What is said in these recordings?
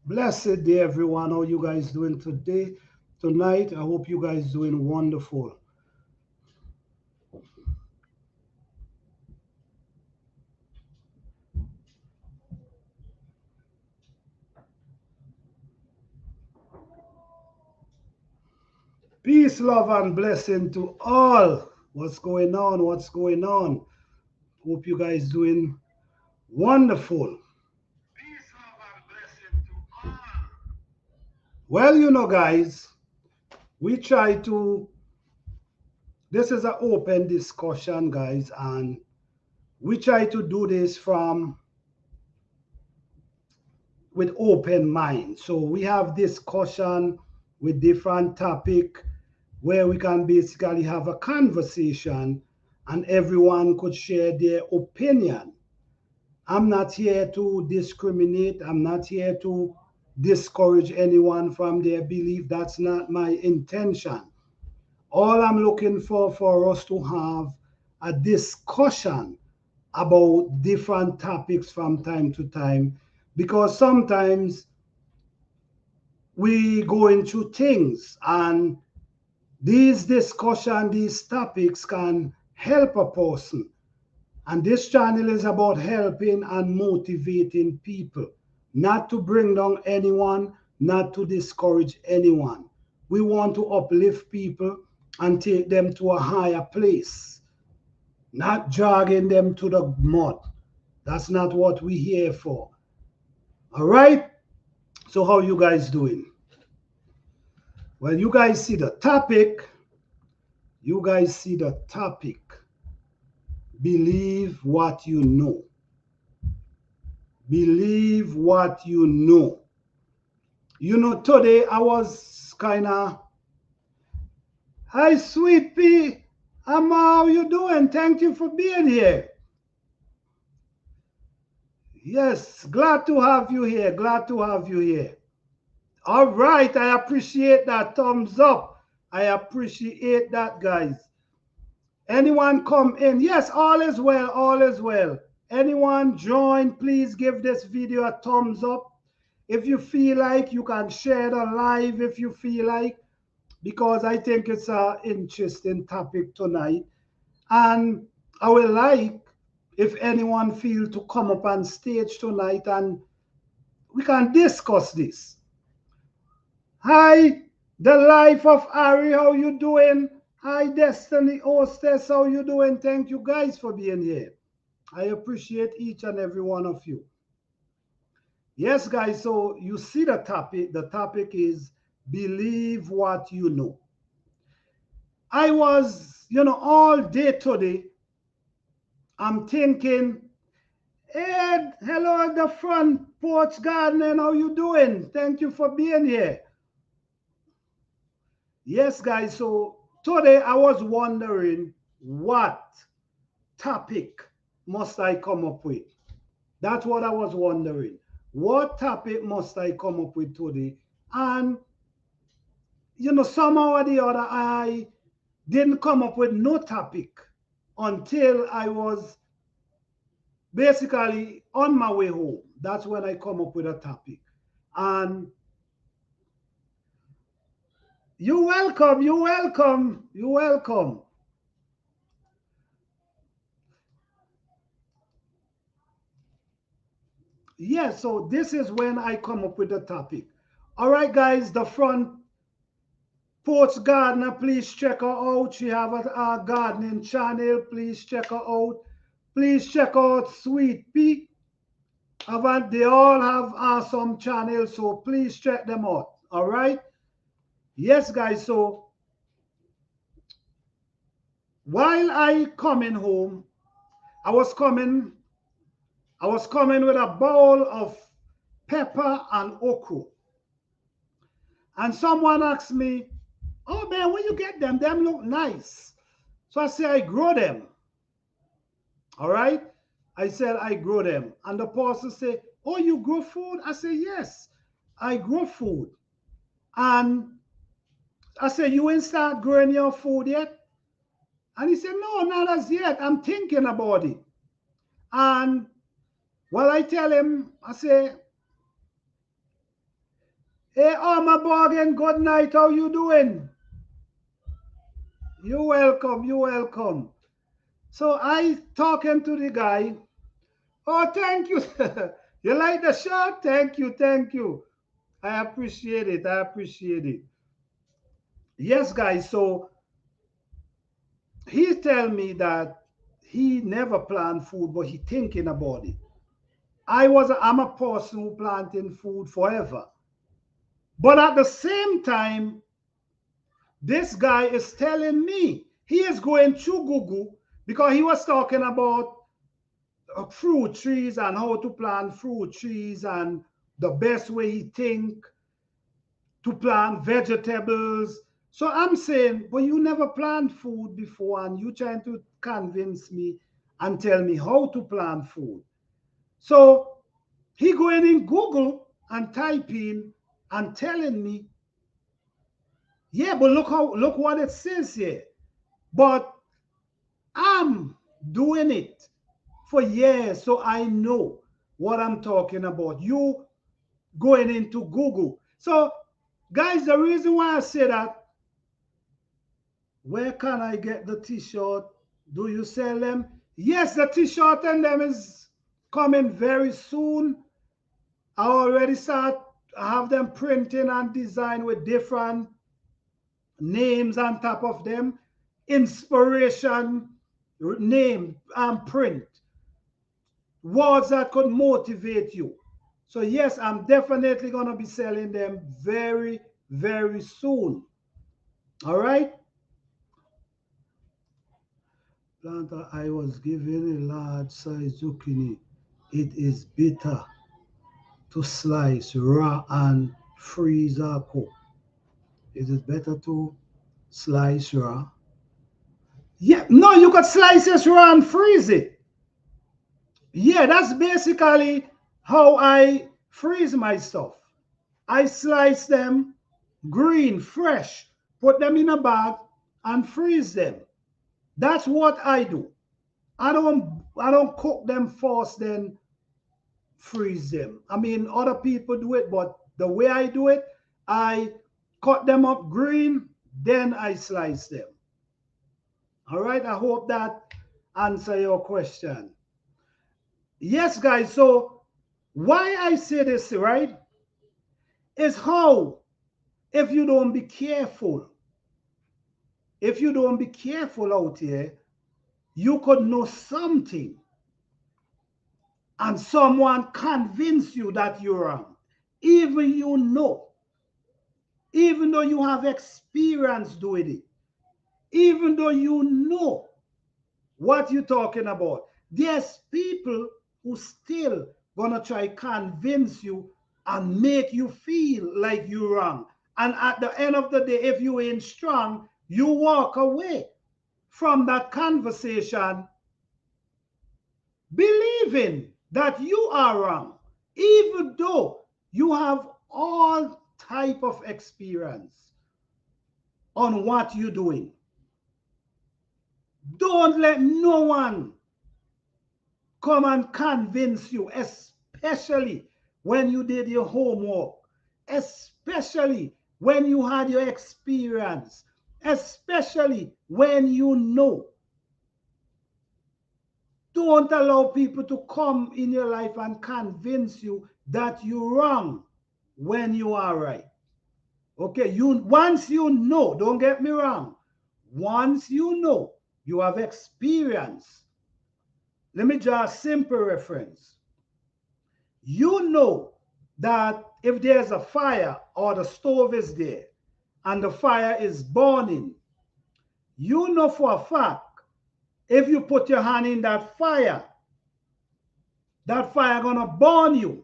Blessed day, everyone. How you guys doing today, tonight? I hope you guys doing wonderful. Peace, love, and blessing to all. What's going on? What's going on? Hope you guys doing wonderful. Peace, love, and blessing to all. Well, guys, we try to. This is an open discussion, guys, and we try to do this from with open mind. So we have discussion with different topic where we can basically have a conversation and everyone could share their opinion. I'm not here to discriminate. I'm not here to discourage anyone from their belief. That's not my intention. All I'm looking for us to have a discussion about different topics from time to time because sometimes we go into things and these discussion, these topics can help a person. And this channel is about helping and motivating people, not to bring down anyone, not to discourage anyone. We want to uplift people and take them to a higher place, not dragging them to the mud. That's not what we're here for. All right? So how you guys doing? Well, you guys see the topic. You guys see the topic. Believe what you know. Believe what you know. Today I was kind of, hi, sweet pea. How you doing? Thank you for being here. Yes, glad to have you here. Glad to have you here. All right, I appreciate that. Thumbs up. I appreciate that, guys. Anyone come in? Yes, all is well. All is well. Anyone join? Please give this video a thumbs up. If you feel like, you can share the live if you feel like, because I think it's an interesting topic tonight. And I would like if anyone feel to come up on stage tonight and we can discuss this. Hi, the life of Ari, how you doing? Hi, Destiny Hostess, how you doing? Thank you guys for being here. I appreciate each and every one of you. Yes, guys, so you see the topic. The topic is believe what you know. I was, all day today, I'm thinking, Ed, hello at the front porch garden, how you doing? Thank you for being here. Yes, guys, so today I was wondering what topic must I come up with? That's what I was wondering. What topic must I come up with today? And somehow or the other, I didn't come up with no topic until I was basically on my way home. That's when I come up with a topic. And you're welcome, you're welcome, you're welcome. Yes, so this is when I come up with the topic. All right, guys, the front porch gardener, please check her out. She have a gardening channel. Please check her out. Please check out Sweet Pea. They all have awesome channels, so please check them out. All right. Yes, guys. So while I coming home, I was coming. I was coming with a bowl of pepper and okra, and someone asked me, "Oh man, where you get them? Them look nice." So I say I grow them. All right. I said I grow them, and the pastor said, "Oh, you grow food?" I said, "Yes, I grow food." And I said, "You ain't start growing your food yet?" And he said, "No, not as yet. I'm thinking about it." And well, I tell him, I say, Hey, Armor Bargain, good night. How you doing? You welcome, you welcome. So I talking to the guy. Oh, thank you. You like the shirt? Thank you, thank you. I appreciate it. I appreciate it. Yes, guys. So he tell me that he never planned food, but he thinking about it. I'm a person who planting food forever. But at the same time, this guy is telling me he is going through Google because he was talking about fruit trees and how to plant fruit trees and the best way he think to plant vegetables. So I'm saying, but you never plant food before and you trying to convince me and tell me how to plant food. So he going in Google and typing and telling me, yeah, but look what it says here. But I'm doing it for years, so I know what I'm talking about. You going into Google. So, guys, the reason why I say that, where can I get the t-shirt? Do you sell them? Yes, the t-shirt and them is coming very soon. I already start I have them printing and design with different names on top of them, inspiration, name and print, words that could motivate you. So yes, I'm definitely going to be selling them very, very soon. All right. Planter, I was given a large size zucchini. It is bitter to slice raw and freeze or cook. Is it better to slice raw? Yeah, no, you could slice it raw and freeze it. Yeah, that's basically how I freeze my stuff. I slice them green, fresh, put them in a bag and freeze them. That's what I do. I don't cook them first, then freeze them. I mean, other people do it, but the way I do it, I cut them up green, then I slice them. All right, I hope that answer your question. Yes, guys. So why I say this, right, is how if you don't be careful, if you don't be careful out here, you could know something and someone convince you that you're wrong. Even you know, even though you have experience doing it, even though you know what you're talking about, there's people who still gonna try convince you and make you feel like you're wrong. And at the end of the day, if you ain't strong, you walk away from that conversation believing that you are wrong, even though you have all type of experience on what you're doing. Don't let no one come and convince you, especially when you did your homework, especially when you had your experience, especially when you know. Don't allow people to come in your life and convince you that you're wrong when you are right. Okay, once you know, don't get me wrong, once you know, you have experience. Let me draw a simple reference. You know that if there's a fire or the stove is there and the fire is burning, you know for a fact if you put your hand in that fire gonna burn you.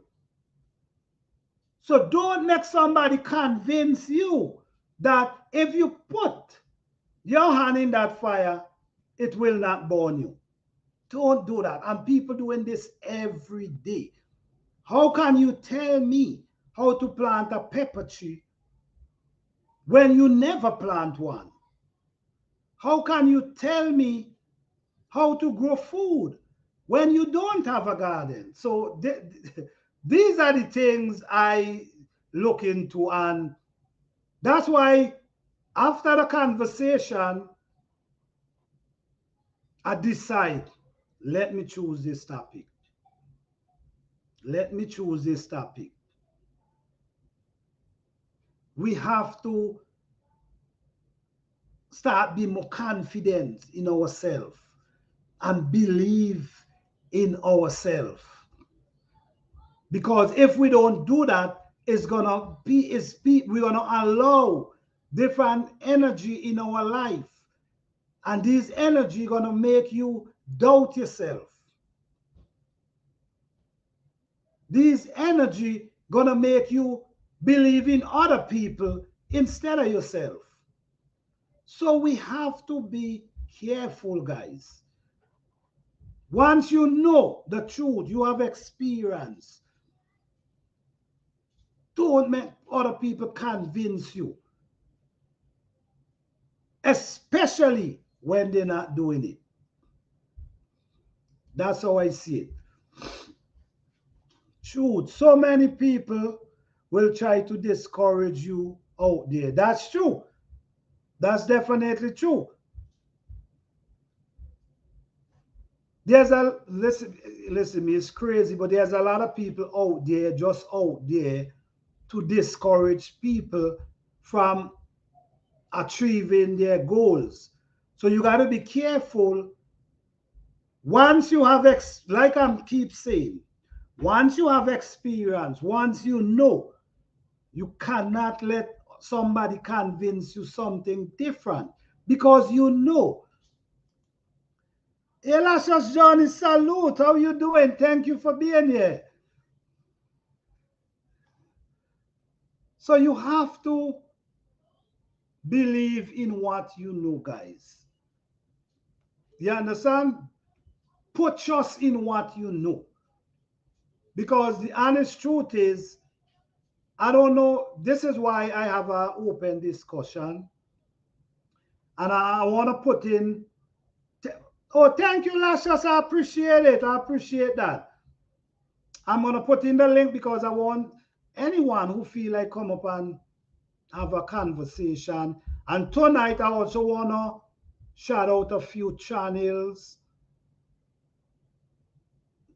So don't let somebody convince you that if you put your hand in that fire, it will not burn you. Don't do that. And people doing this every day. How can you tell me how to plant a pepper tree when you never plant one? How can you tell me how to grow food when you don't have a garden? So these are the things I look into. And that's why after the conversation, I decide, let me choose this topic. Let me choose this topic. We have to start being more confident in ourselves and believe in ourselves. Because if we don't do that, we're gonna allow different energy in our life. And this energy gonna make you doubt yourself. This energy gonna make you believe in other people instead of yourself. So we have to be careful, guys. Once you know the truth, you have experience, don't make other people convince you, especially when they're not doing it. That's how I see it. Truth. So many people will try to discourage you out there. That's true. That's definitely true. There's a listen me, it's crazy, but there's a lot of people out there, just out there, to discourage people from achieving their goals. So you got to be careful. Once you have like I keep saying, once you have experience, once you know, you cannot let somebody convince you something different, because you know. Elassus Johnny, salute. How you doing? Thank you for being here. So you have to believe in what you know, guys. You understand? Put trust in what you know. Because the honest truth is, I don't know. This is why I have an open discussion. And I want to put in. Oh, thank you, Lascious. I appreciate it. I appreciate that. I'm going to put in the link because I want anyone who feel like come up and have a conversation. And tonight, I also want to shout out a few channels.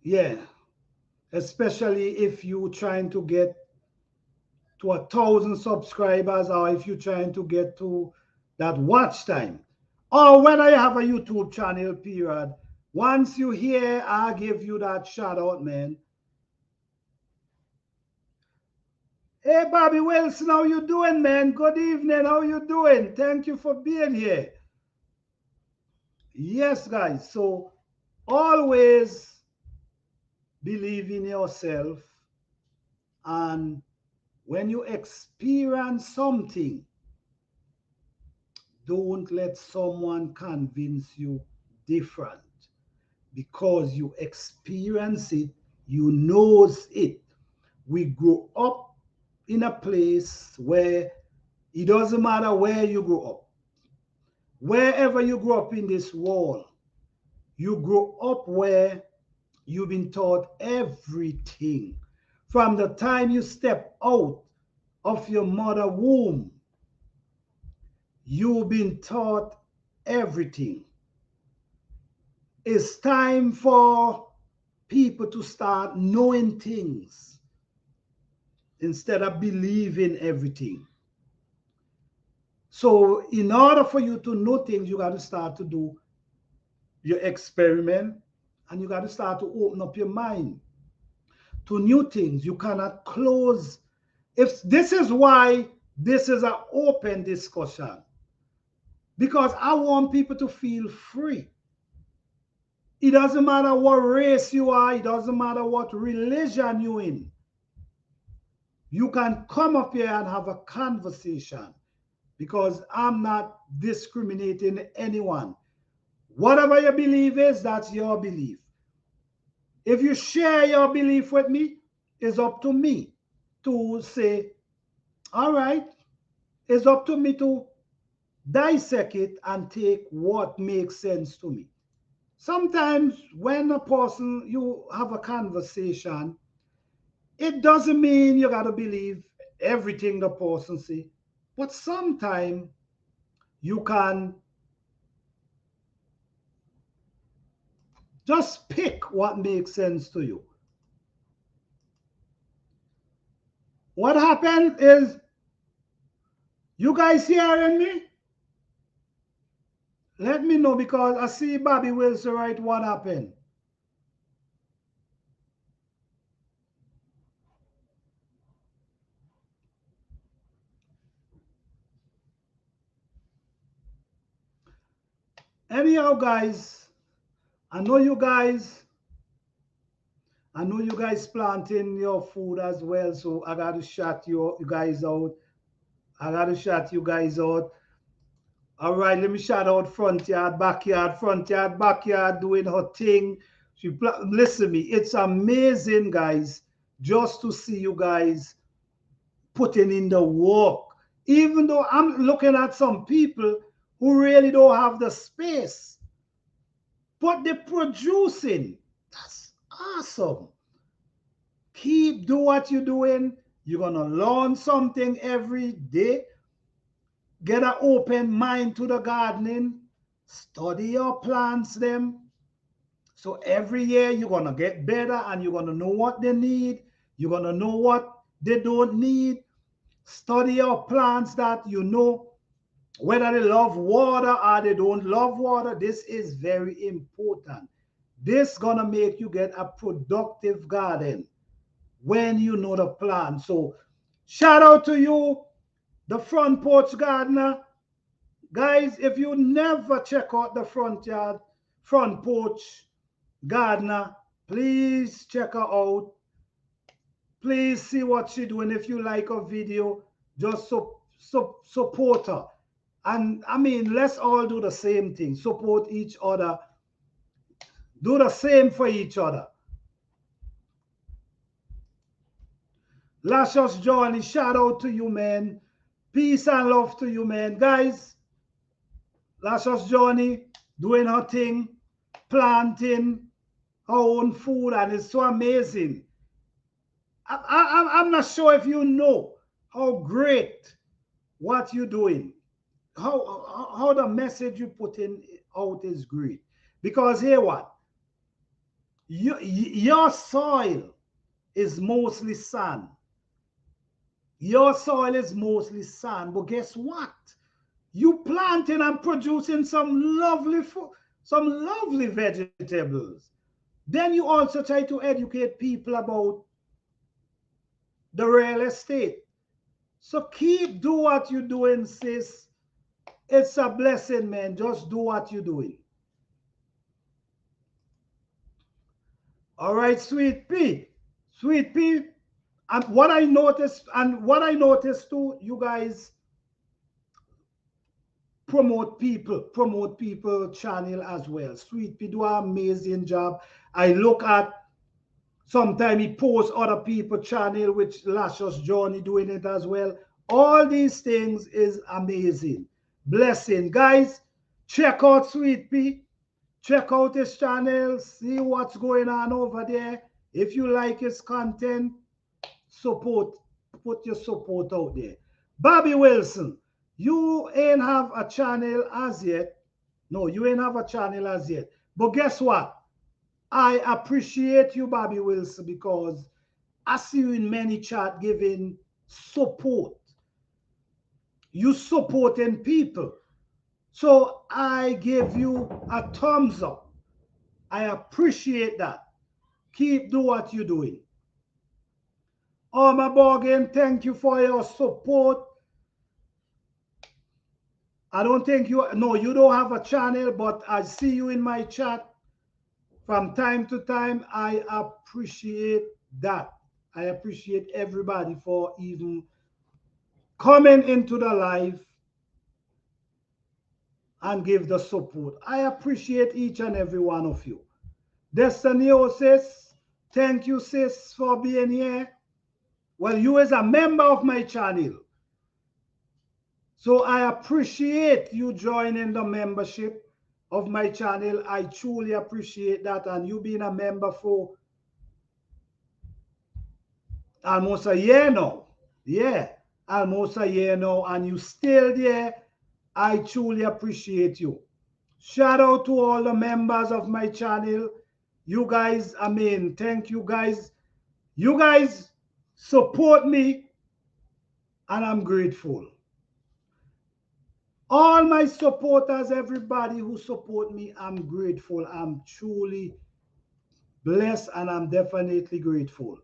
Yeah. Especially if you're trying to get to 1,000 subscribers, or if you're trying to get to that watch time, or whether you have a YouTube channel, period. Once you hear, I'll give you that shout out, man. Hey, Bobby Wilson, how you doing, man? Good evening. How you doing? Thank you for being here. Yes, guys. So always believe in yourself. And when you experience something, don't let someone convince you different, because you experience it, you knows it. We grow up in a place where it doesn't matter where you grow up. Wherever you grow up in this world, you grow up where you've been taught everything. From the time you step out of your mother womb, you've been taught everything. It's time for people to start knowing things instead of believing everything. So in order for you to know things, you got to start to do your experiment, and you got to start to open up your mind to new things. You cannot close. If this is why this is an open discussion, because I want people to feel free. It doesn't matter what race you are. It doesn't matter what religion you're in. You can come up here and have a conversation, because I'm not discriminating anyone. Whatever your belief is, that's your belief. If you share your belief with me, it's up to me to say, all right, it's up to me to dissect it and take what makes sense to me. Sometimes when a person, you have a conversation, it doesn't mean you got to believe everything the person say, but sometimes you can just pick what makes sense to you. What happened is, you guys hearing me? Let me know, because I see Bobby Wilson right. What happened? Anyhow, guys, I know you guys planting your food as well, so I got to shout you guys out. I got to shout you guys out. All right, let me shout out front yard, backyard doing her thing. Listen me, it's amazing, guys, just to see you guys putting in the work. Even though I'm looking at some people who really don't have the space, but they're producing. That's awesome. Keep do what you're doing. You're gonna learn something every day. Get an open mind to the gardening. Study your plants them. So every year you're gonna get better, and you're gonna know what they need. You're gonna know what they don't need. Study your plants, that you know whether they love water or they don't love water. This is very important. This gonna make you get a productive garden when you know the plan. So shout out to you, the front porch gardener. Guys, if you never check out the front porch gardener, please check her out. Please see what she's doing. If you like a video, just support her. And I mean, let's all do the same thing. Support each other. Do the same for each other. Lascious Johnny, shout out to you, man. Peace and love to you, man. Guys, Lascious Johnny doing her thing, planting her own food, and it's so amazing. I'm not sure if you know how great what you're doing, how the message you put in out is great. Because here what? Your soil is mostly sand. Your soil is mostly sand, but guess what? You planting and producing some lovely food, some lovely vegetables. Then you also try to educate people about the real estate. So keep do what you're doing, sis. It's a blessing, man. Just do what you're doing. All right, Sweet Pea. Sweet Pea. And what I noticed too, you guys promote people channel as well. Sweet Pea do an amazing job. I look at, sometimes he posts other people channel, which Lascious Johnny doing it as well. All these things is amazing. Blessing. Guys, check out Sweet Pea. Check out his channel. See what's going on over there. If you like his content, support. Put your support out there. Bobby Wilson, you ain't have a channel as yet. No, you ain't have a channel as yet. But guess what? I appreciate you, Bobby Wilson, because I see you in many chat giving support. You supporting people. So I give you a thumbs up. I appreciate that. Keep doing what you're doing. Oh, my bargain, thank you for your support. I don't think you don't have a channel, but I see you in my chat from time to time. I appreciate that. I appreciate everybody for even coming into the live and give the support. I appreciate each and every one of you. Destiny, sis, thank you, sis, for being here. Well, you is a member of my channel. So I appreciate you joining the membership of my channel. I truly appreciate that. And you being a member for almost a year now. Yeah, almost a year now, and you still there. I truly appreciate you. Shout out to all the members of my channel. You guys, I mean, thank you guys. You guys support me, and I'm grateful. All my supporters, everybody who support me, I'm grateful. I'm truly blessed, and I'm definitely grateful.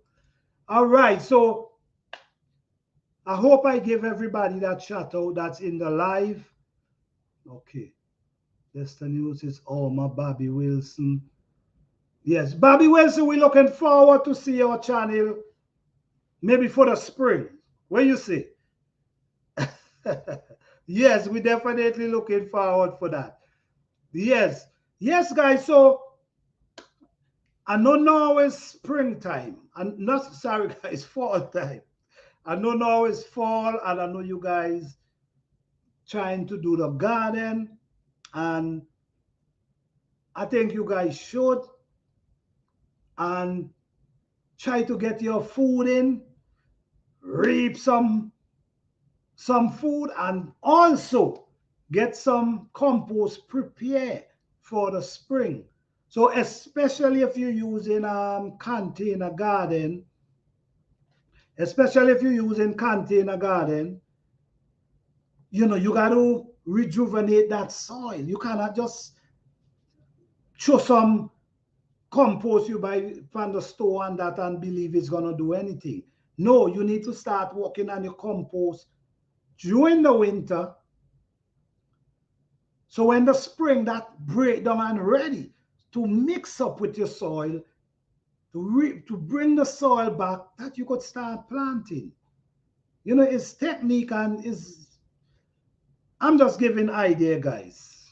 All right, so I hope I give everybody that shout out that's in the live. Okay. Destiny News is my Bobby Wilson. Yes, Bobby Wilson, we're looking forward to see your channel maybe for the spring. What you say? Yes, we definitely looking forward for that. Yes, yes, guys. So I know now is springtime, and not sorry, guys, fall time. I know now is fall, and I know you guys trying to do the garden, and I think you guys should and try to get your food in, reap some food, and also get some compost prepared for the spring. So especially if you're using container garden, especially if you're using container garden, you got to rejuvenate that soil. You cannot just throw some compost you buy from the store and that and believe it's going to do anything. No, you need to start working on your compost during the winter. So when the spring that break down and ready to mix up with your soil, to bring the soil back, that you could start planting. It's technique and is I'm just giving idea, guys.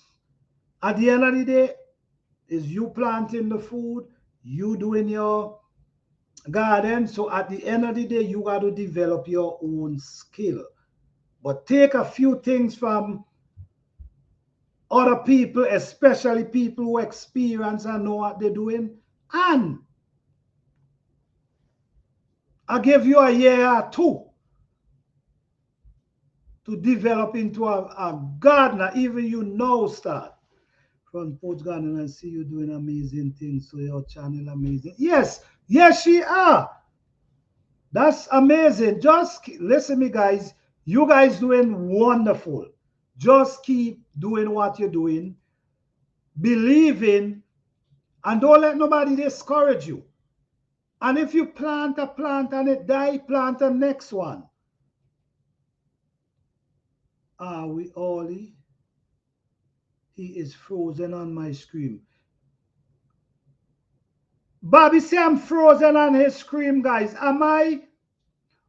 At the end of the day, is you planting the food, you doing your garden. So at the end of the day, you got to develop your own skill. But take a few things from other people, especially people who experience and know what they're doing. And I give you a year or two to develop into a gardener, even start from Port Garden and see you doing amazing things. So your channel amazing. Yes, yes, she are. That's amazing. Just listen me, guys. You guys doing wonderful. Just keep doing what you're doing, believing, and don't let nobody discourage you. And if you plant a plant and it die, plant the next one. Are we Ollie? He is frozen on my screen. Bobby say I'm frozen on his screen, guys. Am I?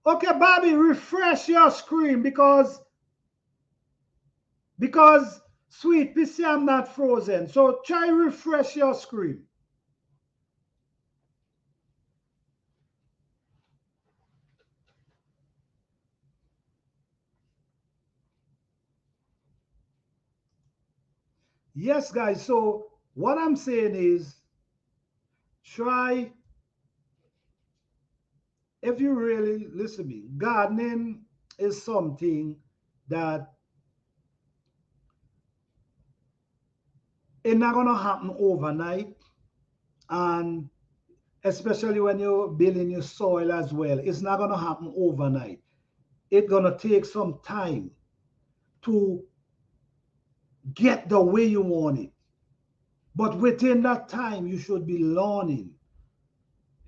Okay, Bobby, refresh your screen because Sweet Pea say I'm not frozen. So try refresh your screen. Yes, guys. So what I'm saying is try, if you really listen to me, gardening is something that it's not gonna happen overnight, and especially when you're building your soil as well, it's not gonna happen overnight. It's gonna take some time to get the way you want it. But within that time, you should be learning.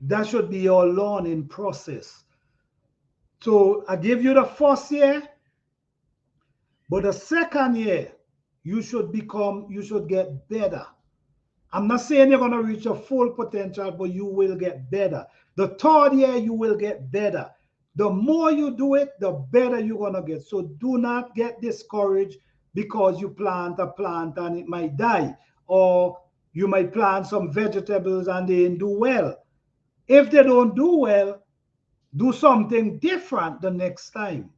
That should be your learning process. So I give you the first year, but the second year, you should get better. I'm not saying you're going to reach your full potential, but you will get better. The third year, you will get better. The more you do it, the better you're going to get. So do not get discouraged because you plant a plant and it might die, or you might plant some vegetables and they didn't do well. If they don't do well, do something different the next time.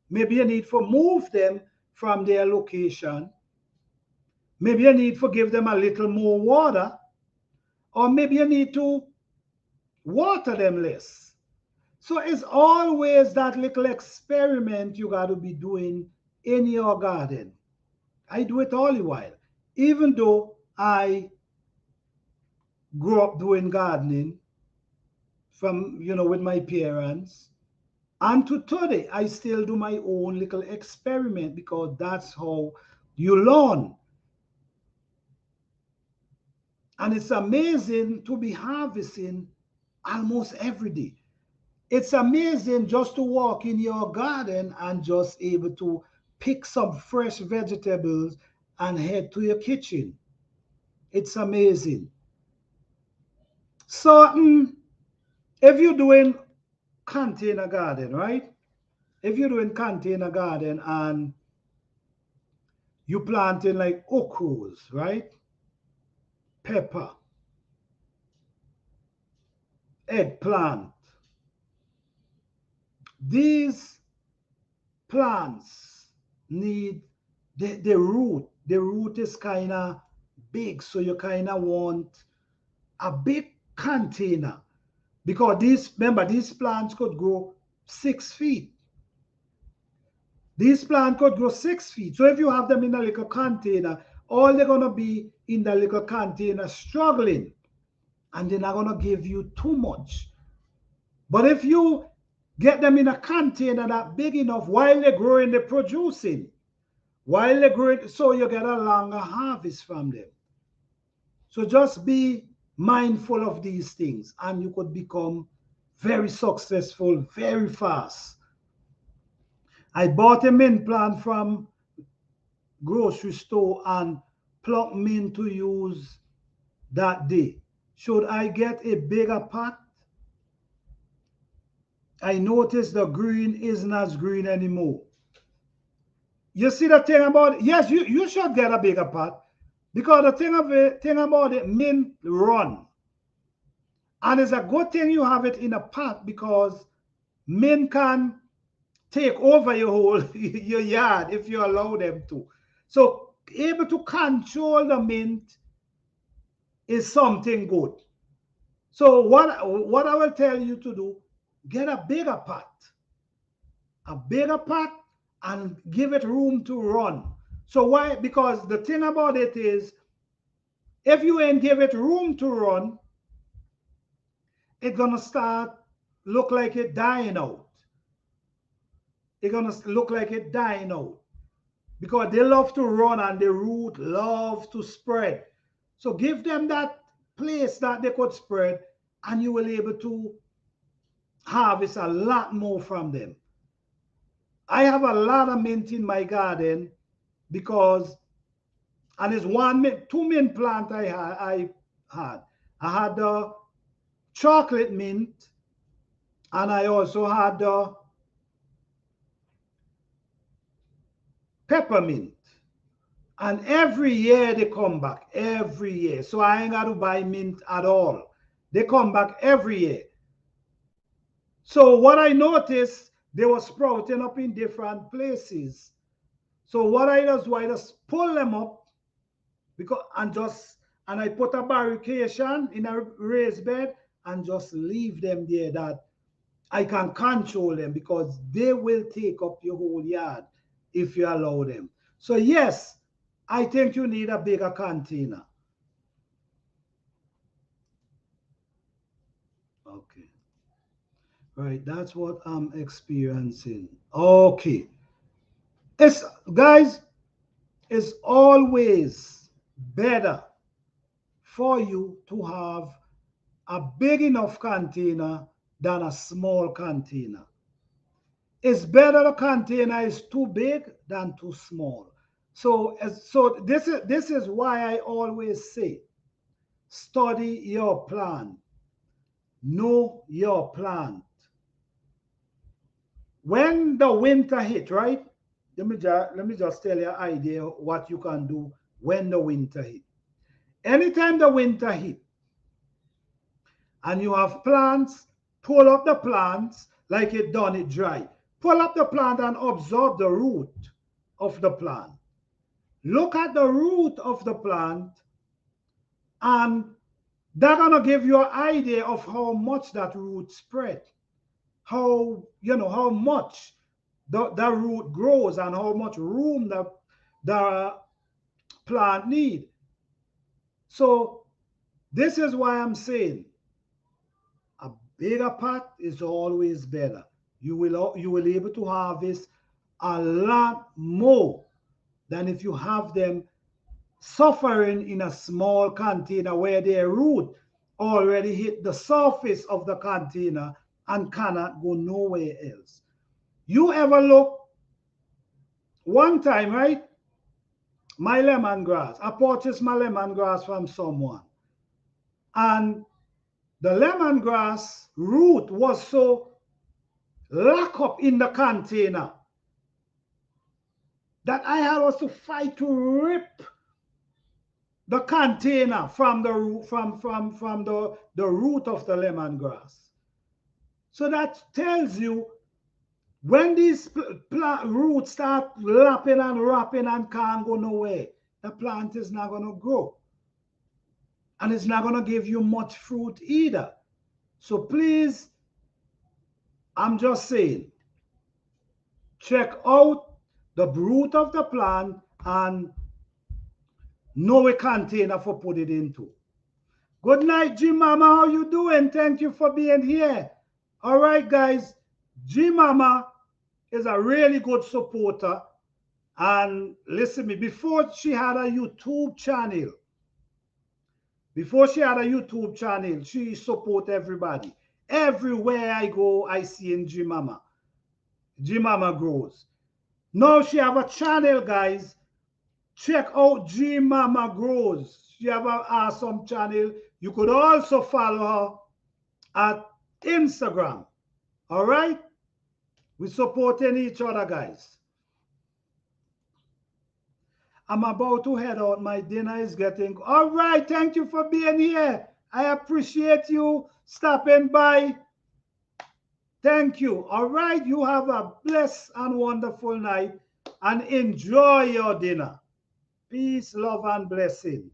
Maybe you need to move them from their location. Maybe you need to give them a little more water, or maybe you need to water them less. So it's always that little experiment you got to be doing in your garden. I do it all the while. Even though I grew up doing gardening from, with my parents, and to today, I still do my own little experiment because that's how you learn. And it's amazing to be harvesting almost every day. It's amazing just to walk in your garden and just able to pick some fresh vegetables and head to your kitchen. It's amazing. So if you're doing container garden, right? If you're doing container garden and you planting like okras, right? Pepper, eggplant. These plants need the root. The root is kind of big, so you kind of want a big container because these plants could grow 6 feet. These plants could grow 6 feet. So if you have them in a little container, all they're gonna be in the little container struggling, and they're not gonna give you too much. But if you get them in a container that big enough, while they're growing, they're producing. While they're growing, so you get a longer harvest from them. So just be mindful of these things, and you could become very successful very fast. I bought a mint plant from grocery store and plucked mint to use that day. Should I get a bigger pot? I noticed the green isn't as green anymore. You see the thing about it? Yes, you should get a bigger pot because the thing about it, mint run. And it's a good thing you have it in a pot because mint can take over your whole your yard if you allow them to. So able to control the mint is something good. So what I will tell you to do, get a bigger pot. A bigger pot and give it room to run. So why? Because the thing about it is, if you ain't give it room to run, it's gonna start look like it dying out. It's gonna look like it dying out because they love to run and the root love to spread. So give them that place that they could spread, and you will be able to harvest a lot more from them. I have a lot of mint in my garden because, and it's two mint plant I had. I had the chocolate mint, and I also had the peppermint. And every year they come back, every year. So I ain't got to buy mint at all. They come back every year. So what I noticed, they were sprouting up in different places. So what I do, I just pull them up because and I put a barricade in a raised bed and just leave them there that I can control them because they will take up your whole yard if you allow them. So yes, I think you need a bigger container. Okay. Right, that's what I'm experiencing. Okay. Guys, it's always better for you to have a big enough container than a small container. It's better the container is too big than too small. So this is why I always say, study your plant, know your plant. When the winter hit, right? Let me just tell you an idea what you can do when the winter hit. Anytime the winter hit, and you have plants, pull up the plants like it done it dry. Pull up the plant and observe the root of the plant. Look at the root of the plant, and that's gonna give you an idea of how much that root spread. how, you know, how much the root grows and how much room the plant need. So this is why I'm saying a bigger pot is always better. You will able to harvest a lot more than if you have them suffering in a small container where their root already hit the surface of the container and cannot go nowhere else. You ever look one time, right? My lemongrass. I purchased my lemongrass from someone. And the lemongrass root was so locked up in the container that I had also fight to rip the container from the root from the root of the lemongrass. So that tells you when these roots start lapping and wrapping and can't go nowhere, the plant is not going to grow. And it's not going to give you much fruit either. So please, I'm just saying, check out the root of the plant and know a container for put it into. Good night, G Mama. How you doing? Thank you for being here. All right, guys. G Mama is a really good supporter. And listen me, before she had a YouTube channel, she support everybody. Everywhere I go, I see in G Mama. G Mama grows. Now she have a channel, guys. Check out G Mama grows. She have an awesome channel. You could also follow her at Instagram. All right? We supporting each other, guys. I'm about to head out. My dinner is getting... All right. Thank you for being here. I appreciate you stopping by. Thank you. All right. You have a blessed and wonderful night and enjoy your dinner. Peace, love, and blessing.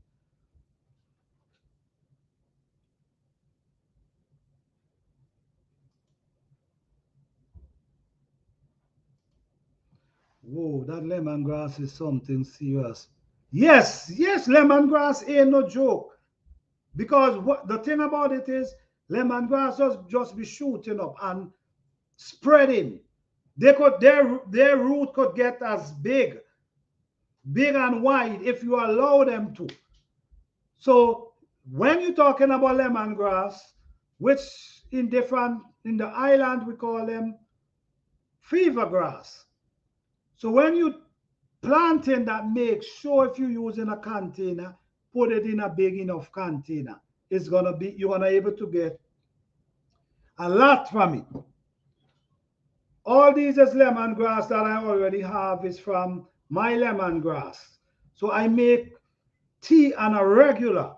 Whoa, that lemongrass is something serious. Yes, yes, lemongrass ain't no joke. Because what the thing about it is, lemongrass just be shooting up and spreading. They could their root could get as big and wide if you allow them to. So when you're talking about lemongrass, which in the island we call them fever grass. So when you planting that, make sure if you're using a container, put it in a big enough container. It's gonna be you're gonna able to get a lot from it. All these is lemongrass that I already have is from my lemongrass. So I make tea on a regular.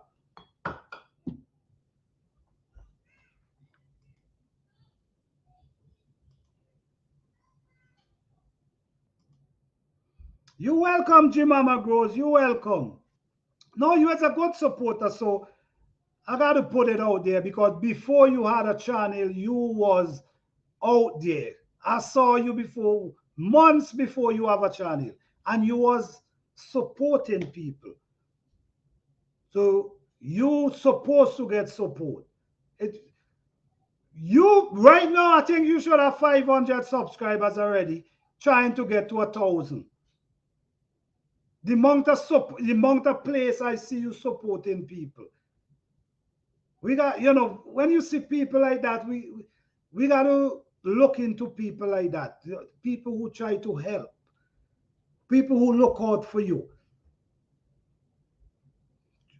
You welcome, Jimama Grows. You welcome. No, you as a good supporter, so I got to put it out there because before you had a channel, you was out there. I saw you before, months before you have a channel, and you was supporting people. So you supposed to get support. It, you right now, I think you should have 500 subscribers already, trying to get to 1,000. The amount of place I see you supporting people. We got, you know, when you see people like that, we got to look into people like that. People who try to help. People who look out for you.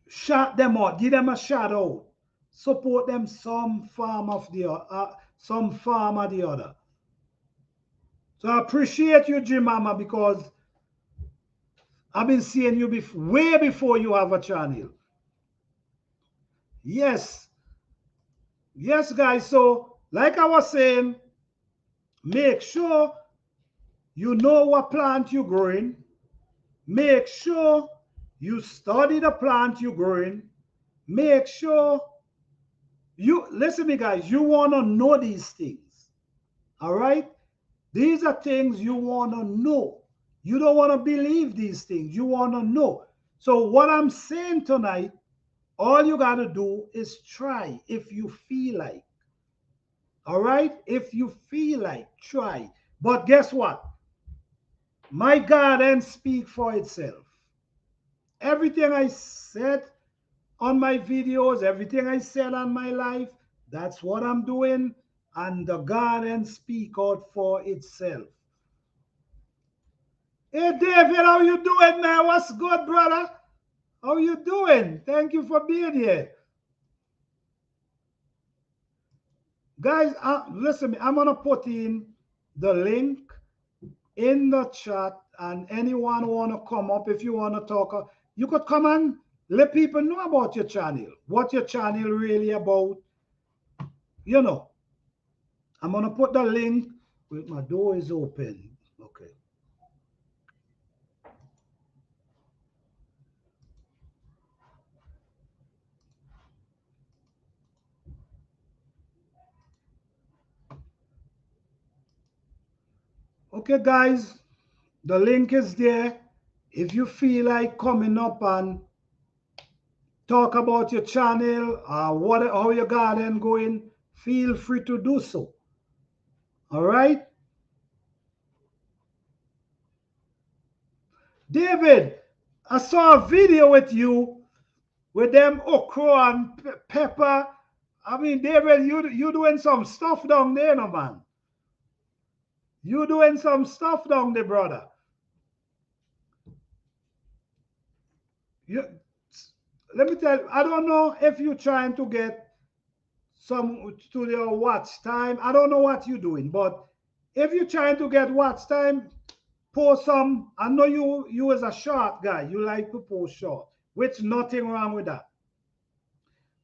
Shout them out. Give them a shout out. Support them some form of the some form or the other. So I appreciate you, Jimama, because I've been seeing you way before you have a channel. Yes. Yes, guys. So, like I was saying, make sure you know what plant you're growing. Make sure you study the plant you're growing. Make sure you listen to me, guys. You want to know these things. All right? These are things you want to know. You don't want to believe these things. You want to know. So what I'm saying tonight, all you got to do is try if you feel like. All right? If you feel like, try. But guess what? My guidance speak for itself. Everything I said on my videos, everything I said on my life, that's what I'm doing. And the guidance speak out for itself. Hey David, how you doing, man? What's good, brother? How you doing? Thank you for being here. Guys, listen, I'm going to put in the link in the chat, and anyone want to come up, if you want to talk, you could come and let people know about your channel, what your channel really about. You know, I'm going to put the link. Wait, my door is open. Okay. Okay, guys, the link is there. If you feel like coming up and talk about your channel, how your garden going, feel free to do so. All right? David, I saw a video with you with them okra and pepper. I mean, David, you doing some stuff down there, no man. You doing some stuff down there, brother. You, let me tell you, I don't know if you're trying to get some to your watch time. I don't know what you're doing, but if you're trying to get watch time, post some. I know you as a short guy, you like to post short, which nothing wrong with that.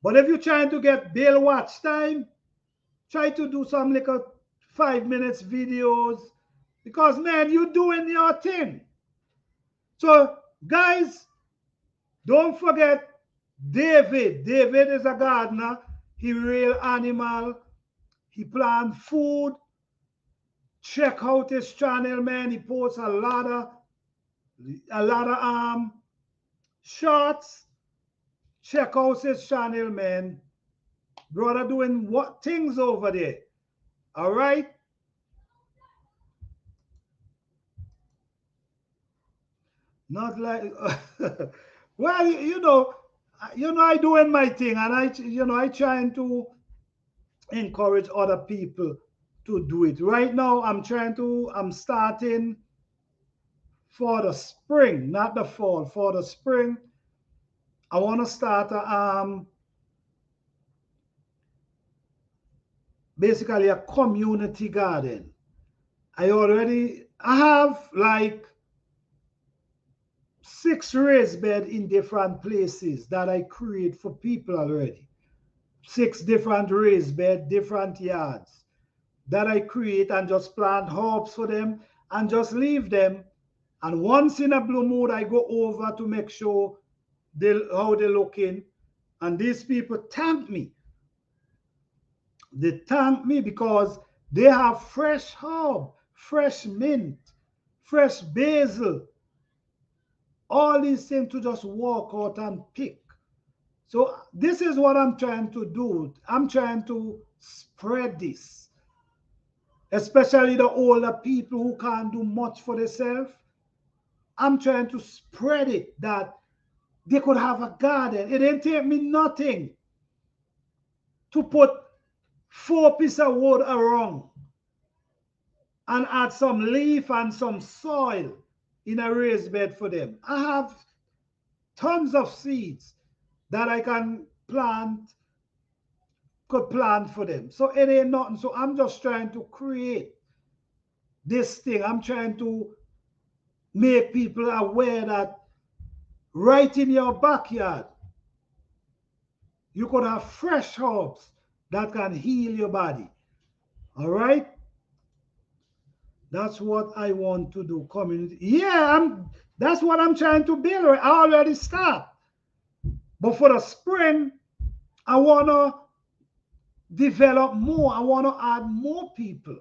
But if you're trying to get bill watch time, try to do some like a 5 minutes videos, because man, you doing your thing. So guys, don't forget David. David is a gardener. He real animal. He plant food. Check out his channel, man. He posts a lot of shots. Check out his channel, man. Brother doing what things over there. All right. Not like well, I doing my thing, and I trying to encourage other people to do it. Right now, I'm starting for the spring, not the fall. For the spring, I want to start basically a community garden. I have like 6 raised bed in different places that I create for people already. 6 different raised bed, different yards that I create and just plant herbs for them and just leave them. And once in a blue moon, I go over to make sure how they're looking. And these people thank me. They thank me because they have fresh herb, fresh mint, fresh basil, all these things to just walk out and pick. So this is what I'm trying to do. I'm trying to spread this, especially the older people who can't do much for themselves. I'm trying to spread it that they could have a garden. It didn't take me nothing to put 4 pieces of wood around and add some leaf and some soil in a raised bed for them. I have tons of seeds that I could plant for them. So it ain't nothing. So I'm just trying to create this thing. I'm trying to make people aware that right in your backyard, you could have fresh herbs that can heal your body. All right? That's what I want to do. Community. Yeah, that's what I'm trying to build. I already start. But for the spring, I want to develop more. I want to add more people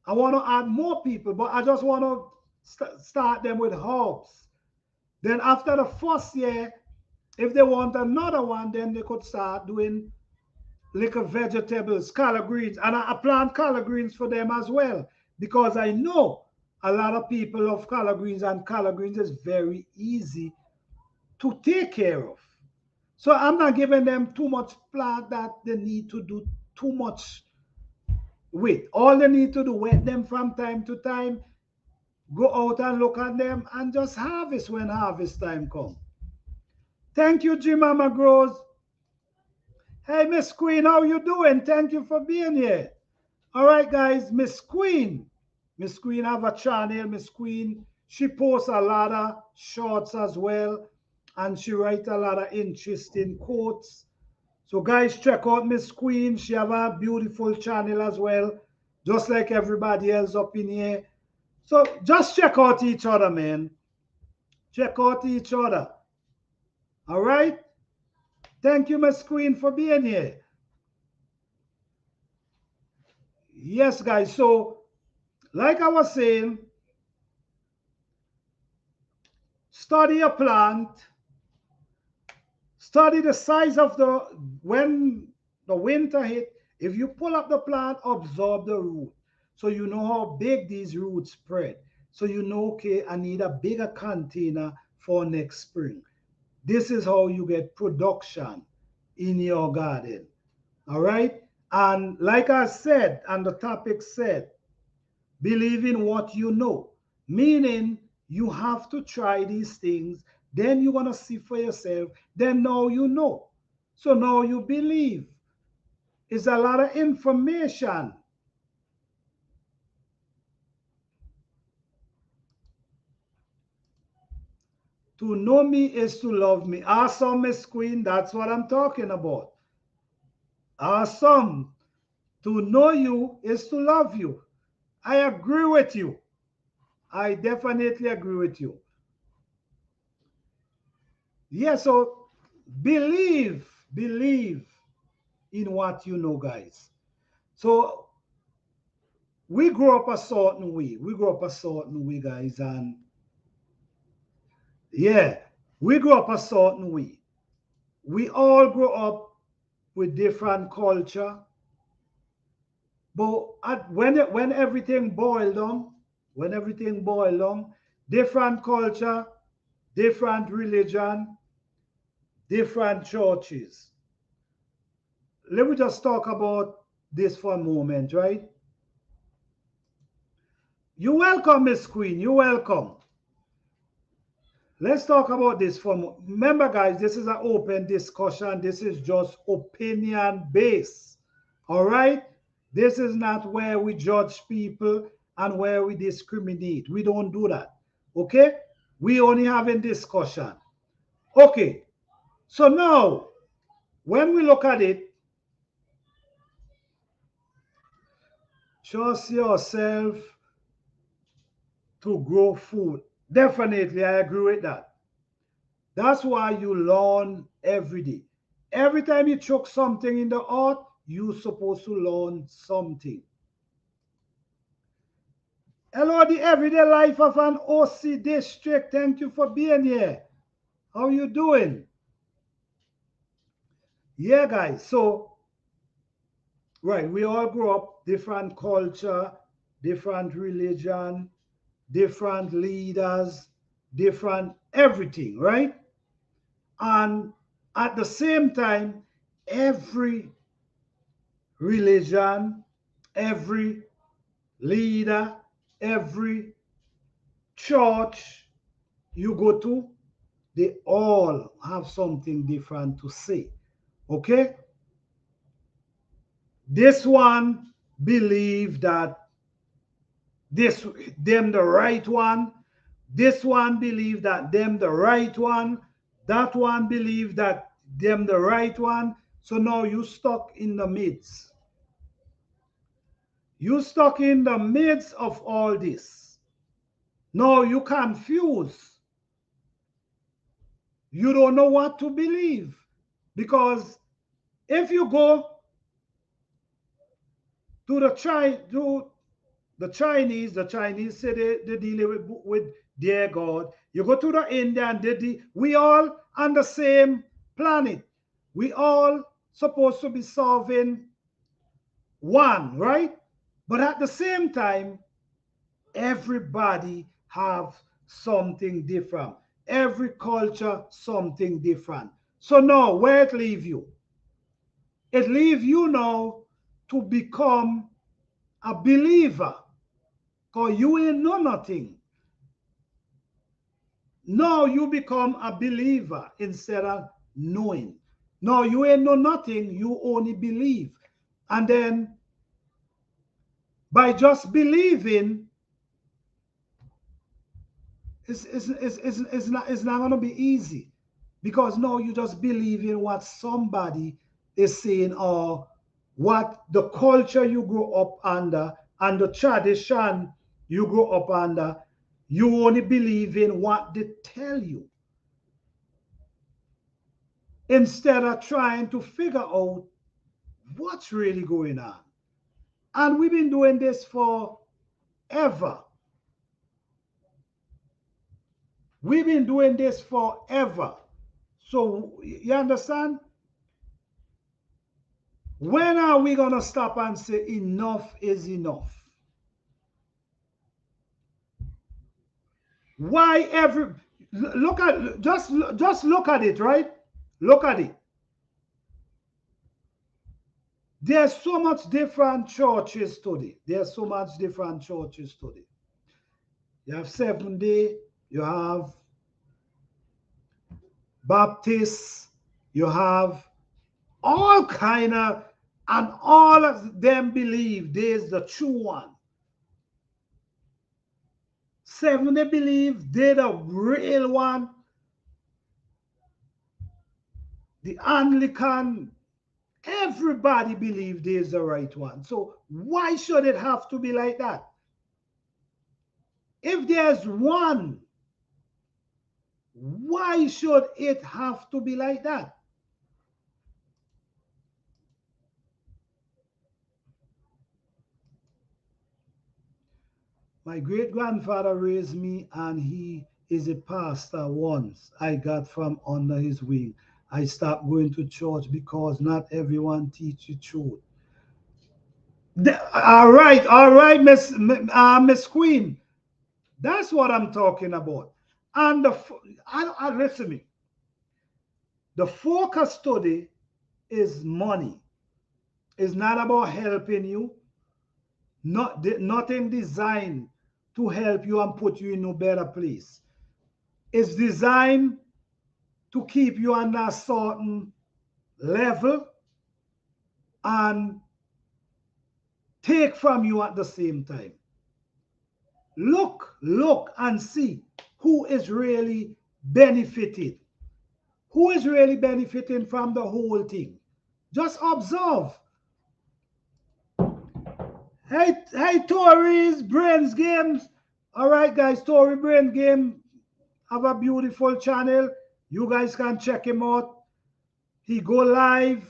I want to add more people, but I just want to start them with herbs. Then after the first year, if they want another one, then they could start doing little vegetables, collard greens. And I plant collard greens for them as well, because I know a lot of people love collard greens, and collard greens is very easy to take care of. So I'm not giving them too much plant that they need to do too much with. All they need to do, wet them from time to time, go out and look at them, and just harvest when harvest time comes. Thank you, Jim Mama Grows. Hey, Miss Queen, how you doing? Thank you for being here. All right, guys, Miss Queen. Miss Queen have a channel. Miss Queen, she posts a lot of shorts as well, and she writes a lot of interesting quotes. So, guys, check out Miss Queen. She have a beautiful channel as well, just like everybody else up in here. So, just check out each other, man. Check out each other. All right? Thank you, Miss Queen, for being here. Yes, guys. So, like I was saying, study a plant, study the size of when the winter hit. If you pull up the plant, absorb the root. So you know how big these roots spread. So you know, okay, I need a bigger container for next spring. This is how you get production in your garden. All right. And like I said, and the topic said, believe in what you know, meaning you have to try these things. Then you're going to see for yourself. Then now you know. So now you believe. It's a lot of information. To know me is to love me. Awesome, Miss Queen. That's what I'm talking about. Awesome. To know you is to love you. I agree with you. I definitely agree with you. Yeah, so believe in what you know, guys. So we grow up a certain way. We grow up a certain way, guys. And yeah, we grow up a certain way. We all grow up with different culture. But when everything boiled down, different culture, different religion, different churches. Let me just talk about this for a moment, right? You're welcome, Miss Queen. You're welcome. Let's talk about this for a moment. Remember, guys, this is an open discussion. This is just opinion based. All right? This is not where we judge people and where we discriminate. We don't do that. Okay? We only having discussion. Okay. So now, when we look at it, trust yourself to grow food. Definitely, I agree with that. That's why you learn every day. Every time you chuck something in the earth, you're supposed to learn something. Hello, the everyday life of an OC district. Thank you for being here. How you doing? Yeah, guys. So, right, we all grew up different culture, different religion, different leaders, different everything, right? And at the same time, every religion, every leader, every church you go to, they all have something different to say. Okay? This one believe that this them the right one. This one believe that them the right one. That one believe that them the right one. So now you stuck in the midst. You stuck in the midst of all this. Now you confused. You don't know what to believe. Because if you go to the try to The Chinese say they deal with their God. You go to the Indian, we all on the same planet. We all supposed to be solving one, right? But at the same time, everybody have something different. Every culture, something different. So now, where it leave you? It leave you now to become a believer. Because you ain't know nothing. Now you become a believer instead of knowing. Now you ain't know nothing, you only believe. And then by just believing, it's not going to be easy. Because now you just believe in what somebody is saying or what the culture you grew up under and the tradition you grew up under. You only believe in what they tell you instead of trying to figure out what's really going on. And we've been doing this for ever. We've been doing this forever. So you understand? When are we going to stop and say enough is enough? Why look at just look at it, right? Look at it. There's so much different churches today. There's so much different churches today. You have Seventh Day, you have Baptists, you have all kind of, and all of them believe there's the true one. Seven, they believe they're the real one. The Anglican, everybody believes there's the right one. So why should it have to be like that? If there's one, why should it have to be like that? My great-grandfather raised me, and he is a pastor once. I got from under his wing. I stopped going to church because not everyone teaches truth. All right, Miss Queen. That's what I'm talking about. And listen to me. The focus study is money. It's not about helping you. Nothing designed to help you and put you in a better place. It's designed to keep you on a certain level and take from you at the same time. Look and see who is really benefited. Who is really benefiting from the whole thing? Just observe. Hey, Tories, Brains Games. All right, guys, Tory Brain Game have a beautiful channel. You guys can check him out. He go live.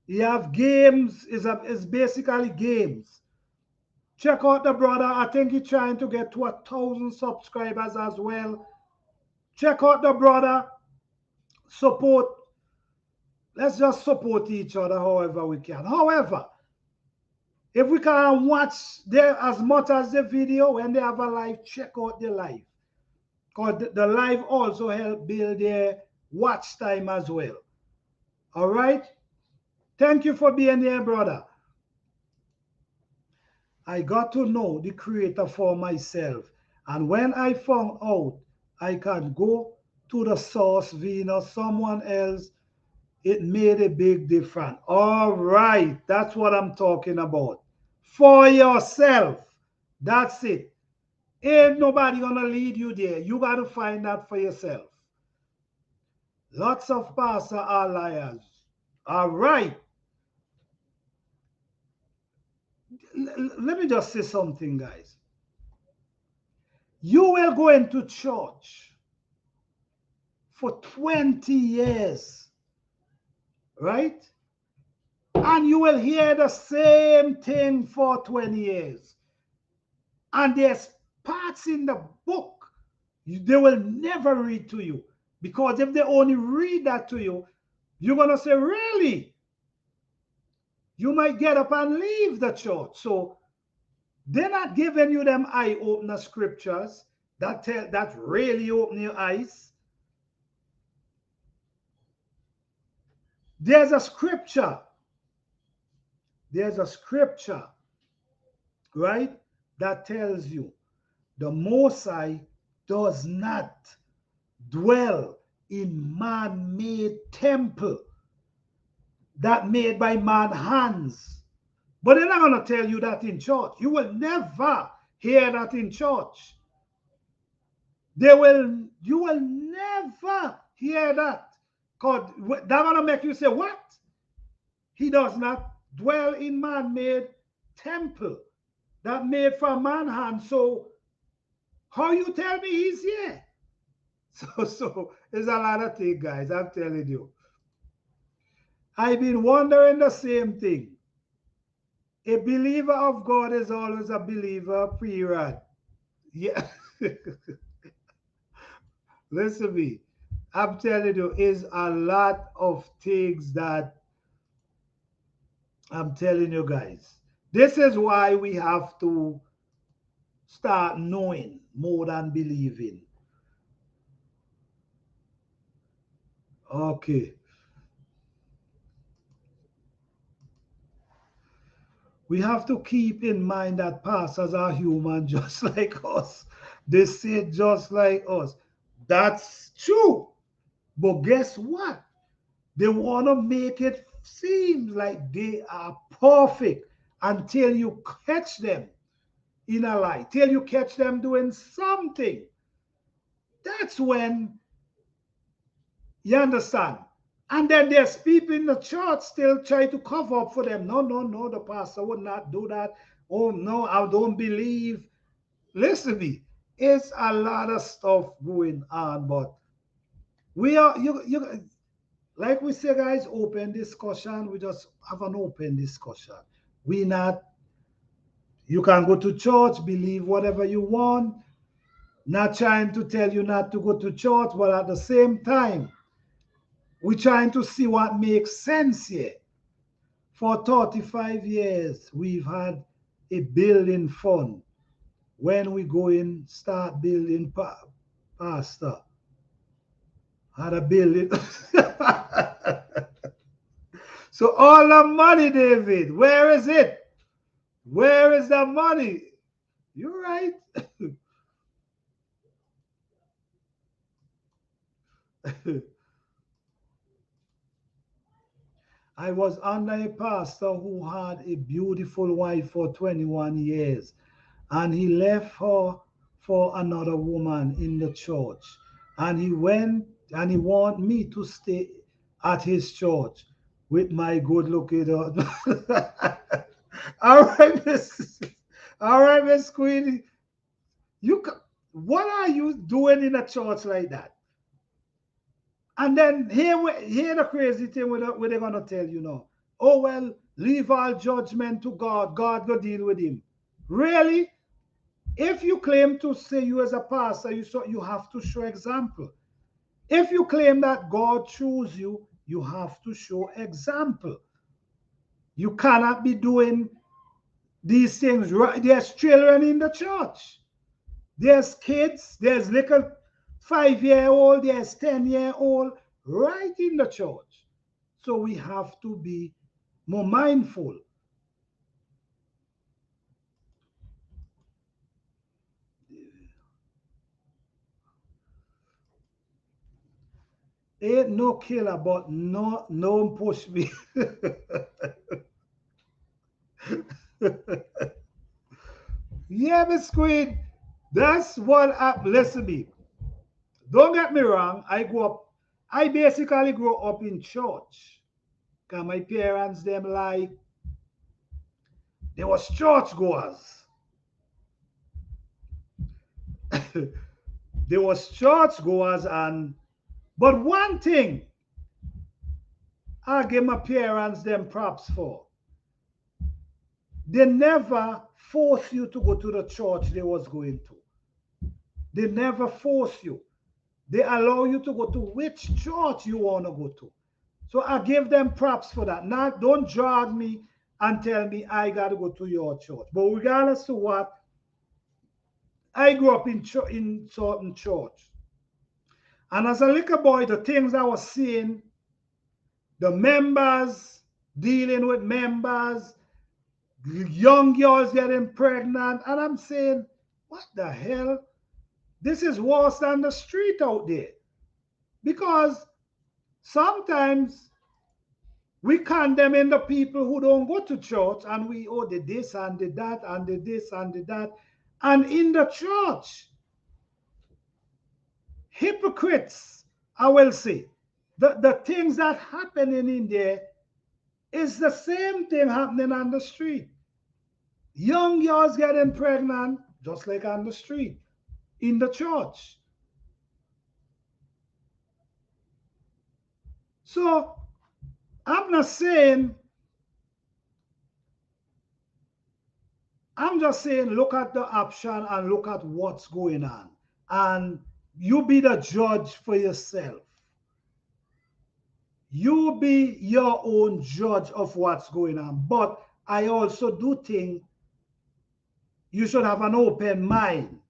He have games. It's basically games. Check out the brother. I think he's trying to get to 1,000 subscribers as well. Check out the brother. Support. Let's just support each other however we can. However, if we can watch there as much as the video, when they have a live, check out the live. Because the live also help build their watch time as well. All right? Thank you for being here, brother. I got to know the creator for myself. And when I found out I can go to the source via someone else, it made a big difference. All right. That's what I'm talking about. For yourself. That's it. Ain't nobody gonna lead you there. You got to find that for yourself. Lots of pastors are liars. All right. Let me just say something, guys. You will go into church for 20 years, right? And you will hear the same thing for 20 years. And there's parts in the book they will never read to you. Because if they only read that to you, you're going to say, really? You might get up and leave the church. So they're not giving you them eye-opener scriptures that really open your eyes. There's a scripture. There's a scripture, right, that tells you the Most High does not dwell in man-made temple that made by man hands. But they're not going to tell you that in church. You will never hear that in church. You will never hear that. Because that's going to make you say, what? He does not dwell in man-made temple that made from man hand. So how you tell me he's here? So there's a lot of things, guys. I'm telling you. I've been wondering the same thing. A believer of God is always a believer, period. Yeah. Listen to me. I'm telling you, is a lot of things that I'm telling you guys. This is why we have to start knowing more than believing. Okay. We have to keep in mind that pastors are human just like us. They say just like us. That's true. But guess what? They want to make it seem like they are perfect until you catch them in a lie, till you catch them doing something. That's when you understand. And then there's people in the church still try to cover up for them. No, no, no, the pastor would not do that. Oh, no, I don't believe. Listen to me. It's a lot of stuff going on, but we are, like we say, guys, open discussion. We just have an open discussion. We not, you can go to church, believe whatever you want. Not trying to tell you not to go to church, but at the same time, we're trying to see what makes sense here. For 35 years, we've had a building fund. When we go in, start building, pastor, had a building. So all the money, David, where is it? Where is the money? You're right. I was under a pastor who had a beautiful wife for 21 years, and he left her for another woman in the church. And he went and he wanted me to stay at his church with my good looking husband. All right, Miss Queenie. What are you doing in a church like that? And then here the crazy thing where they're going to tell you now, oh, well, leave all judgment to God. God will deal with him. Really? If you claim to say you as a pastor, you have to show example. If you claim that God chose you, you have to show example. You cannot be doing these things. There's children in the church. There's kids. There's little 5-year-old, there's 10-year-old right in the church. So we have to be more mindful. Ain't no killer, but no push me. Yeah, Miss Queen, that's what listen to me. Don't get me wrong, I basically grew up in church. Because my parents, them like, they was church goers. They was church goers, but one thing I give my parents them props for. They never force you to go to the church they was going to. They never force you. They allow you to go to which church you want to go to. So I give them props for that. Now, don't drag me and tell me I got to go to your church. But regardless of what, I grew up in certain church. And as a little boy, the things I was seeing, the members dealing with members, young girls getting pregnant, and I'm saying, what the hell? This is worse than the street out there. Because sometimes we condemn the people who don't go to church, and we, oh, the this and the that and the this and the that. And in the church, hypocrites, I will say, the things that happening in there is the same thing happening on the street. Young girls getting pregnant, just like on the street, in the church. So I'm not saying, I'm just saying, look at the option and look at what's going on. And you be the judge for yourself. You be your own judge of what's going on. But I also do think you should have an open mind.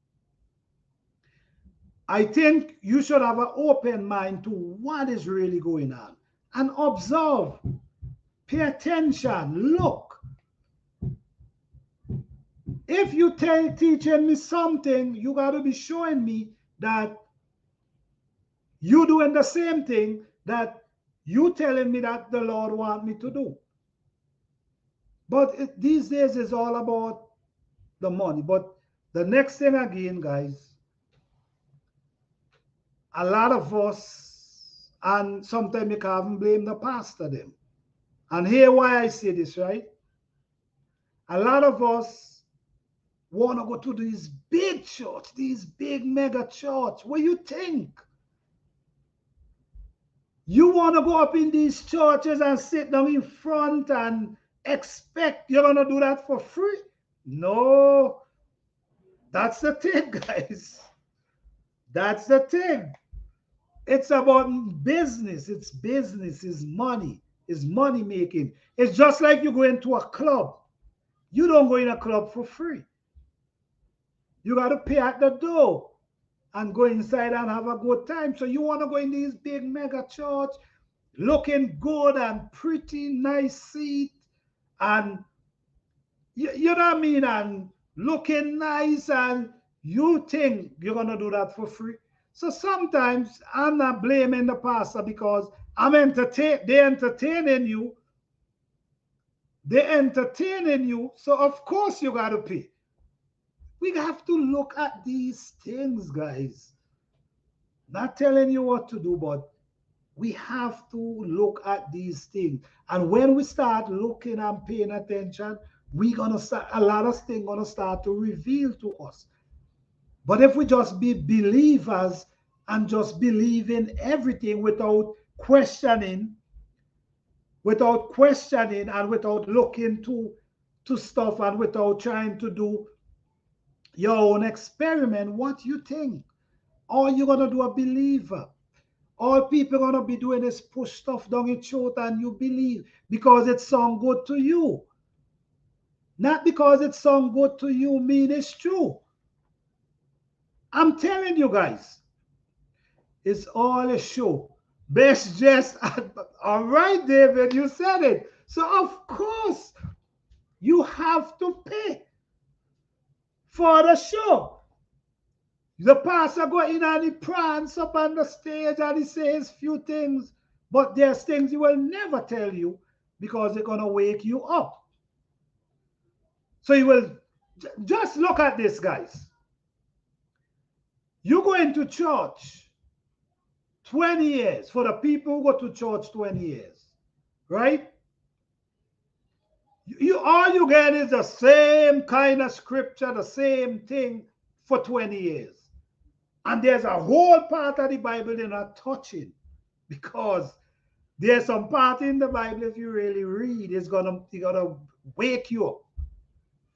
I think you should have an open mind to what is really going on and observe, pay attention, look. If you teaching me something, you got to be showing me that you doing the same thing that you telling me that the Lord want me to do. But these days is all about the money. But the next thing again, guys, a lot of us, and sometimes you can't even blame the pastor them. And here why I say this, right? A lot of us want to go to these big church, these big mega church. What do you think? You want to go up in these churches and sit down in front and expect you're going to do that for free? No. That's the thing, guys. That's the thing. It's about business. It's business. It's money. It's money making. It's just like you go into a club. You don't go in a club for free. You got to pay at the door and go inside and have a good time. So you want to go in these big mega church, looking good and pretty, nice seat, and you know what I mean, and looking nice, and you think you're gonna do that for free. So sometimes I'm not blaming the pastor because they're entertaining you. They're entertaining you, so of course you gotta pay. We have to look at these things, guys. Not telling you what to do, but we have to look at these things. And when we start looking and paying attention, we're gonna start, a lot of things gonna start to reveal to us. But if we just be believers and just believe in everything without questioning, and without looking to stuff, and without trying to do your own experiment, what you think? All you're gonna do a believer. All people gonna be doing is push stuff down your throat and you believe because it sounds good to you. Not because it sounds good to you mean it's true. I'm telling you guys, it's all a show. Best dressed. All right, David, you said it. So of course you have to pay for the show. The pastor go in and he prance up on the stage and he says few things, but there's things he will never tell you because they're going to wake you up. So you will just look at this, guys. You go into church 20 years, for the people who go to church 20 years, right? All you get is the same kind of scripture, the same thing for 20 years. And there's a whole part of the Bible they're not touching because there's some part in the Bible, if you really read, it's gonna wake you up.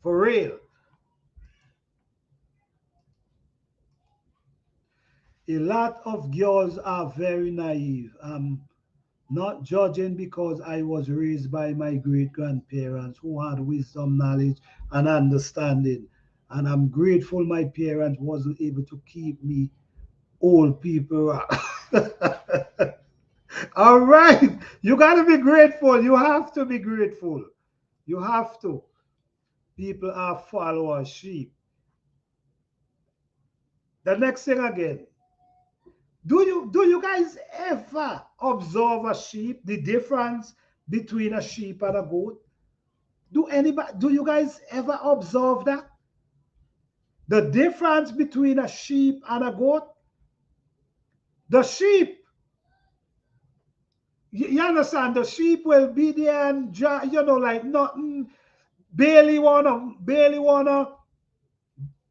For real. A lot of girls are very naive. I'm not judging because I was raised by my great grandparents who had wisdom, knowledge, and understanding. And I'm grateful my parents wasn't able to keep me old people. All right. You got to be grateful. You have to be grateful. You have to. People are followers, sheep. The next thing again. Do you guys ever observe a sheep, the difference between a sheep and a goat? Do you guys ever observe that? The difference between a sheep and a goat? The sheep, you understand, the sheep will be there and like nothing, barely wanna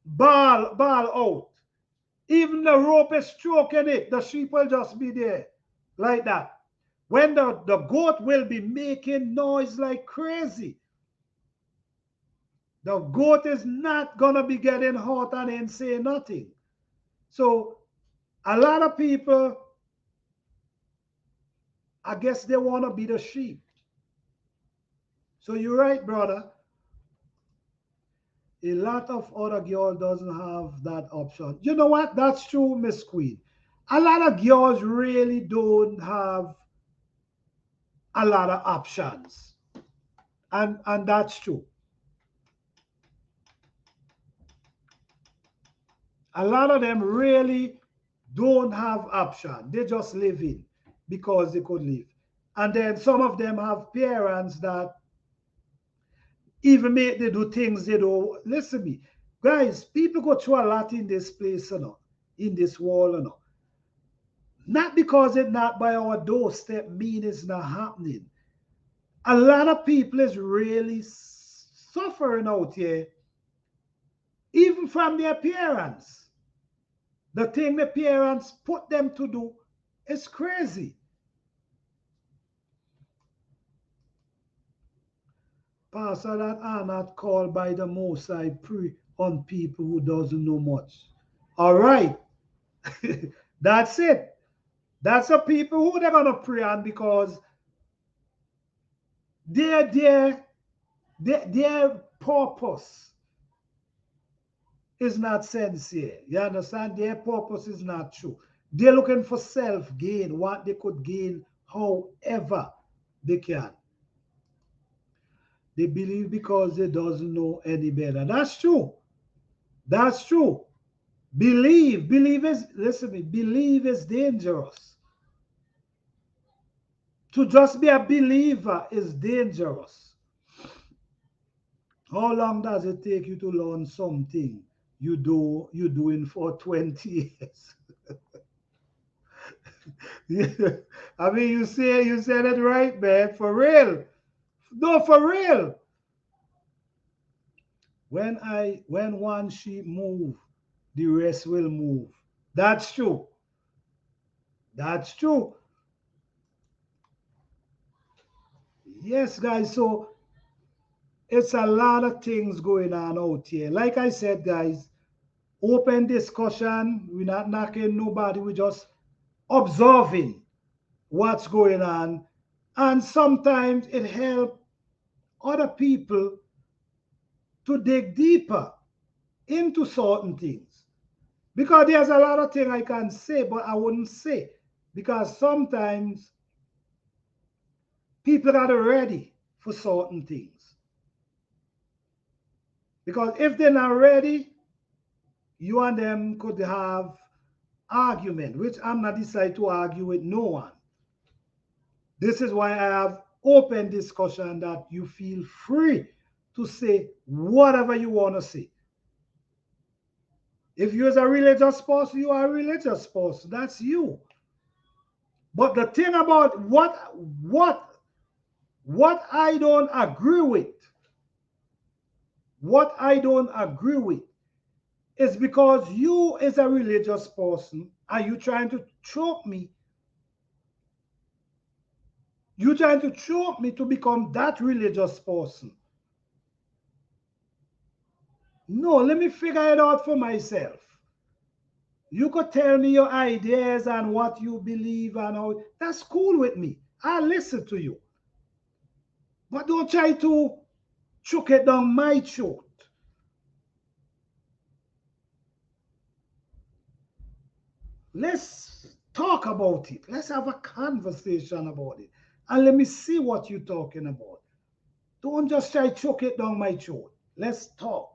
ball out. Even the rope is stroking it, the sheep will just be there like that. When the goat will be making noise like crazy. The goat is not gonna be getting hot and ain't saying nothing. So a lot of people, I guess they want to be the sheep. So you're right, brother. A lot of other girl doesn't have that option. You know what? That's true, Miss Queen. A lot of girls really don't have a lot of options. And that's true. A lot of them really don't have option. They just live in because they could live. And then some of them have parents that even make they do things they don't. Listen to me. Guys, people go through a lot in this place, in this world, Not because it's not by our doorstep mean it's not happening. A lot of people is really suffering out here, even from their parents. The thing the parents put them to do is crazy. Pastor, that are not called by the Most High pray on people who doesn't know much. All right. That's it. That's the people who they're gonna pray on because their their their purpose is not sincere. You understand? Their purpose is not true. They're looking for self gain, what they could gain however they can. They believe because they doesn't know any better. That's true. That's true. Believe is, listen to me, believe is dangerous. To just be a believer is dangerous. How long does it take you to learn something you doing for 20 years? I mean, you said it right, man. For real. No, for real. When one sheep move, the rest will move. That's true. That's true. Yes, guys. So it's a lot of things going on out here. Like I said, guys, open discussion. We're not knocking nobody. We're just observing what's going on. And sometimes it helps other people to dig deeper into certain things. Because there's a lot of things I can say, but I wouldn't say. Because sometimes people are ready for certain things. Because if they're not ready, you and them could have argument, which I'm not decided to argue with no one. This is why I have open discussion that you feel free to say whatever you want to say. If you're a religious person, you are a religious person. That's you. But the thing about what I don't agree with, what I don't agree with is because you as a religious person are you trying to choke me. You're trying to choke me to become that religious person. No, let me figure it out for myself. You could tell me your ideas and what you believe and all. That's cool with me. I'll listen to you. But don't try to choke it down my throat. Let's talk about it. Let's have a conversation about it. And let me see what you're talking about. Don't just try to choke it down my throat. Let's talk.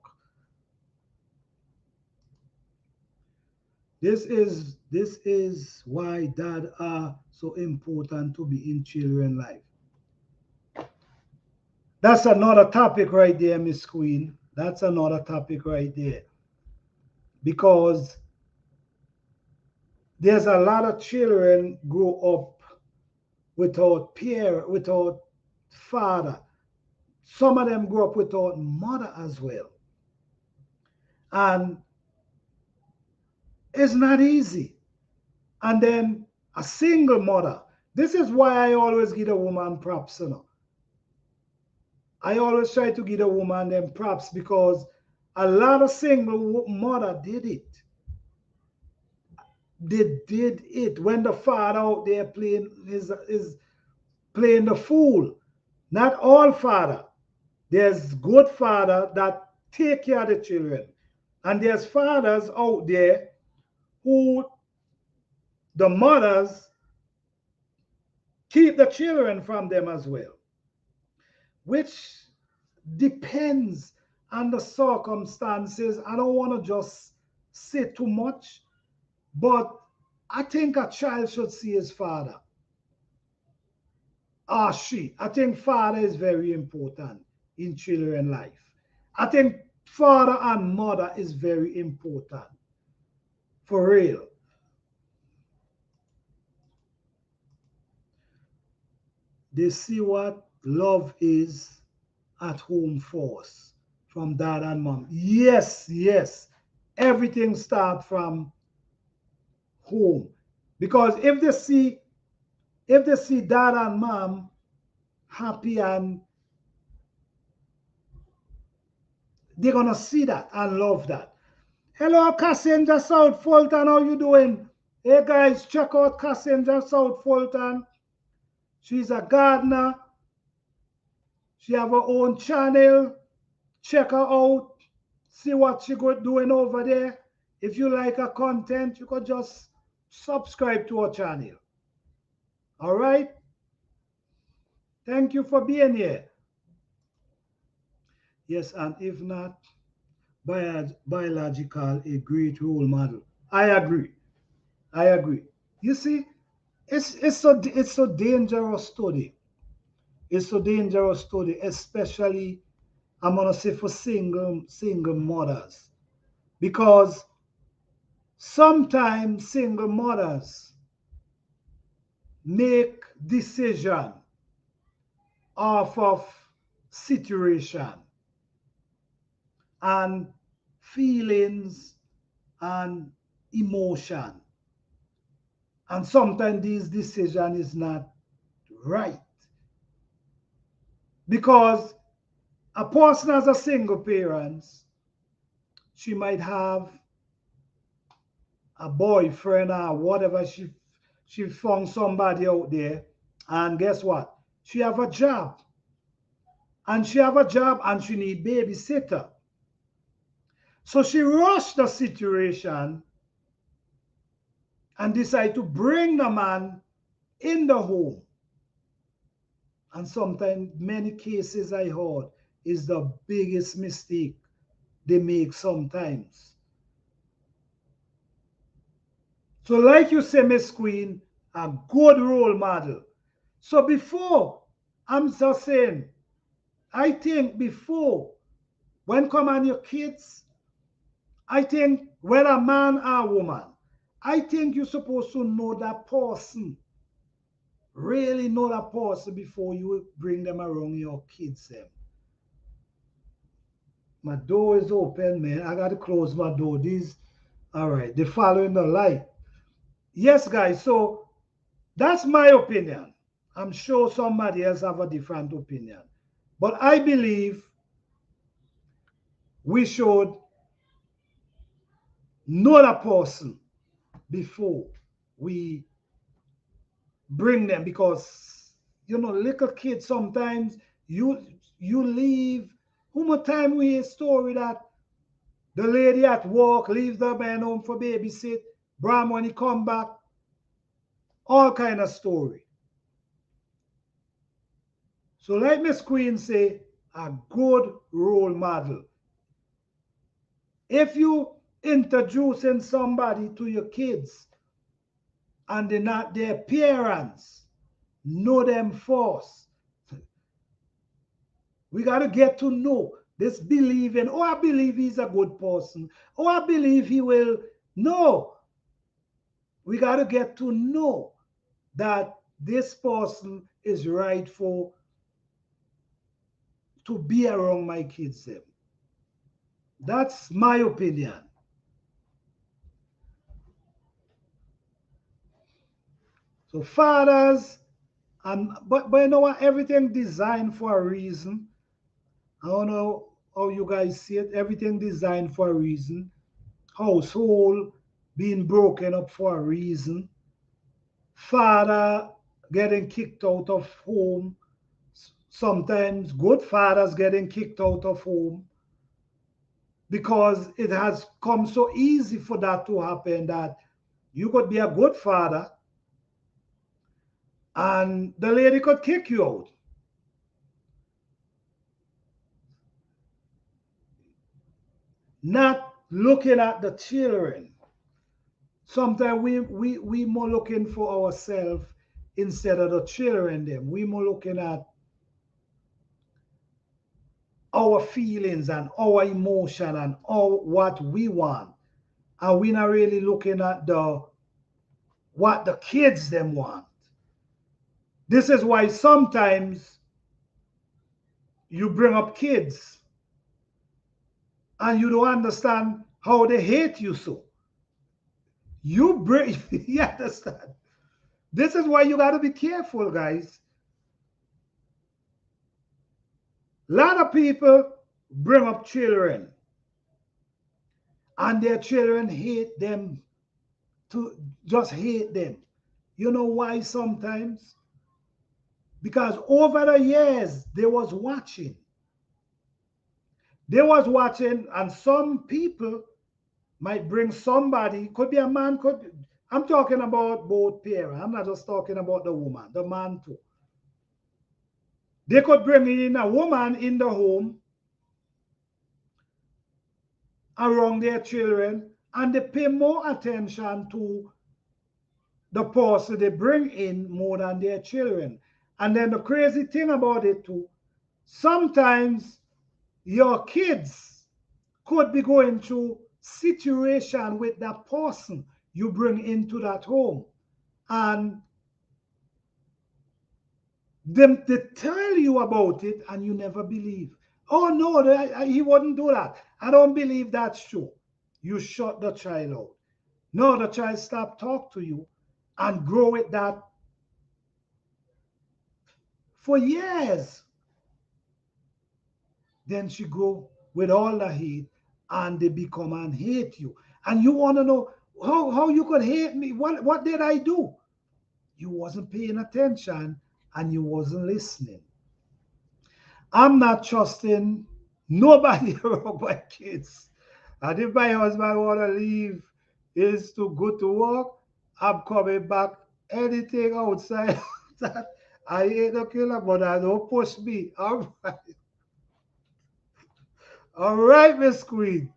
This is why dad are so important to be in children life. That's another topic right there, Miss Queen. That's another topic right there. Because there's a lot of children grow up without parent, without father. Some of them grow up without mother as well. And it's not easy. And then a single mother. This is why I always give a woman props, you know. I always try to give a woman them props because a lot of single mother did it. They did it when the father out there playing is playing the fool. Not all father. There's good father that take care of the children. And there's fathers out there who the mothers keep the children from them as well, which depends on the circumstances. I don't want to just say too much, but I think a child should see his father. I think father is very important in children life. I think father and mother is very important. For real. They see what love is at home first from dad and mom. Yes, yes. Everything starts from home. Because if they see dad and mom happy, and they're gonna see that and love that. Hello, Cassandra South Fulton. How you doing? Hey guys, check out Cassandra South Fulton. She's a gardener. She have her own channel. Check her out. See what she got doing over there. If you like her content, you could just subscribe to her channel. All right? Thank you for being here. Yes, and if not, biological, a great role model. I agree. I agree. You see, it's so dangerous study. It's so dangerous study, especially I'm gonna say for single mothers, because sometimes single mothers make decision off of situation and feelings and emotion, and sometimes this decision is not right because a person as a single parent, she might have a boyfriend or whatever, she found somebody out there, and guess what, she have a job, and she need babysitter, so she rushed the situation and decide to bring the man in the home. And sometimes many cases I heard is the biggest mistake they make sometimes. So like you say, Miss Queen, a good role model. So before, I'm just saying, I think before, when come on your kids, I think whether man or woman, I think you're supposed to know that person. Really know that person before you bring them around your kids. My door is open, man. I got to close my door. All right, they're following the light. Yes, guys, so that's my opinion. I'm sure somebody else have a different opinion. But I believe we should know the person before we bring them, because little kids sometimes you leave. How much time we hear story that the lady at work leaves the man home for babysit, Bram when he come back, all kind of story. So like Miss Queen say, a good role model. If you introducing somebody to your kids and they're not their parents, know them first. We got to get to know this believing, oh, I believe he's a good person. Oh, I believe he will. No, we got to get to know that this person is rightful to be around my kids. Them. That's my opinion. So fathers, but you know what? Everything designed for a reason. I don't know how you guys see it. Everything designed for a reason. Household being broken up for a reason. Father getting kicked out of home. Sometimes good fathers getting kicked out of home because it has come so easy for that to happen that you could be a good father and the lady could kick you out. Not looking at the children. Sometimes we more looking for ourselves instead of the children them. We more looking at our feelings and our emotion and what we want. And we not really looking at the what the kids them want. This is why sometimes you bring up kids and you don't understand how they hate you so. You bring you understand. This is why you gotta be careful, guys. A lot of people bring up children and their children hate them to just hate them. You know why sometimes? Because over the years they was watching. They was watching, and some people might bring somebody, could be a man, could be, I'm talking about both parents. I'm not just talking about the woman, the man too. They could bring in a woman in the home around their children and they pay more attention to the person they bring in more than their children. And then the crazy thing about it too, sometimes your kids could be going through situation with that person you bring into that home. And them they tell you about it and you never believe. Oh no, he wouldn't do that. I don't believe that's true. You shut the child out. No, the child stop talk to you and grow with that for years. Then she go with all the hate and they become and hate you. And you want to know how you could hate me. What did I do? You wasn't paying attention and you wasn't listening. I'm not trusting nobody around my kids. And if my husband want to leave, is to go to work, I'm coming back. Anything outside that, I ain't no killer, but I don't push me. All right, Miss Queen.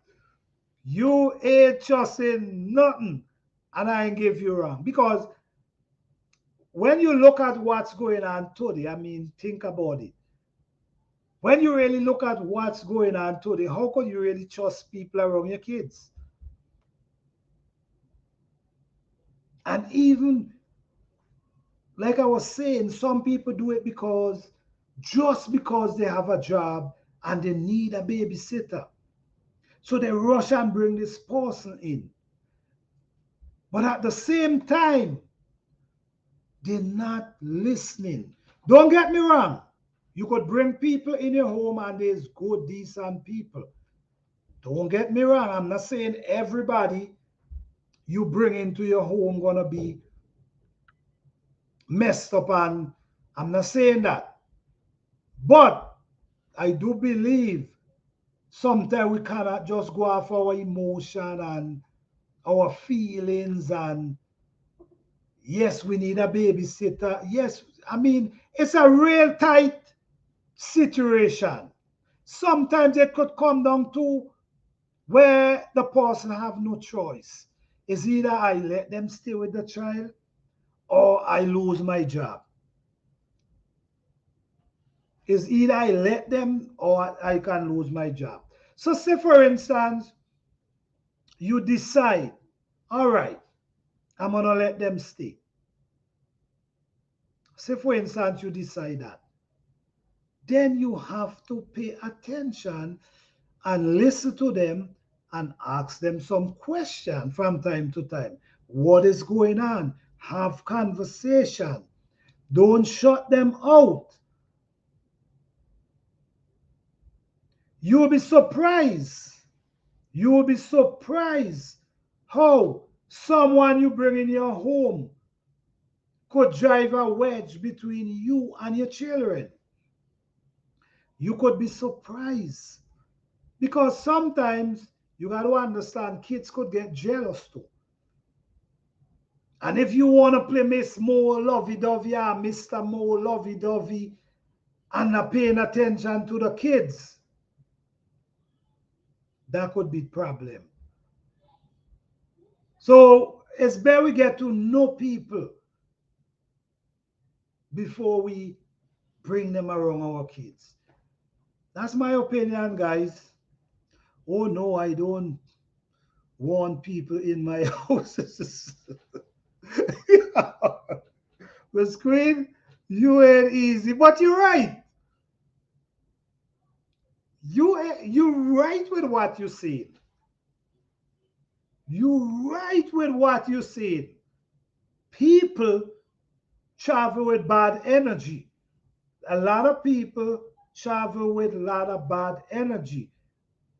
You ain't trusting nothing, and I ain't give you wrong. Because when you look at what's going on today, I mean, think about it. When you really look at what's going on today, how could you really trust people around your kids? And even, like I was saying, some people do it because just because they have a job and they need a babysitter. So they rush and bring this person in. But at the same time, they're not listening. Don't get me wrong. You could bring people in your home and there's good, decent people. Don't get me wrong. I'm not saying everybody you bring into your home gonna be messed up. And I'm not saying that, but I do believe sometimes we cannot just go off our emotion and our feelings. And yes, we need a babysitter. Yes, I mean, it's a real tight situation. Sometimes it could come down to where the person have no choice. It's either I let them stay with the child or I lose my job. It's either I let them or I can lose my job. So say for instance, you decide, all right, I'm gonna let them stay. Say for instance, you decide that. Then you have to pay attention and listen to them and ask them some question from time to time. What is going on? Have conversation. Don't shut them out. You will be surprised. You will be surprised how someone you bring in your home could drive a wedge between you and your children. You could be surprised because sometimes you got to understand kids could get jealous too. And if you want to play Miss More Lovey Dovey or Mr. More Lovey Dovey and not paying attention to the kids, that could be problem. So it's better we get to know people before we bring them around our kids. That's my opinion, guys. Oh no, I don't want people in my house. But Queen, you ain't easy. But you're right. You right with what you said. You right with what you said. People travel with bad energy. A lot of people travel with a lot of bad energy.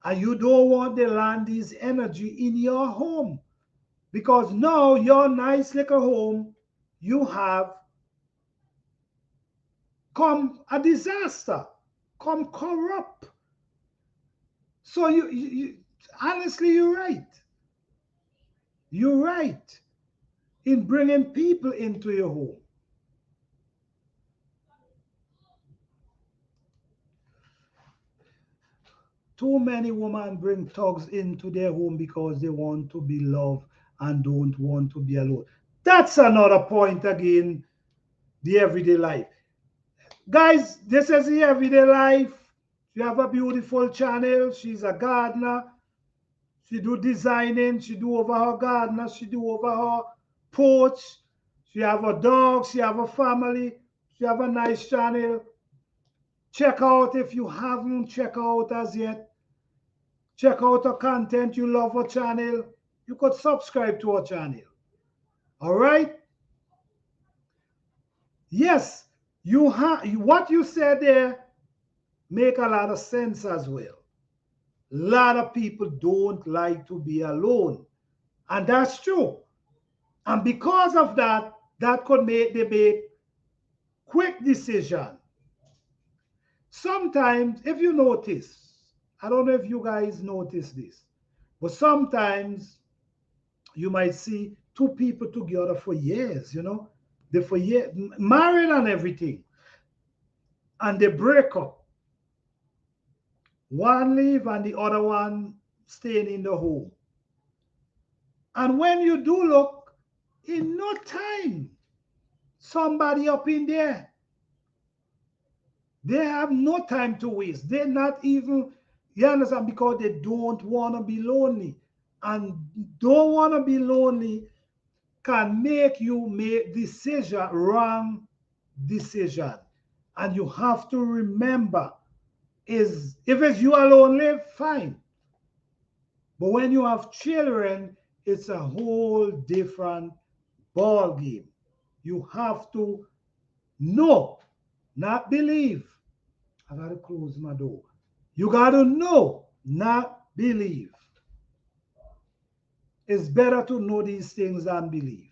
And you don't want to land this energy in your home. Because now your nice little home, you have come a disaster, come corrupt. So you honestly, you're right. You're right in bringing people into your home. Too many women bring thugs into their home because they want to be loved and don't want to be alone. That's another point again, the everyday life. Guys, this is the everyday life. She have a beautiful channel. She's a gardener. She do designing. She do over her gardener. She do over her porch. She have a dog. She have a family. She have a nice channel. Check out if you haven't checked out as yet. Check out her content. You love her channel. You could subscribe to her channel. All right. Yes, you have what you said there make a lot of sense as well. A lot of people don't like to be alone, and that's true. And because of that, that could make them make quick decision. Sometimes, if you notice, I don't know if you guys notice this, but sometimes you might see two people together for years, they for years, married and everything, and they break up. One leave and the other one staying in the home. And when you do look, in no time, somebody up in there, they have no time to waste. They're not even, you understand, because they don't want to be lonely. And don't want to be lonely can make you make decision, wrong decision. And you have to remember, is if it's you alone live, fine. But when you have children, it's a whole different ball game. You have to know, not believe. I gotta close my door. You gotta know, not believe. It's better to know these things than believe.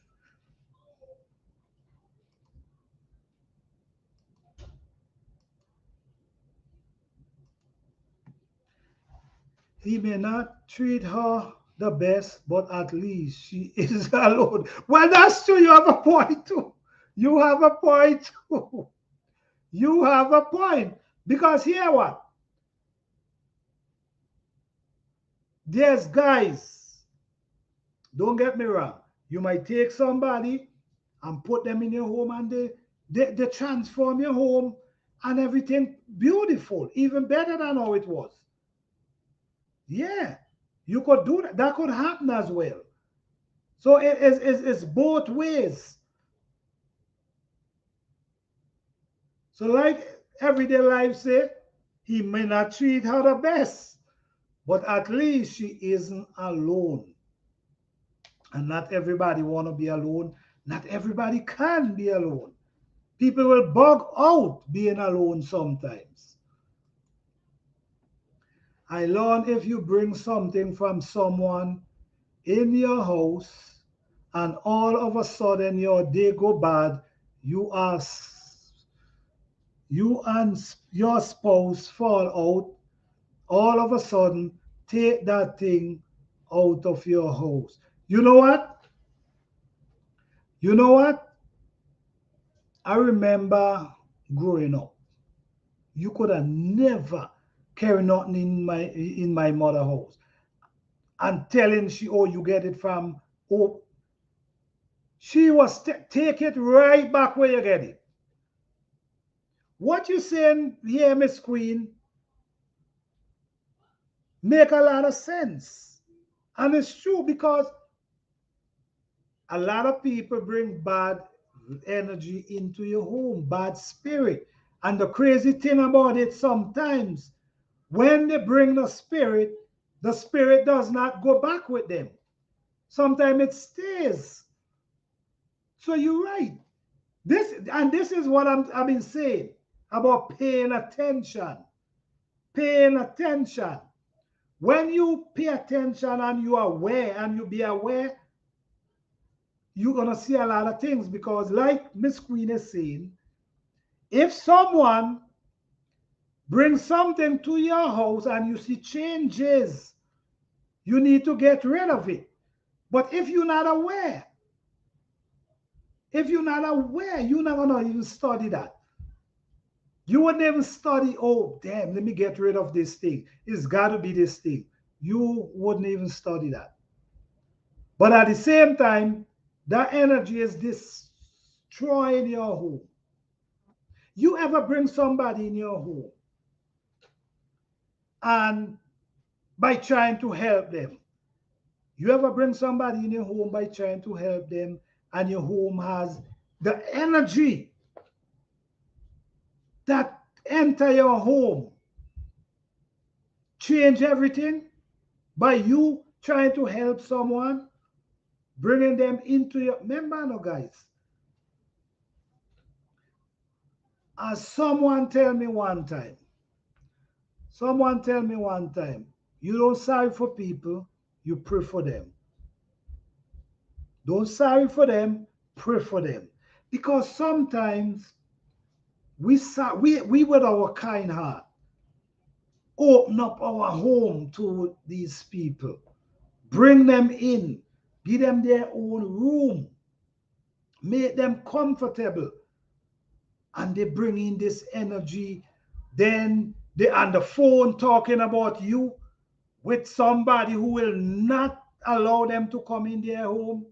He may not treat her the best, but at least she is alone. Well, that's true. You have a point too. You have a point too. You have a point. Because here what? There's guys, don't get me wrong. You might take somebody and put them in your home and they transform your home and everything beautiful, even better than how it was. Yeah, you could do that. That could happen as well. So it's both ways. So like everyday life say, he may not treat her the best, but at least she isn't alone. And not everybody want to be alone. Not everybody can be alone. People will bug out being alone sometimes. I learned if you bring something from someone in your house and all of a sudden your day go bad, you are you and your spouse fall out, all of a sudden take that thing out of your house. You know what? You know what? I remember growing up. You could have never carry nothing in my mother house and telling she, oh, you get it from, oh, she was take it right back where you get it. What you saying here, Miss Queen, make a lot of sense. And it's true because a lot of people bring bad energy into your home, bad spirit. And the crazy thing about it, sometimes when they bring the spirit does not go back with them. Sometimes it stays. So you're right. This is what I've been saying about paying attention. Paying attention. When you pay attention and you are aware and you be aware, you're gonna see a lot of things because, like Miss Queen is saying, if someone brings something to your house and you see changes, you need to get rid of it. But if you're not aware, you're not gonna even study that. You wouldn't even study, oh damn, let me get rid of this thing. It's gotta be this thing. You wouldn't even study that. But at the same time, that energy is destroying your home. You ever bring somebody in your home and by trying to help them, you ever bring somebody in your home by trying to help them and your home has the energy that enter your home, change everything by you trying to help someone, bringing them into your, remember no guys, as someone tell me one time, you don't sorry for people, you pray for them. Don't sorry for them, pray for them. Because sometimes we with our kind heart open up our home to these people, bring them in, give them their own room, make them comfortable, and they bring in this energy. Then they on the phone talking about you with somebody who will not allow them to come in their home.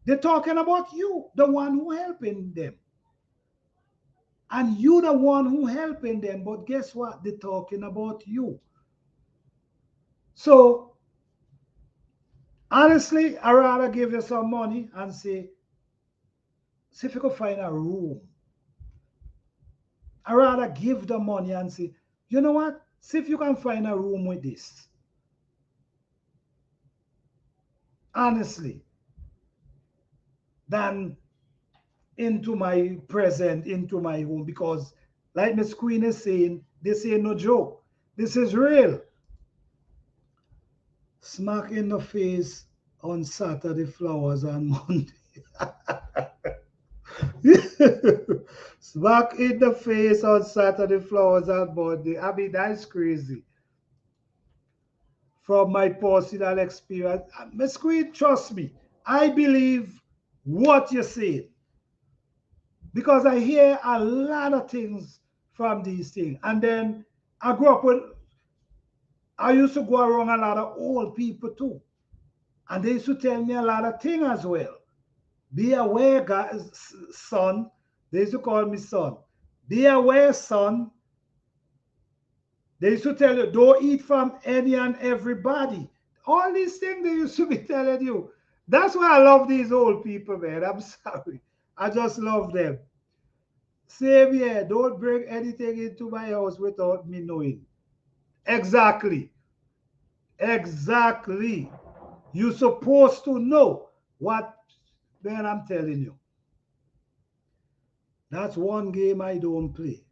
They're talking about you, the one who helping them. And you the one who helping them, but guess what? They're talking about you. So honestly, I rather give you some money and say, see if you can find a room. I rather give the money and say, you know what? See if you can find a room with this. Honestly, than into my present, into my home. Because like Miss Queen is saying, this ain't no joke. This is real. Smack in the face on Saturday, flowers on Monday. Smack in the face on Saturday, flowers on Monday. I mean, that's crazy. From my personal experience, Miss Queen, trust me, I believe what you say because I hear a lot of things from these things. And then I grew up with, I used to go around a lot of old people too. And they used to tell me a lot of things as well. Be aware, guys, son. They used to call me son. Be aware, son. They used to tell you, don't eat from any and everybody. All these things they used to be telling you. That's why I love these old people, man. I'm sorry. I just love them. Same here. Don't bring anything into my house without me knowing. Exactly. Exactly. You're supposed to know what, man, I'm telling you. That's one game I don't play.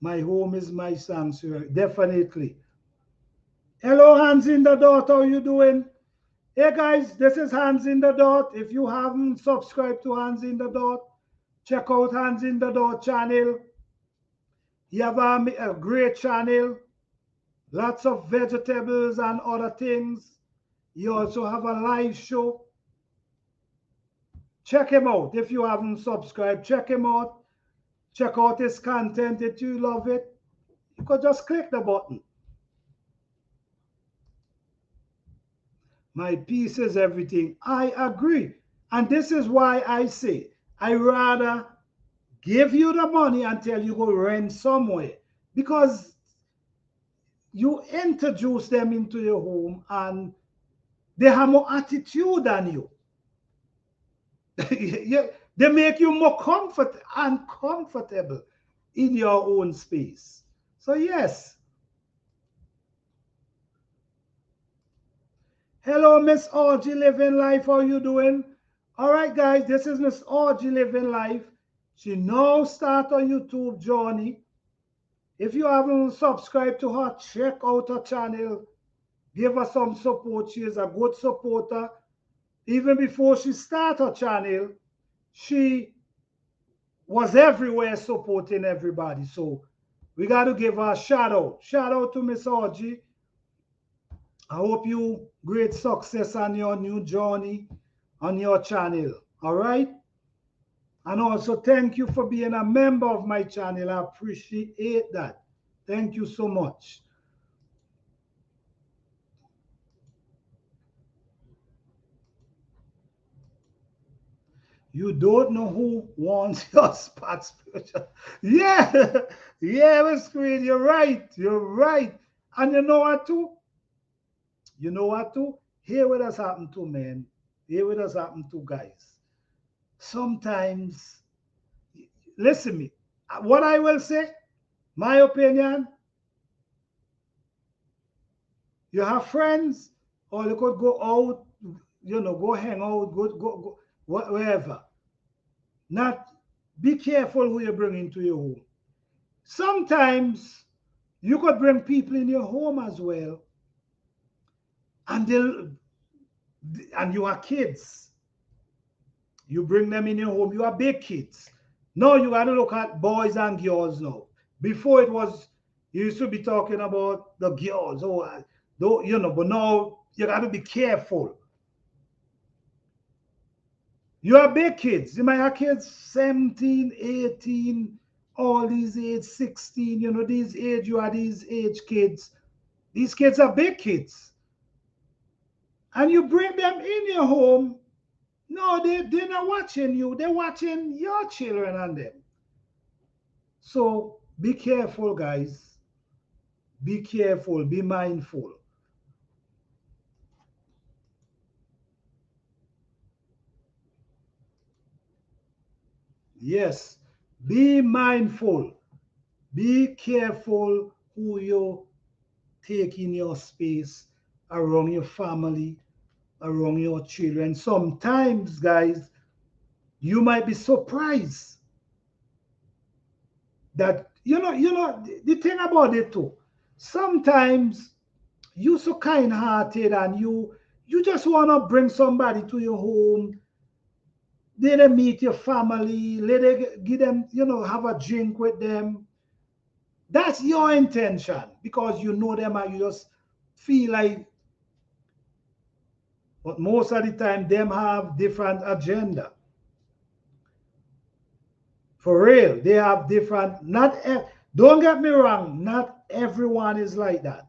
My home is my sanctuary. Definitely. Hello, Hands in the Dot. How you doing? Hey guys, this is Hands in the Dot. If you haven't subscribed to Hands in the Dot, check out Hands in the Dot channel. You have a great channel, lots of vegetables and other things. You also have a live show. Check him out. If you haven't subscribed, check him out. Check out his content. If you love it, you could just click the button. My peace is everything. I agree. And this is why I say I rather give you the money until you go rent somewhere. Because you introduce them into your home and they have more attitude than you. They make you more uncomfortable in your own space. So yes. Hello, Miss Orgy Living Life. How you doing? All right, guys, this is Miss Orgy Living Life. She now start a YouTube journey. If you haven't subscribed to her, check out her channel. Give her some support. She is a good supporter. Even before she started her channel, she was everywhere supporting everybody. So we got to give her a shout out. Shout out to Miss Orgy. I hope you great success on your new journey on your channel. All right. And also thank you for being a member of my channel. I appreciate that. Thank you so much. You don't know who wants your spot spiritual. Yeah, yeah, Miss Queen, you're right. You're right. And you know what too? You know what too? Here what has happened to men. Here what has happened to guys. Sometimes, listen me. What I will say, my opinion, you have friends, or you could go out, go hang out, go wherever. Not be careful who you bring into your home. Sometimes you could bring people in your home as well, and you are kids. You bring them in your home. You are big kids. Now you got to look at boys and girls now. Before it was, you used to be talking about the girls, but now you got to be careful. You are big kids. You might have kids 17, 18, all these age 16, these age, you are these age kids. These kids are big kids. And you bring them in your home. No, they're not watching you. They're watching your children and them. So be careful, guys. Be careful. Be mindful. Yes. Be mindful. Be careful who you take in your space around your family, around your children. Sometimes, guys, you might be surprised that the thing about it too. Sometimes you so kind-hearted and You just want to bring somebody to your home. Let them meet your family. Let them give them, have a drink with them. That's your intention because you know them and you just feel like. But most of the time, them have different agenda. For real, they have different. Don't get me wrong. Not everyone is like that.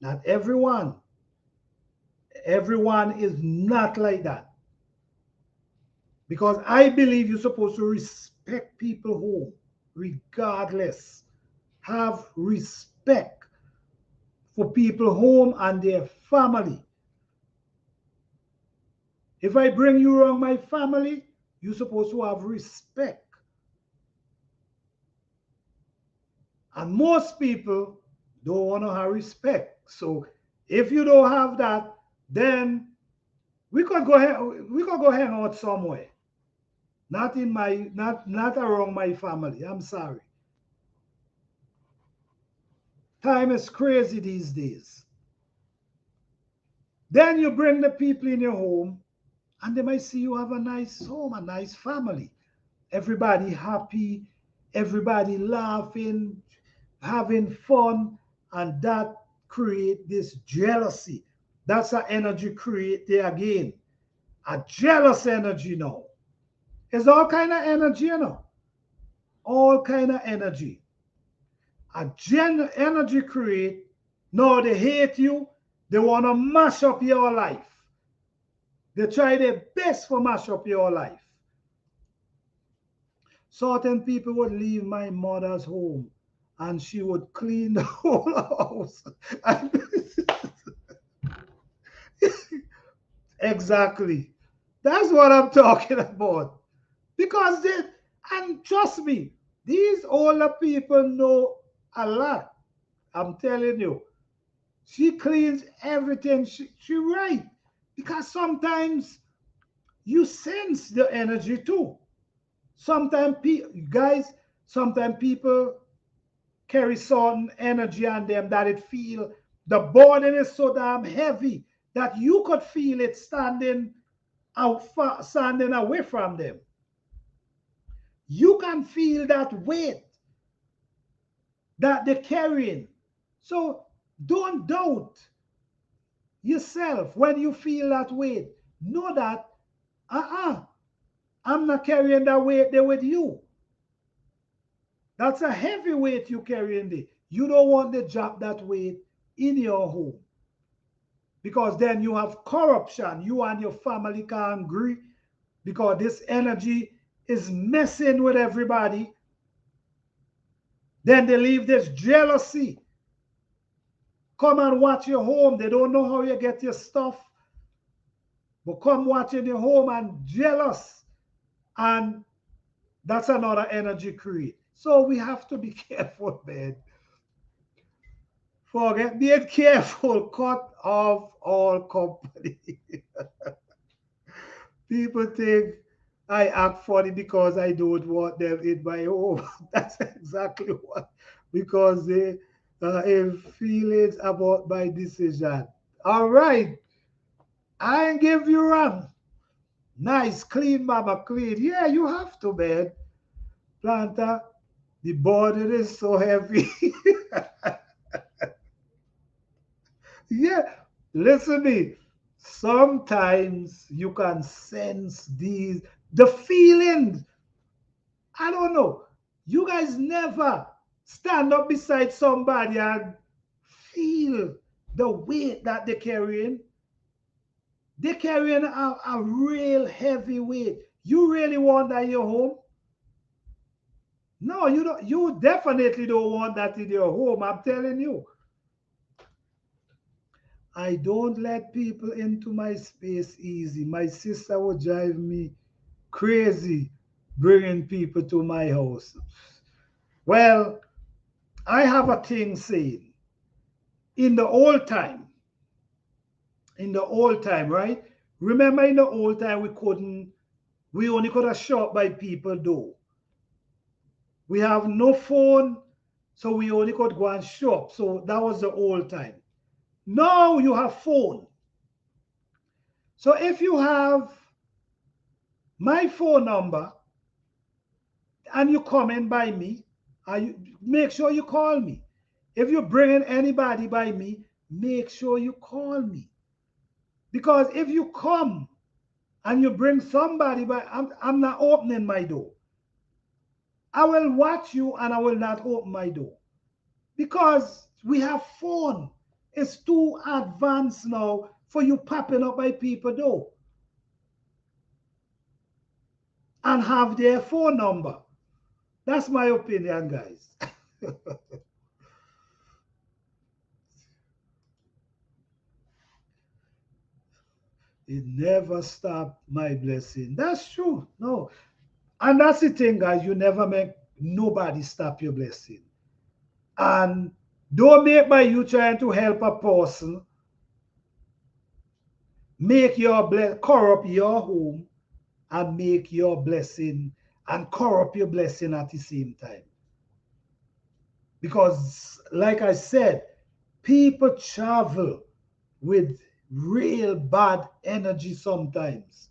Not everyone. Everyone is not like that. Because I believe you're supposed to respect people home, regardless. Have respect for people home and their family. If I bring you around my family, you're supposed to have respect. And most people don't want to have respect. So if you don't have that, then we could go hang out somewhere. Not in my not around my family. I'm sorry. Time is crazy these days. Then you bring the people in your home and they might see you have a nice home, a nice family. Everybody happy, everybody laughing, having fun, and that create this jealousy. That's an energy create there again. A jealous energy now. It's all kind of energy, All kind of energy. Energy create. No, they hate you. They want to mash up your life. They try their best for mash up your life. Certain people would leave my mother's home and she would clean the whole house. Exactly. That's what I'm talking about. Because and trust me, these older people know a lot. I'm telling you. She cleans everything. She right. Because sometimes you sense the energy too. Sometimes sometimes people carry certain energy on them that it feel the burden is so damn heavy that you could feel it standing away from them. You can feel that weight that they're carrying. So don't doubt yourself when you feel that weight. Know that, I'm not carrying that weight there with you. That's a heavy weight you carrying there. You don't want to drop that weight in your home because then you have corruption. You and your family can't agree because this energy is messing with everybody. Then they leave this jealousy. Come and watch your home. They don't know how you get your stuff. But come watch in your home and jealous. And that's another energy create. So we have to be careful, man. Being careful, cut off all company. People think I act funny because I don't want them in my home. That's exactly what, because they have feelings about my decision. All right, I ain't give you wrong. Nice, clean, mama, clean. Yeah, you have to, man. Planta, the burden is so heavy. Yeah, listen to me. Sometimes you can sense the feelings. I don't know. You guys never stand up beside somebody and feel the weight that they're carrying. They're carrying a real heavy weight. You really want that in your home? No, you don't. You definitely don't want that in your home. I'm telling you. I don't let people into my space easy. My sister would drive me crazy bringing people to my house. Well, I have a thing saying in the old time, right? Remember in the old time, we only could have shop by people though. We have no phone, so we only could go and shop. So that was the old time. Now you have phone. So if you have my phone number and you come in by me, make sure you call me. If you're bringing anybody by me, make sure you call me. Because if you come and you bring somebody by, I'm not opening my door. I will watch you and I will not open my door. Because we have phone. It's too advanced now for you popping up by people door and have their phone number. That's my opinion, guys. It never stopped my blessing. That's true. No. And that's the thing, guys. You never make nobody stop your blessing. And don't make by you trying to help a person make your corrupt your home and make your blessing and corrupt your blessing at the same time. Because, like I said, people travel with real bad energy sometimes.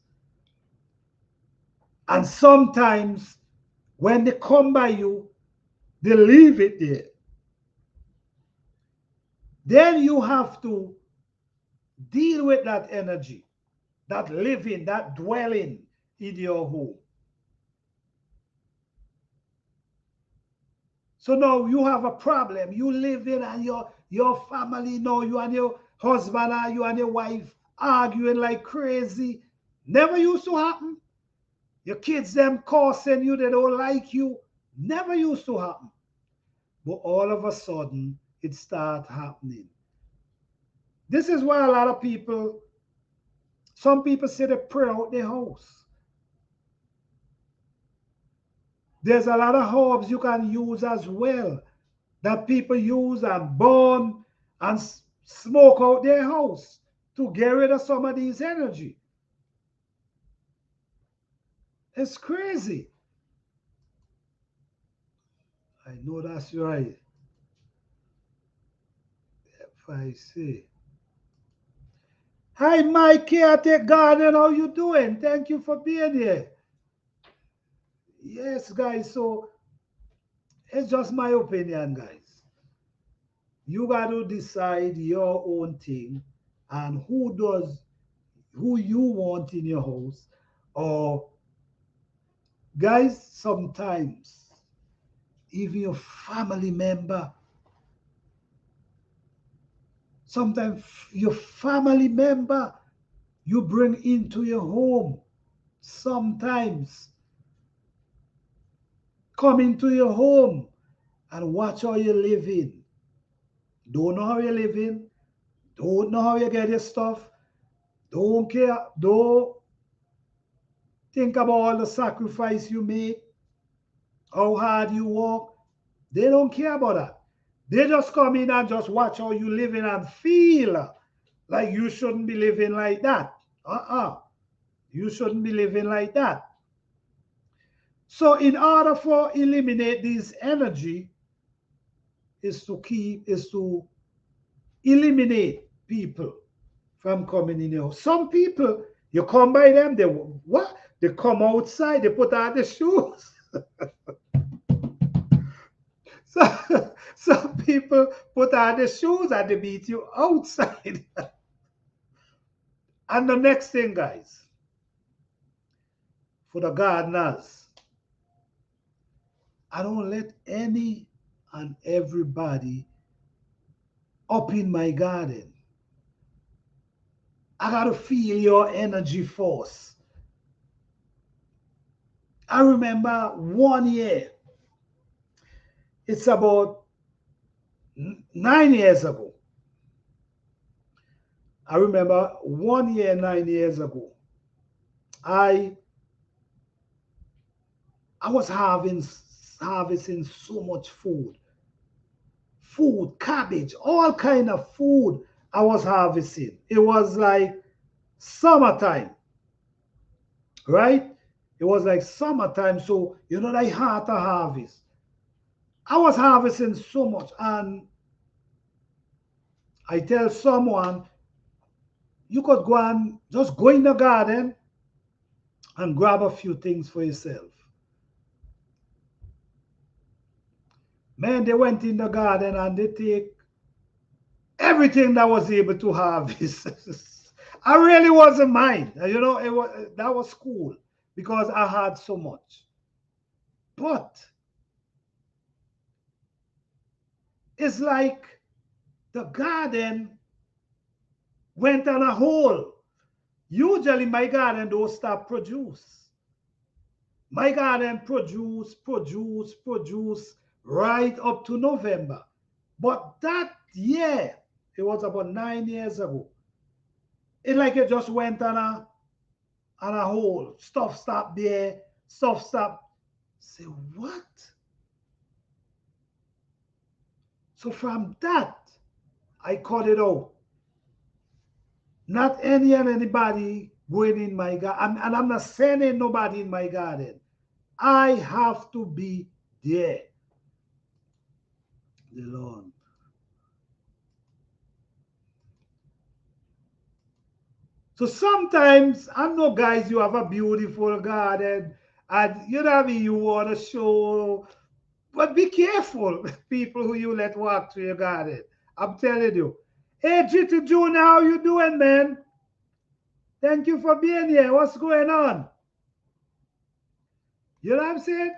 And sometimes when they come by you, they leave it there. Then you have to deal with that energy, that living, that dwelling in your home. So now you have a problem. You live in and your family now, you and your husband or you and your wife arguing like crazy. Never used to happen. Your kids them cursing you, they don't like you. Never used to happen. But all of a sudden, it start happening. This is why a lot of people, some people say they pray out their house. There's a lot of herbs you can use as well that people use and burn and smoke out their house to get rid of some of these energy. It's crazy. I know that's right. If I say, hi, Mikey, I take Garden. How you doing? Thank you for being here. Yes, guys. So it's just my opinion, guys. You got to decide your own thing and who you want in your house. Or, guys, sometimes even your family member, sometimes your family member you bring into your home, sometimes come into your home and watch how you're living. Don't know how you're living, don't know how you get your stuff, don't care, don't think about all the sacrifice you make, how hard you work. They don't care about that. They just come in and just watch how you living and feel like you shouldn't be living like that. You shouldn't be living like that. So in order for eliminate this energy is to eliminate people from coming in your house. Some people, you come by them, they what? They come outside, they put on the shoes. So some people put on the shoes and they meet you outside. And the next thing, guys, for the gardeners, I don't let any and everybody up in my garden. I gotta feel your energy force. I remember one year, it's about 9 years ago. I remember one year, 9 years ago, I was harvesting so much food, cabbage, all kind of food I was harvesting. It was like summertime, right? It was like summertime, so you know like hard to harvest. I was harvesting so much, and I tell someone, You could go and just go in the garden and grab a few things for yourself. Man, they went in the garden and they take everything that was able to harvest. I really wasn't mine. That was cool because I had so much. But it's like the garden went on a hole. Usually my garden don't stop produce. My garden produce right up to November. But that year, it was about 9 years ago. It like it just went on a hole. Stuff stopped there, stuff stopped. Say what? So from that, I cut it out. Not any and anybody going in my garden. And I'm not sending nobody in my garden. I have to be there. The Lord. So sometimes I know, guys, you have a beautiful garden and you know what I mean, you want to show, but be careful, people who you let walk through your garden. I'm telling you. Hey, GT Junior, how you doing, man? Thank you for being here. What's going on? You know what I'm saying?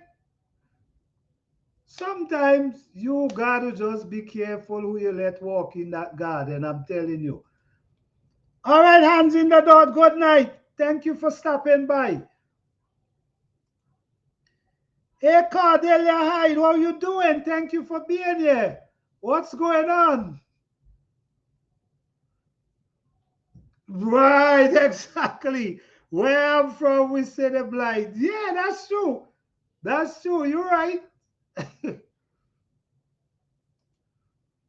Sometimes you gotta just be careful who you let walk in that garden. I'm telling you. All right, hands in the door. Good night. Thank you for stopping by. Hey, Cordelia Hyde, how you doing? Thank you for being here. What's going on? Right, exactly. Where I'm from, we say the blind. Yeah, that's true. That's true. You're right.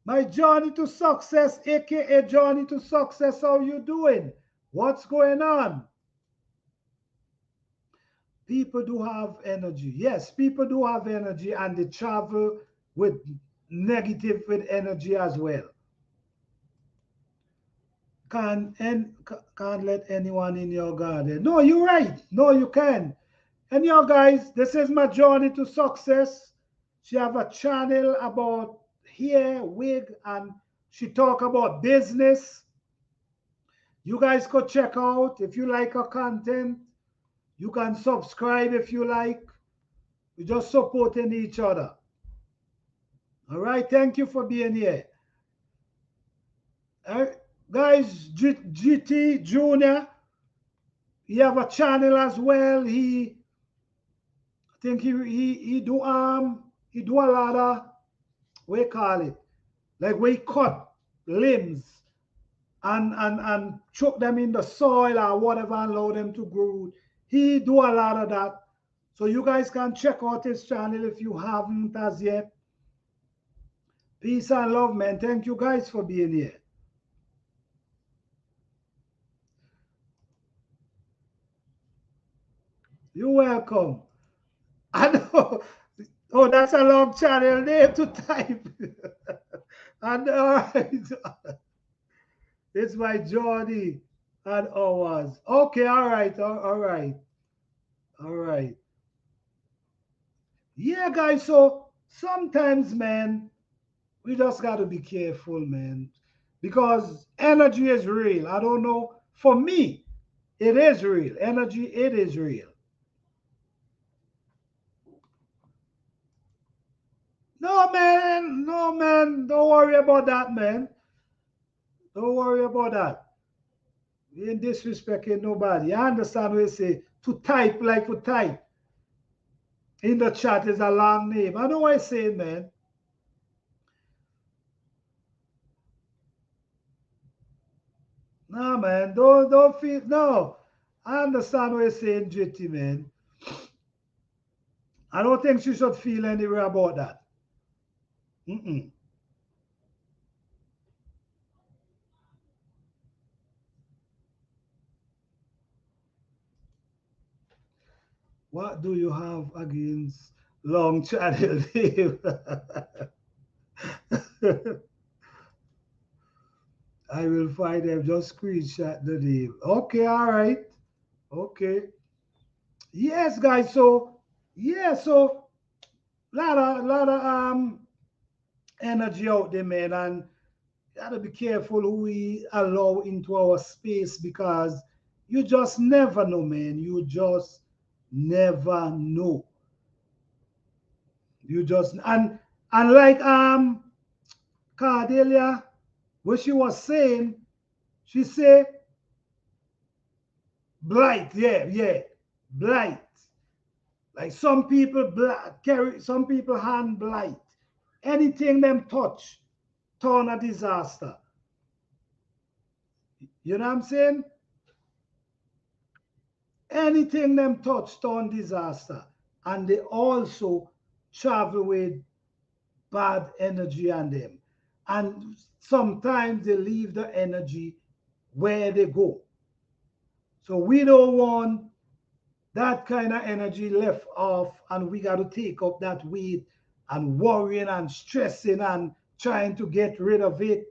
My journey to success, aka journey to success. How you doing? What's going on? People do have energy. Yes, people do have energy and they travel with negative with energy as well. Can't let anyone in your garden. No, you're right. No, you can. And you guys, this is my journey to success. She have a channel about hair, wig, and she talk about business. You guys could check out if you like her content. You can subscribe if you like. We're just supporting each other. All right. Thank you for being here. Guys, GT Junior, he have a channel as well. I think he do a lot of, what you call it, like we cut limbs and chuck them in the soil or whatever and allow them to grow. He do a lot of that. So you guys can check out his channel if you haven't as yet. Peace and love, man. Thank you guys for being here. You're welcome. I know. Oh, that's a long channel name to type. And all right. It's my journey and hours. Okay, all right, all right, all right. Yeah, guys. So sometimes, man, we just got to be careful, man, because energy is real. I don't know. For me, it is real. Energy, it is real. No, man. No, man. Don't worry about that, man. Don't worry about that. We ain't disrespecting nobody. I understand what you say. To type like to type in the chat is a long name. I know what you're saying, man. No, man. Don't feel no. I understand what you're saying, JT, man. I don't think she should feel any way about that. Mm-mm. What do you have against long channel name? I will find them. Just screenshot the name. Okay, all right. Okay. Yes, guys. So yeah, so lot of energy out there, man, and gotta be careful who we allow into our space because you just never know, man. You just never know. You just and like Cardelia, what she was saying, she said blight, yeah, blight. Like some people carry, some people hand blight. Anything them touch, turn a disaster. You know what I'm saying? Anything them touch, turn disaster. And they also travel with bad energy on them. And sometimes they leave the energy where they go. So we don't want that kind of energy left off, and we got to take up that weight and worrying and stressing and trying to get rid of it.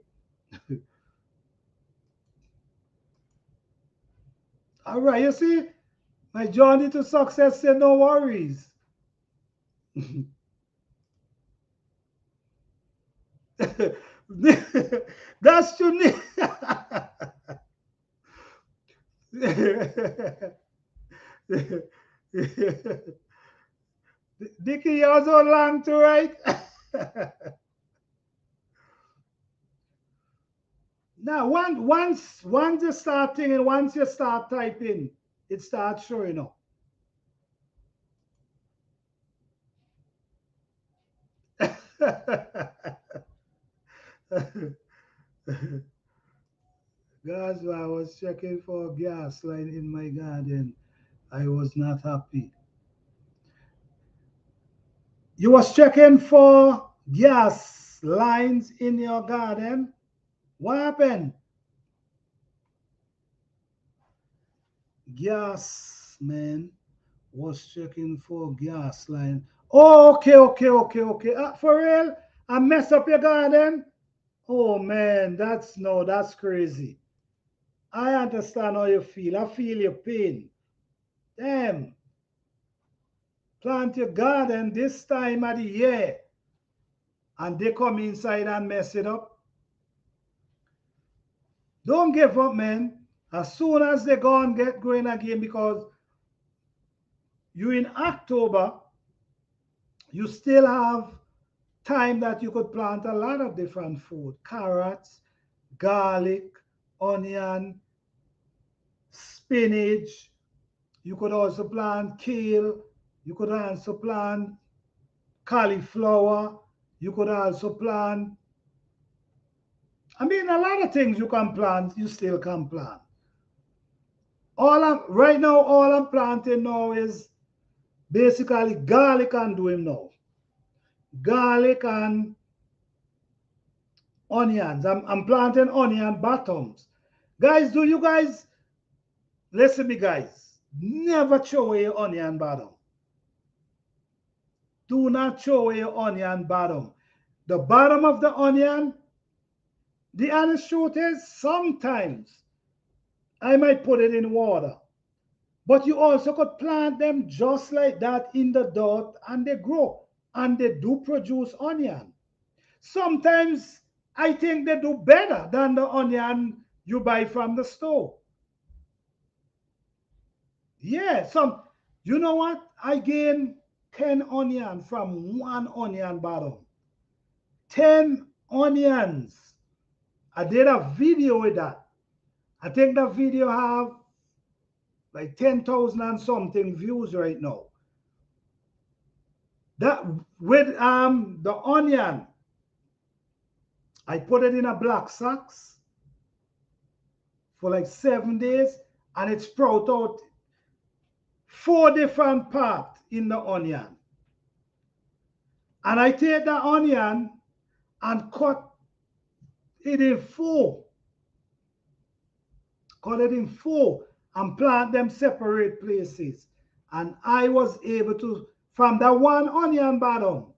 All right, you see, my journey to success said no worries. That's unique. Dickie, you're so long to write. Now, once you start thinking, once you start typing, it starts showing up. Guys, I was checking for a gas line in my garden. I was not happy. You was checking for gas lines in your garden? What happened? Gas man was checking for gas line. Oh, okay. For real? I mess up your garden? Oh man, that's no, that's crazy. I understand how you feel. I feel your pain. Damn, plant your garden this time of the year and they come inside and mess it up. Don't give up, man. As soon as they go and get going again, because you in October, you still have time that you could plant a lot of different food. Carrots, garlic, onion, spinach. You could also plant kale. You could also plant cauliflower. You could also plant, I mean, a lot of things you can plant, you still can plant. Right now, all I'm planting now is basically garlic and doing now. Garlic and onions. I'm planting onion bottoms. Guys, do you guys listen me, guys? Never throw away your onion bottom. Do not throw away your onion bottom. The bottom of the onion, the honest truth is sometimes I might put it in water. But you also could plant them just like that in the dirt and they grow and they do produce onion. Sometimes I think they do better than the onion you buy from the store. Yeah, you know what? I gain 10 onion from one onion bottom. 10 onions. I did a video with that. I think the video have like 10,000 and something views right now. That with the onion, I put it in a black sacks for like 7 days and it sprout out 4 different parts in the onion. And I take the onion and cut it in four. Cut it in four and plant them separate places. And I was able to, from that one onion bottom,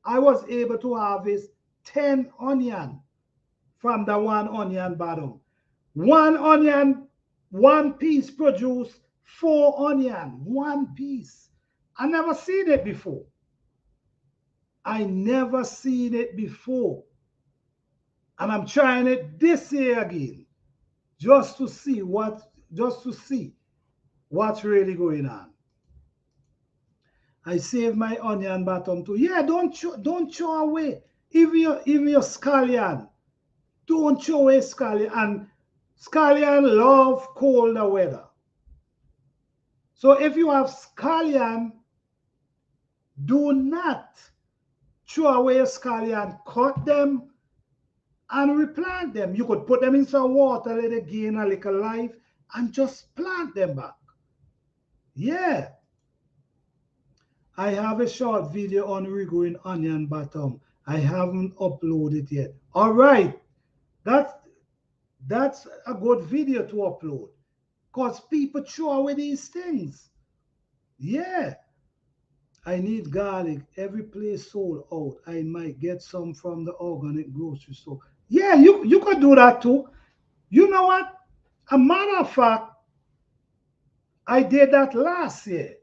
I was able to harvest 10 onion from the one onion bottom. One onion, one piece produce 4 onion, one piece. I never seen it before. I never seen it before. And I'm trying it this year again, just to see what's really going on. I save my onion bottom too. Yeah, don't throw away. Even your scallion. Don't throw away scallion. And scallion love colder weather. So if you have scallion, do not throw away your scallion. Cut them and replant them. You could put them in some water, let it gain a little life, and just plant them back. Yeah. I have a short video on regrowing onion bottom. I haven't uploaded yet. All right. That's a good video to upload. Because people throw away these things. Yeah. I need garlic. Every place sold out. I might get some from the organic grocery store. Yeah, you could do that too. You know what? A matter of fact, I did that last year.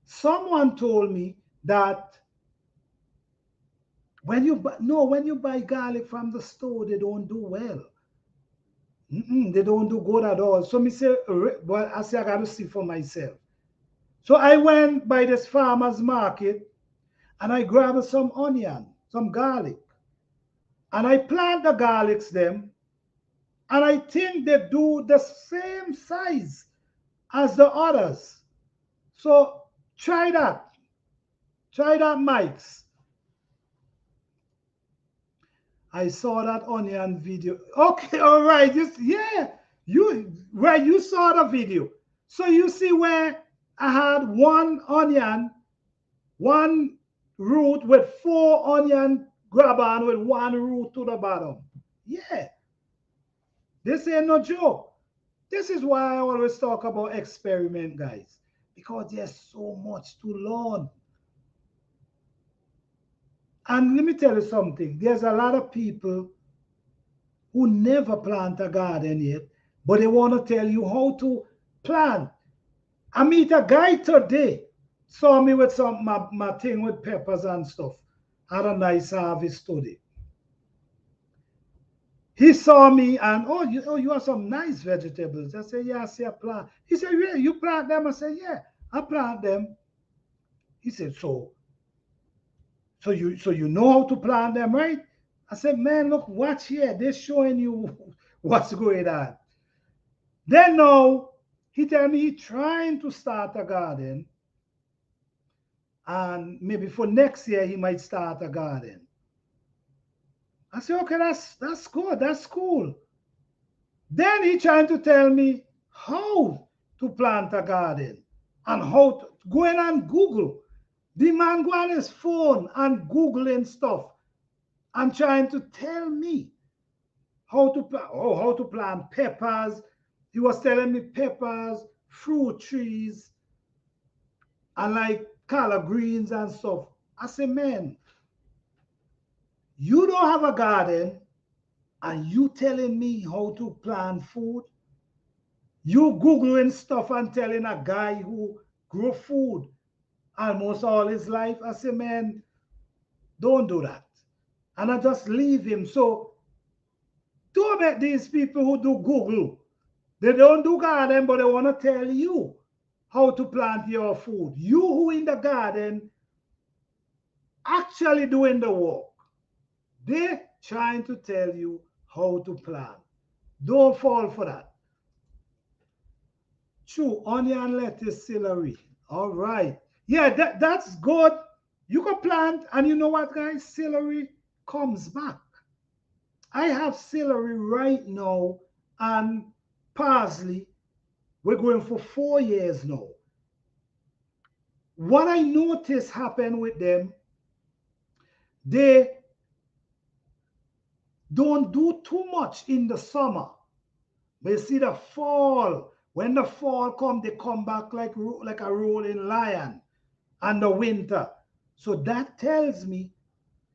Someone told me that when you buy garlic from the store, they don't do well. They don't do good at all. So me say, well, I say I got to see for myself. So I went by this farmer's market and I grabbed some onion, some garlic, and I plant the garlics them, and I think they do the same size as the others. So try that. Try that, Mike's. I saw that onion video. Okay, all right. You saw the video. So you see where I had one onion, one root with 4 onion grab on with one root to the bottom. Yeah. This ain't no joke. This is why I always talk about experiment, guys, because there's so much to learn. And let me tell you something. There's a lot of people who never plant a garden yet, but they want to tell you how to plant. I meet a guy today, saw me with my thing with peppers and stuff. Had a nice harvest today. He saw me and, you have some nice vegetables. I said, yeah, I see a plant. He said, yeah, you plant them? I said, yeah, I plant them. He said, so you know how to plant them, right? I said, man, look, watch here. They're showing you what's going on. Then now, he tell me he's trying to start a garden. And maybe for next year, he might start a garden. I said, okay, that's good. That's cool. Then he trying to tell me how to plant a garden and how to go in and Google. The man go on his phone and Googling stuff and trying to tell me how to plant peppers. He was telling me peppers, fruit trees, and like collard greens and stuff. I said, man, you don't have a garden and you telling me how to plant food? You Googling stuff and telling a guy who grew food almost all his life. I say, man, don't do that. And I just leave him. So don't make these people who do Google. They don't do garden, but they want to tell you how to plant your food. You who in the garden actually doing the work. They're trying to tell you how to plant. Don't fall for that. True, onion, lettuce, celery. All right. Yeah, that's good. You can plant, and you know what, guys? Celery comes back. I have celery right now and parsley. We're going for 4 years now. What I noticed happen with them, they don't do too much in the summer. But you see the fall. When the fall come, they come back like a rolling lion. And the winter. So that tells me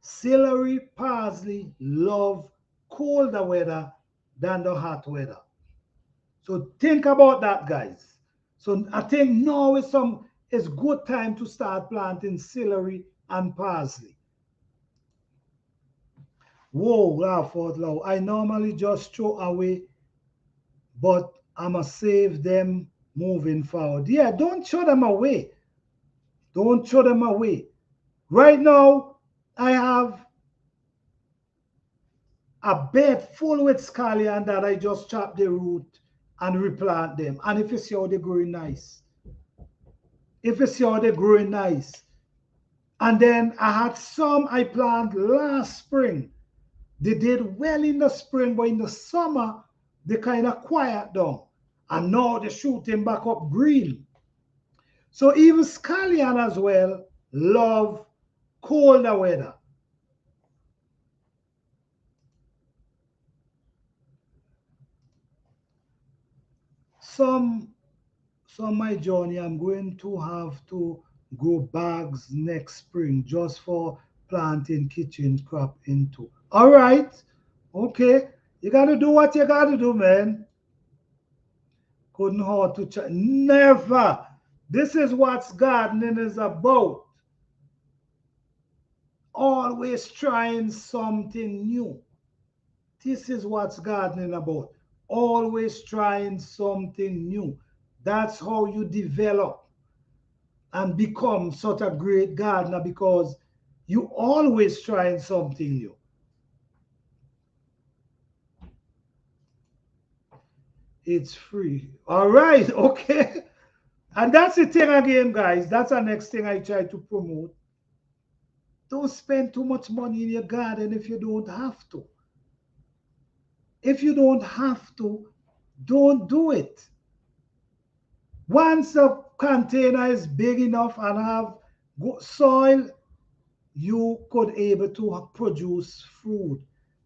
celery, parsley love colder weather than the hot weather. So think about that, guys. So I think now is good time to start planting celery and parsley. Whoa, laugh out loud. I normally just throw away, but I'ma save them moving forward. Yeah, don't throw them away. Don't throw them away. Right now, I have a bed full with scallion that I just chop the root and replant them. And if you see how they're growing nice. If you see how they're growing nice. And then I had some I planted last spring. They did well in the spring, but in the summer, they kind of quiet down. And now they're shooting back up green. So even scallion as well love colder weather. Some my journey, I'm going to have to grow bags next spring just for planting kitchen crop into. All right. Okay. You got to do what you got to do, man. Couldn't hurt to try. Never. This is what gardening is about. Always trying something new. This is what's gardening about. Always trying something new. That's how you develop and become such a great gardener, because you always trying something new. It's free. All right, okay. And that's the thing again, guys. That's the next thing I try to promote. Don't spend too much money in your garden if you don't have to. If you don't have to, don't do it. Once a container is big enough and have soil, you could able to produce food.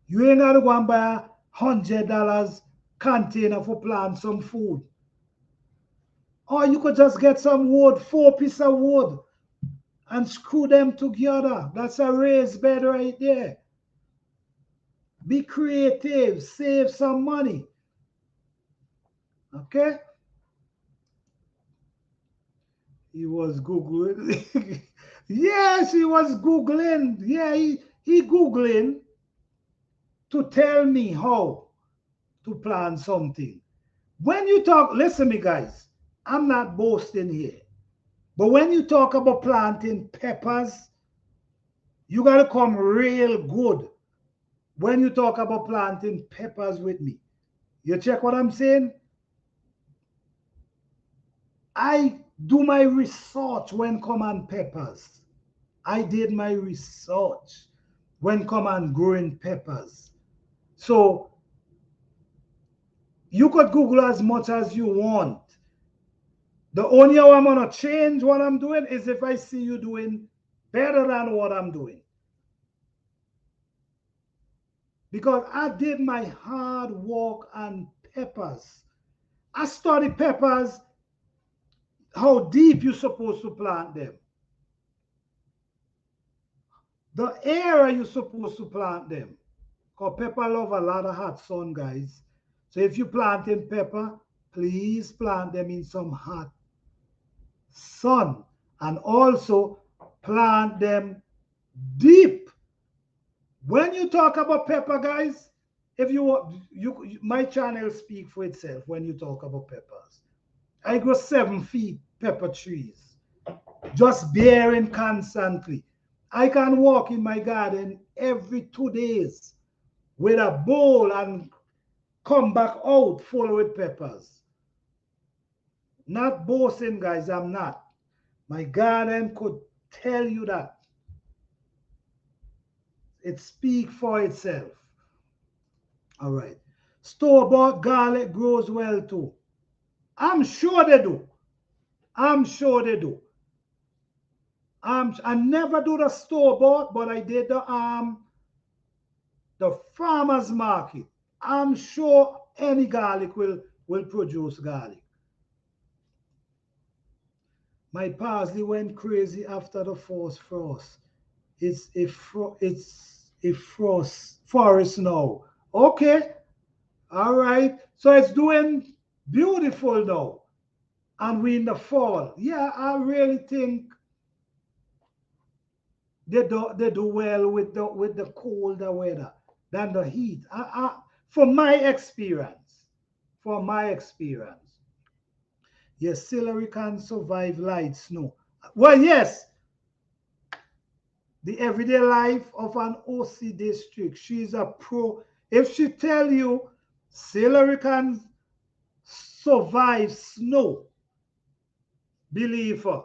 You ain't gotta go and buy $100 container for plant some food. Or you could just get some wood, 4 pieces of wood, and screw them together. That's a raised bed right there. Be creative, save some money. Okay? He was Googling. Yes, he was Googling. Yeah, he Googling to tell me how to plant something. When you talk, listen me guys, I'm not boasting here. But when you talk about planting peppers, you got to come real good when you talk about planting peppers with me. You check what I'm saying? I do my research when come on peppers. I did my research when come on growing peppers. So you could Google as much as you want. The only way I'm going to change what I'm doing is if I see you doing better than what I'm doing. Because I did my hard work on peppers. I studied peppers, how deep you're supposed to plant them. The area you're supposed to plant them. Because pepper love a lot of hot sun, guys. So if you're planting pepper, please plant them in some hot sun. And also plant them deep. When you talk about pepper, guys, if my channel speak for itself when you talk about peppers. I grow 7 feet pepper trees, just bearing constantly. I can walk in my garden every 2 days with a bowl and come back out full with peppers. Not boasting, guys, I'm not. My garden could tell you that. It speaks for itself. All right. Store-bought garlic grows well too. I'm sure they do. I'm sure they do. I never do the store-bought, but I did the farmer's market. I'm sure any garlic will produce garlic. My parsley went crazy after the first frost. It's a forest now. Okay. All right. So it's doing beautiful now. And we in the fall. Yeah, I really think they do well with the colder weather than the heat. From my experience, from my experience, yes, celery can survive light snow. Well, yes, the everyday life of an OC district. She's a pro. If she tell you celery can survive snow, believe her.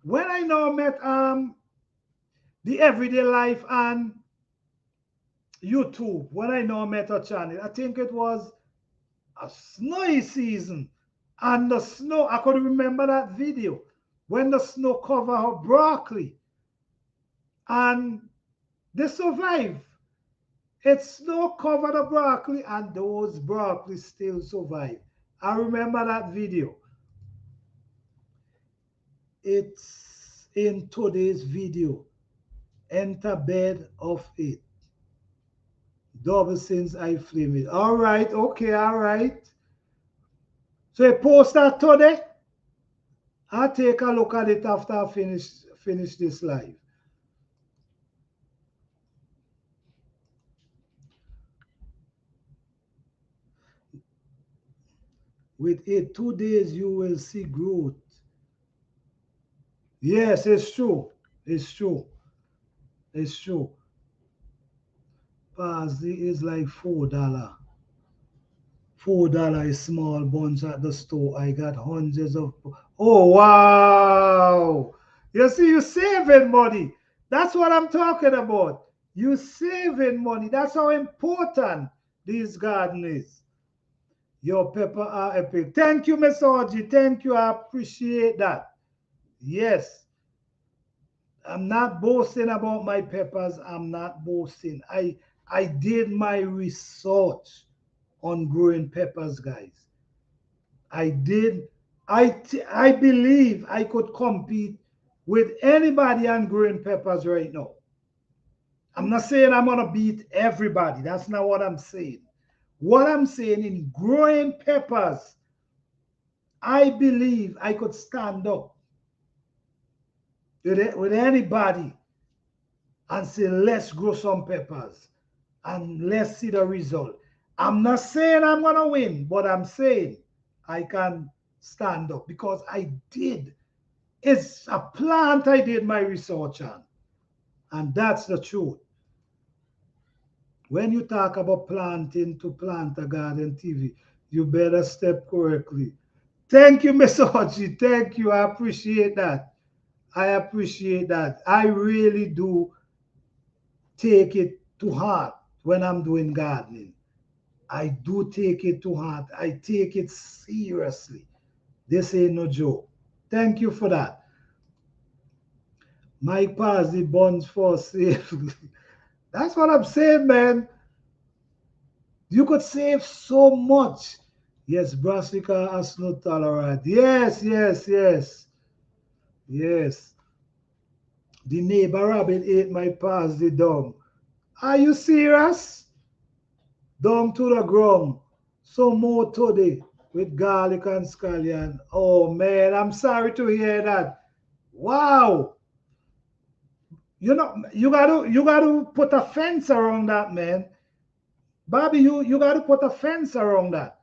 When I now met the everyday life and YouTube, when I now met her channel, I think it was a snowy season. And the snow, I could remember that video when the snow covered her broccoli and they survived. It snow covered the broccoli and those broccoli still survive. I remember that video. It's in today's video. Enter bed of it. Double since I flame it. All right, okay, all right. So you post that today. I'll take a look at it after I finish this live. With it, 2 days you will see growth. Yes, it's true. It's true. It's true. Parsley is like $4. $4 is small bunch at the store. I got hundreds of. Oh wow! You see, you saving money. That's what I'm talking about. You saving money. That's how important this garden is. Your pepper are epic. Thank you, Miss Orgy. Thank you. I appreciate that. Yes. I'm not boasting about my peppers. I'm not boasting. I did my research on growing peppers, guys. I did. I believe I could compete with anybody on growing peppers right now. I'm not saying I'm gonna beat everybody. That's not what I'm saying. What I'm saying in growing peppers, I believe I could stand up with anybody and say, let's grow some peppers and let's see the result. I'm not saying I'm going to win, but I'm saying I can stand up because I did. It's a plant I did my research on. And that's the truth. When you talk about planting to plant a garden TV, you better step correctly. Thank you, Miss Archie. Thank you. I appreciate that. I appreciate that. I really do take it to heart when I'm doing gardening. I do take it to heart. I take it seriously. This ain't no joke. Thank you for that. Mike Parsley buns for sale. That's what I'm saying, man. You could save so much. Yes, brassica has no tolerant. Yes, yes, yes. Yes. The neighbor rabbit ate my parsley dung. Are you serious? Down to the ground. Some more today with garlic and scallion. Oh man, I'm sorry to hear that. Wow. You gotta put a fence around that, man. Bobby, you gotta put a fence around that.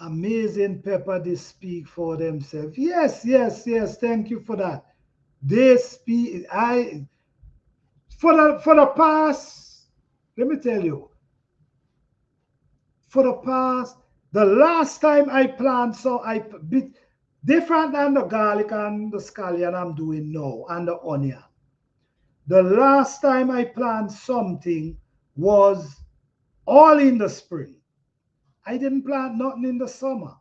Amazing pepper, they speak for themselves. Yes, yes, yes. Thank you for that. They speak. I for the past. Let me tell you, for the past, the last time I plant, so I bit different than the garlic and the scallion I'm doing now and the onion. The last time I plant something was all in the spring. I didn't plant nothing in the summer.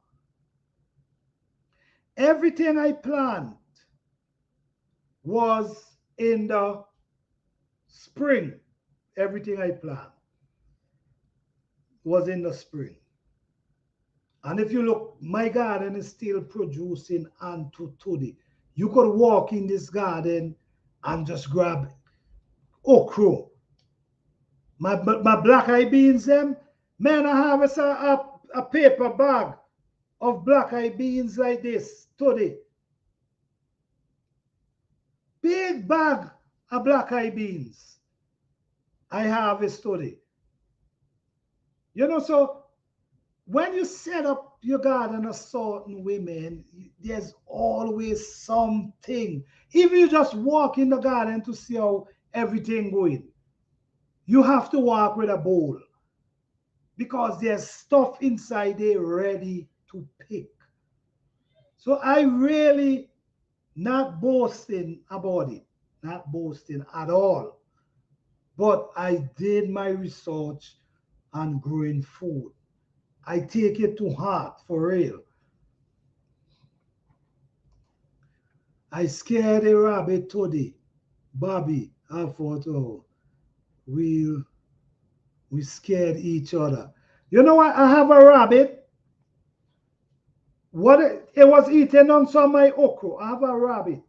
Everything I plant was in the spring. Everything I plant was in the spring. And if you look, my garden is still producing and to today. You could walk in this garden and just grab. okra. My black eye beans them, man, I harvest a paper bag of black eye beans like this today. Big bag of black eye beans I harvest today. You know, so when you set up your garden a certain way, man, there's always something. Even you just walk in the garden to see how everything going, you have to walk with a bowl because there's stuff inside there ready to pick. So I really not boasting about it, not boasting at all. But I did my research on growing food. I take it to heart for real. I scared a rabbit today. Bobby, I thought, oh, we we scared each other. You know what? I have a rabbit. What it was eating on some of my okra. I have a rabbit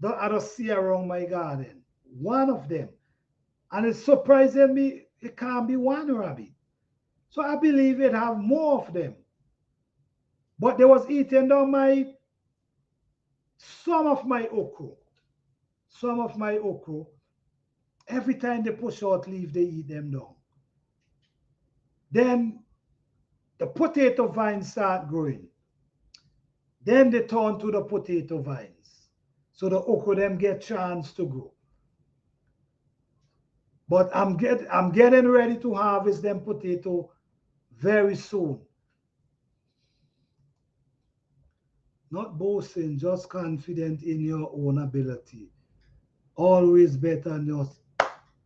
that I don't see around my garden. One of them. And it's surprising me it can't be one rabbit. So I believe it have more of them. But they was eating down my some of my okra. Some of my okra. Every time they push out leaf, they eat them down. Then the potato vines start growing. Then they turn to the potato vines. So the okra them get chance to grow. But I'm getting ready to harvest them potato very soon. Not boasting, just confident in your own ability. Always better than yours.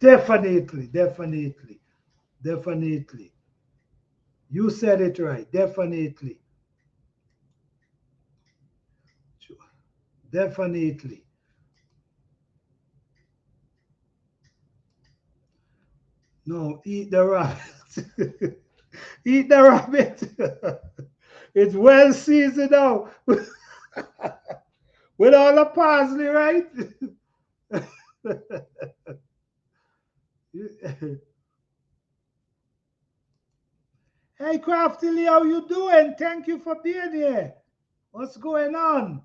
Definitely, definitely, definitely. You said it right. Definitely. Definitely. No, eat the rabbit. Eat the rabbit. It's well seasoned now. With all the parsley, right? Hey, Craftily, how you doing? Thank you for being here. What's going on?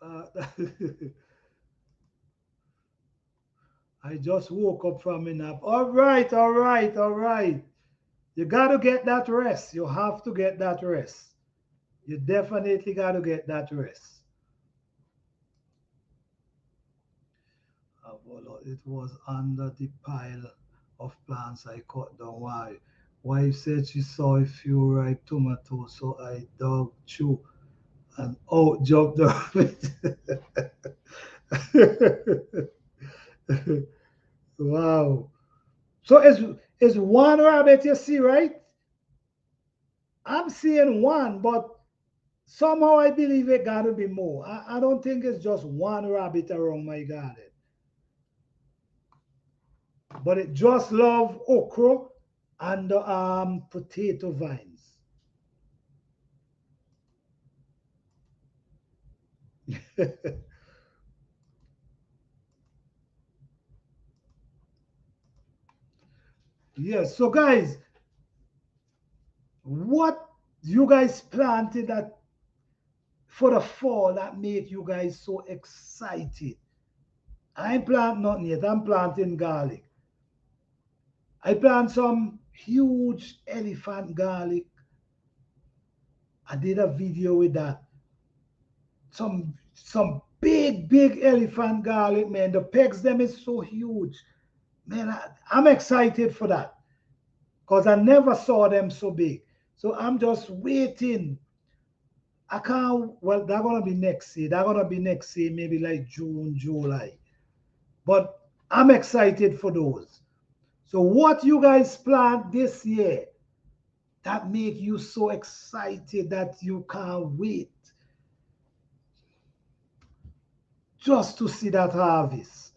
Uh, I just woke up from a nap. All right, all right, all right. You got to get that rest. You have to get that rest. You definitely got to get that rest. It was under the pile of plants I cut down. Why? Wife said she saw a few ripe tomatoes, so I dug through and out jumped the rabbit. Wow. So it's one rabbit you see, right? I'm seeing one, but somehow I believe it gotta be more. I don't think it's just one rabbit around my garden. But it just love okra and potato vines. Yes. So guys, what you guys planted that for the fall that make you guys so excited? I ain't plant nothing yet. I'm planting garlic. I plant some huge elephant garlic. I did a video with that. Some big elephant garlic, man. The pegs them is so huge. Man, I'm excited for that. Because I never saw them so big. So I'm just waiting. I can't, well, they're gonna be next year. They're gonna be next year, maybe like June, July. But I'm excited for those. So what you guys plant this year that make you so excited that you can't wait just to see that harvest?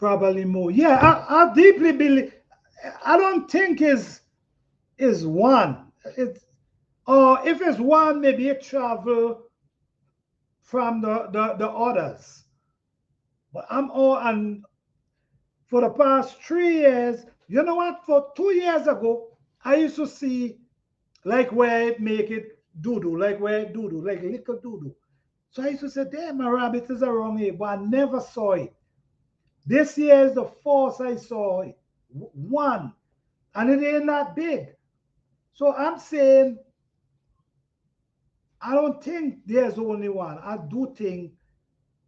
Probably more. Yeah, I deeply believe. I don't think is one. It's or if it's one, maybe it travel from the others. But I'm all and for the past 3 years, you know what? For 2 years ago, I used to see like where it make it doodle, like where it doodle, like little doodle. So I used to say, damn, my rabbit is around here, but I never saw it. This year is the first I saw it. One. And it ain't that big. So I'm saying I don't think there's only one. I do think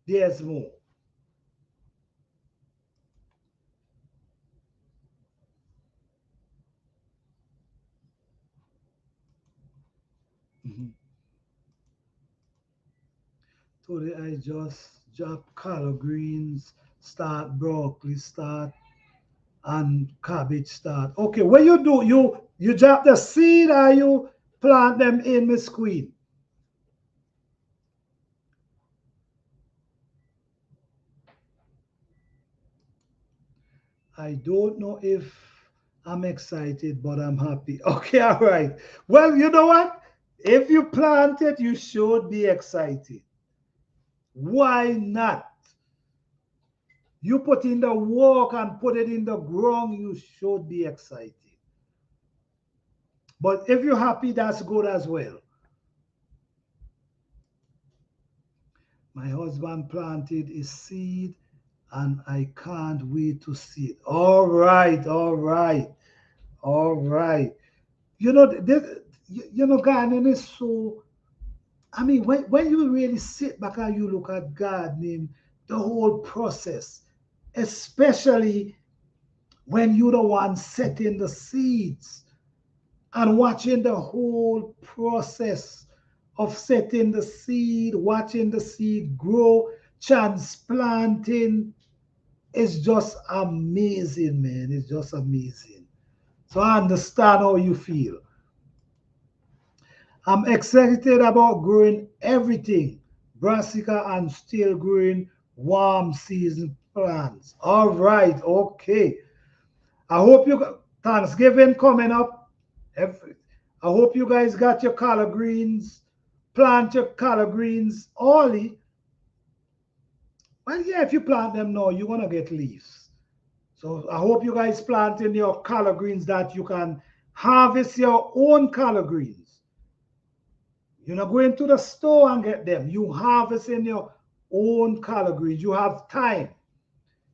there's more. Mhm. Today I just drop collard greens, start broccoli, start and cabbage start. Okay, what you do? You drop the seed or you plant them in, Miss Queen? I don't know if I'm excited, but I'm happy. Okay, all right. Well, you know what? If you plant it, you should be excited. Why not? You put in the work and put it in the ground, you should be excited. But if you're happy, that's good as well. My husband planted a seed and I can't wait to see it. All right, all right, all right. You know, gardening is so. I mean, when you really sit back and you look at gardening, the whole process, especially when you're the one setting the seeds and watching the whole process of setting the seed, watching the seed grow, transplanting, it's just amazing, man. It's just amazing. So I understand how you feel. I'm excited about growing everything, brassica, and still growing warm season plants. All right, okay. I hope you got Thanksgiving coming up. Every, I hope you guys got your collard greens. Plant your collard greens early. Well, yeah, if you plant them now, you're gonna get leaves. So I hope you guys planting your collard greens that you can harvest your own collard greens. You're not going to the store and get them. You harvest in your own collard greens. You have time.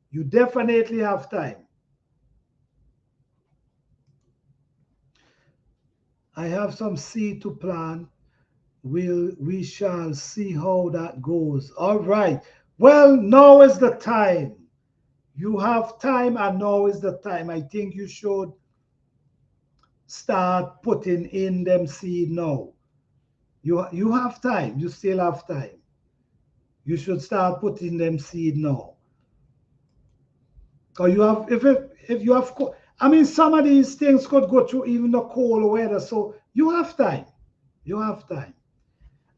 You definitely have time. I have some seed to plant. We shall see how that goes. All right. Well, now is the time. You have time, and now is the time. I think you should start putting in them seed now. You have time. You still have time. You should start putting them seed now. Because you have if you have I mean some of these things could go through even the cold weather. So you have time. You have time.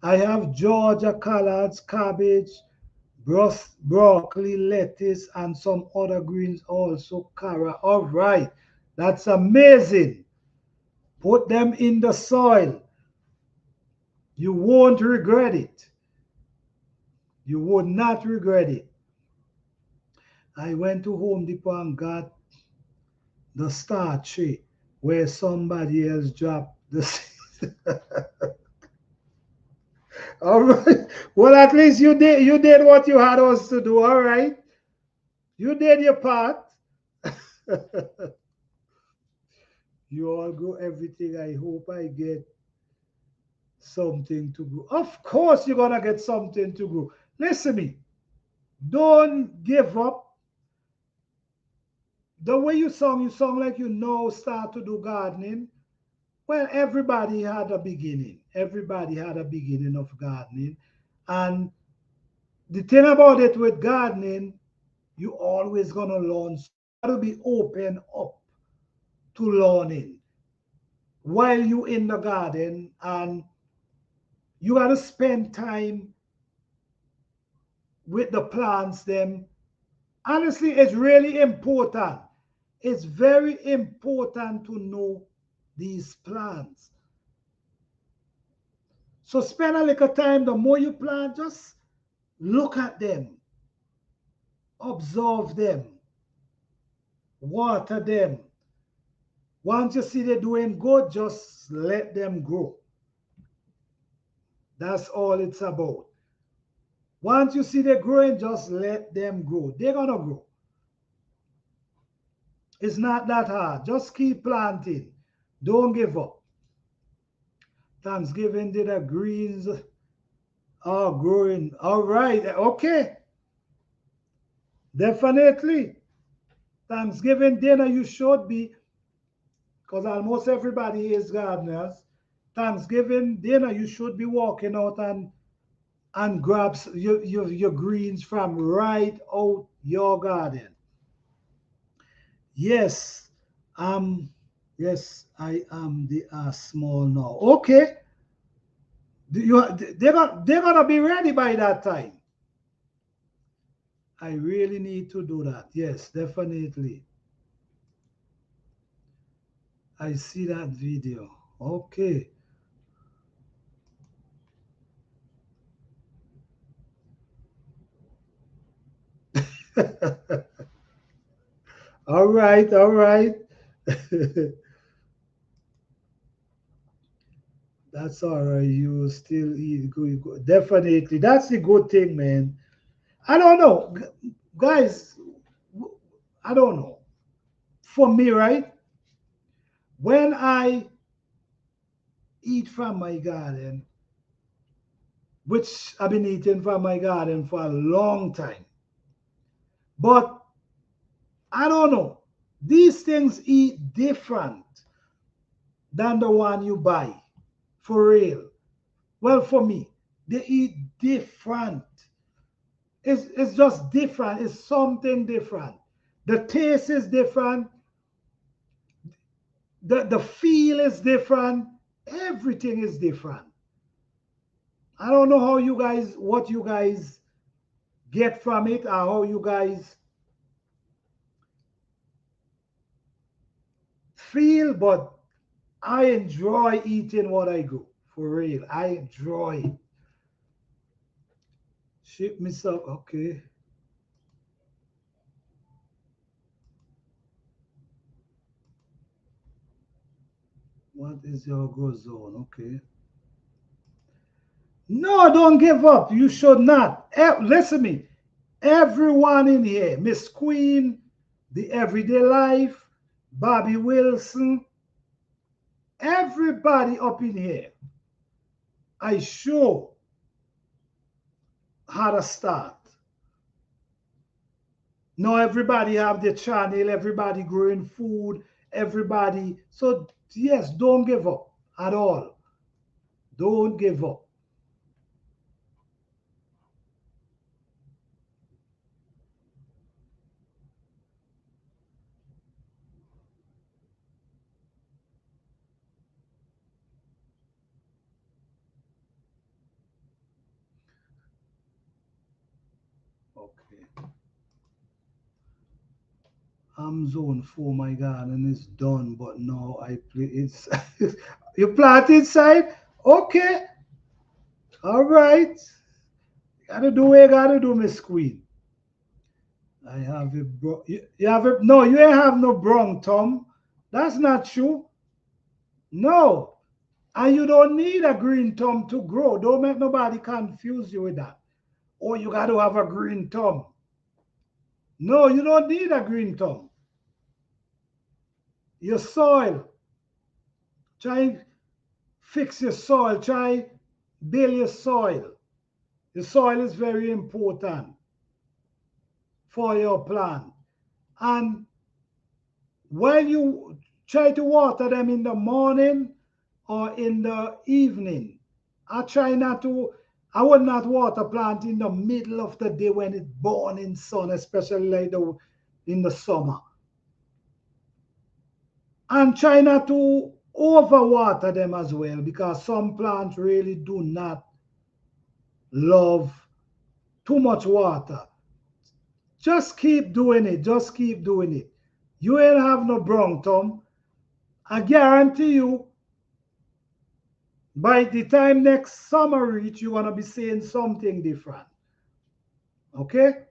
I have Georgia collards, cabbage, broccoli, lettuce, and some other greens also. Carrot. All right. That's amazing. Put them in the soil. You won't regret it. You would not regret it. I went to Home Depot and got the star tree where somebody else dropped the seed. All right. Well, at least you did what you had us to do. All right. You did your part. You all grow everything. I hope I get something to grow. Of course, you're gonna get something to grow. Listen to me. Don't give up. The way you song like you know start to do gardening. Well, everybody had a beginning. Everybody had a beginning of gardening. And the thing about it with gardening, you always gonna learn. So you gotta be open up to learning while you in the garden, and you gotta spend time with the plants them Honestly, it's really important. It's very important to know these plants. So spend a little time. The more you plant, just look at them, observe them, water them. Once you see they're doing good, just let them grow. That's all it's about. Once you see they're growing, just let them grow. They're gonna grow. It's not that hard. Just keep planting. Don't give up. Thanksgiving did the greens are growing. All right. Okay. Definitely. Thanksgiving dinner you should be, because almost everybody is gardeners. Thanksgiving dinner you should be walking out and grab your greens from right out your garden. Yes. Um yes, I am the small now. Okay. They're gonna be ready by that time. I really need to do that. Yes, definitely. I see that video. Okay. All right, all right. That's all right. You still eat good, good. Definitely. That's the good thing, man. I don't know. Guys, I don't know. For me, right? When I eat from my garden, which I've been eating from my garden for a long time, but I don't know. These things eat different than the one you buy. For real. Well, for me, they eat different. It's just different. It's something different. The taste is different. The feel is different. Everything is different. I don't know how you guys, what you guys get from it, or how you guys feel, but I enjoy eating what I grow. For real. I enjoy it. Ship me some. Okay. What is your growth zone? Okay. No, don't give up. You should not. Listen to me. Everyone in here, Miss Queen, The Everyday Life, Bobby Wilson, everybody up in here, I sure had a start. Now everybody have the channel, everybody growing food, everybody. So yes, don't give up at all. Don't give up. Okay. I'm zone 4, my garden is done, but now I play it's you plant inside? Okay. All right. Gotta do what you gotta do, Miss Queen. I have a bro. You have a no. You ain't have no brong, Tom. That's not true. No, and you don't need a green thumb to grow. Don't make nobody confuse you with that. Oh, you got to have a green thumb. No, you don't need a green thumb. Your soil. Try fix your soil. Try build your soil. The soil is very important for your plant. And while you try to water them in the morning or in the evening, I try not to, I would not water plant in the middle of the day when it's burning sun, especially like in the summer. And try not to overwater them as well, because some plants really do not love too much water. Just keep doing it. Just keep doing it. You ain't have no brown thumb. I guarantee you, by the time next summer reach, you're gonna be seeing something different. Okay?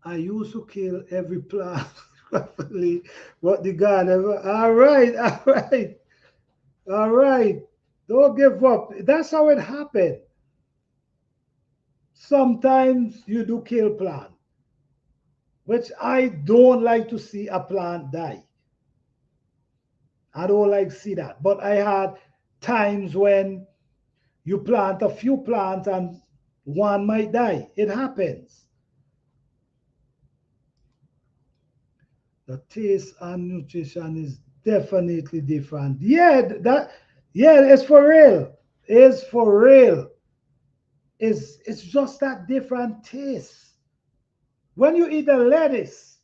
I used to kill every plant properly, but the God ever. All right, all right, all right. Don't give up. That's how it happened. Sometimes you do kill plant, which I don't like to see a plant die. I don't like to see that. But I had times when you plant a few plants and one might die. It happens. The taste and nutrition is definitely different. Yeah, it's for real. It's for real. It's just that different taste. When you eat the lettuce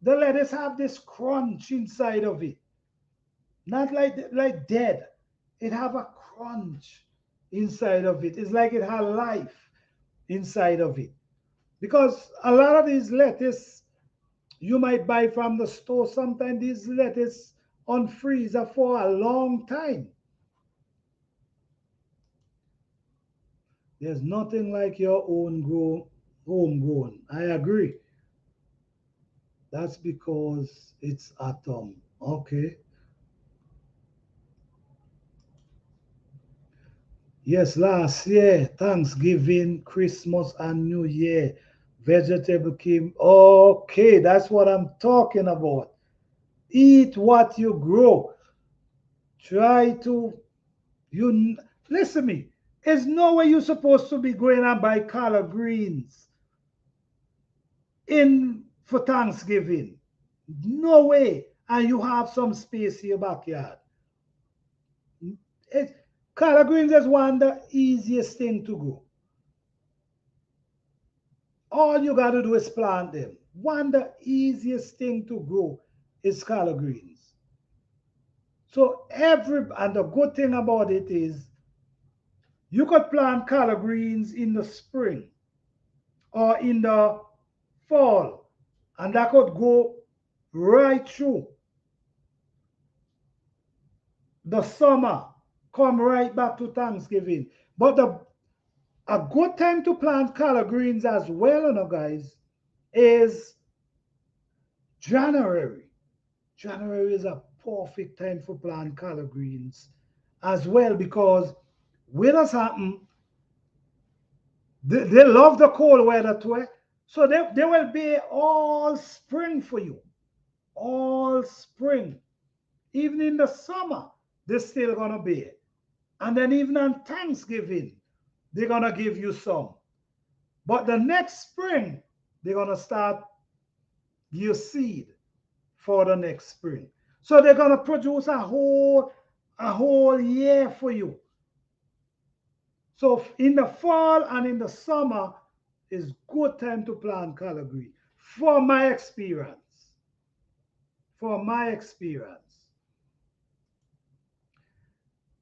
have this crunch inside of it. Not like dead. It have a crunch inside of it. It's like it has life inside of it. Because a lot of these lettuce you might buy from the store, sometimes these lettuce on freezer for a long time. There's nothing like your homegrown. I agree. That's because it's atom. Okay. Yes, last year, Thanksgiving, Christmas, and New Year, vegetable came. Okay, that's what I'm talking about. Eat what you grow. Try to you listen to me. There's no way you're supposed to be going and buy collard greens in for Thanksgiving. No way. And you have some space in your backyard. It, collard greens is one of the easiest thing to grow. All you got to do is plant them. One of the easiest thing to grow is collard greens. So and the good thing about it is you could plant collard greens in the spring or in the fall, and that could go right through the summer, come right back to Thanksgiving. But a good time to plant collard greens as well, you know, guys, is January. January is a perfect time for plant collard greens as well because winters happen. They love the cold weather too. So they will be all spring for you. All spring. Even in the summer, they're still gonna be. And then even on Thanksgiving, they're gonna give you some. But the next spring, they're gonna start your seed for the next spring. So they're gonna produce a whole year for you. So in the fall and in the summer is good time to plant collard green. For my experience. For my experience.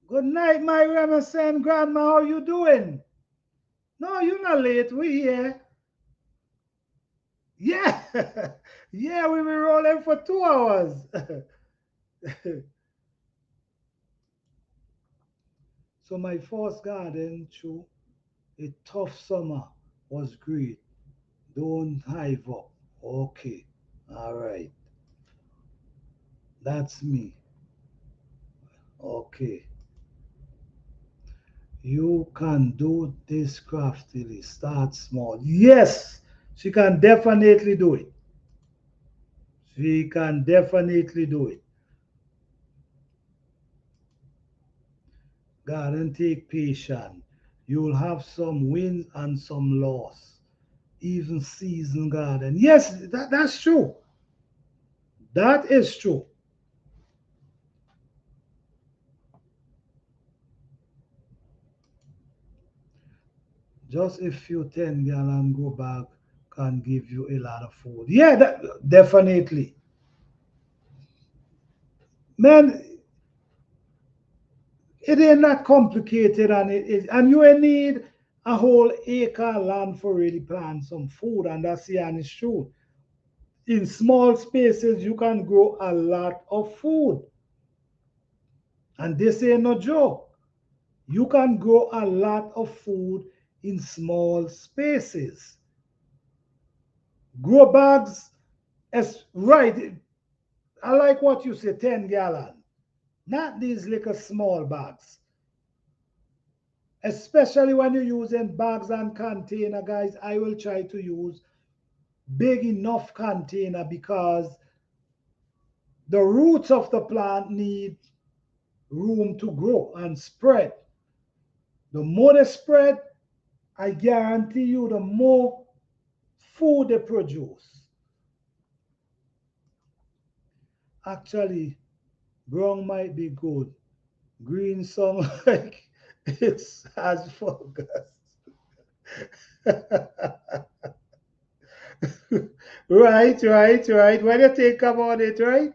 Good night, my Remington grandma. How you doing? No, you're not late. We here. Yeah. Yeah, we were rolling for 2 hours. So my first garden through a tough summer was great. Don't hive up. Okay. All right. That's me. Okay. You can do this craftily. Start small. Yes, she can definitely do it. She can definitely do it. Garden take patience. You'll have some wins and some loss. Even season garden. Yes, that's true. That is true. Just a few 10 gallon go back can give you a lot of food. Yeah, definitely. Man, it ain't that complicated, and you ain't need a whole acre of land for really plant some food, and that's the honest truth. In small spaces, you can grow a lot of food. And this ain't no joke. You can grow a lot of food in small spaces. Grow bags, as right. I like what you say, 10 gallon. Not these little small bags. Especially when you're using bags and container, guys, I will try to use big enough container because the roots of the plant need room to grow and spread. The more they spread, I guarantee you the more food they produce. Actually, brown might be good. Green sound like it's as fungus. Right. When you think about it, right?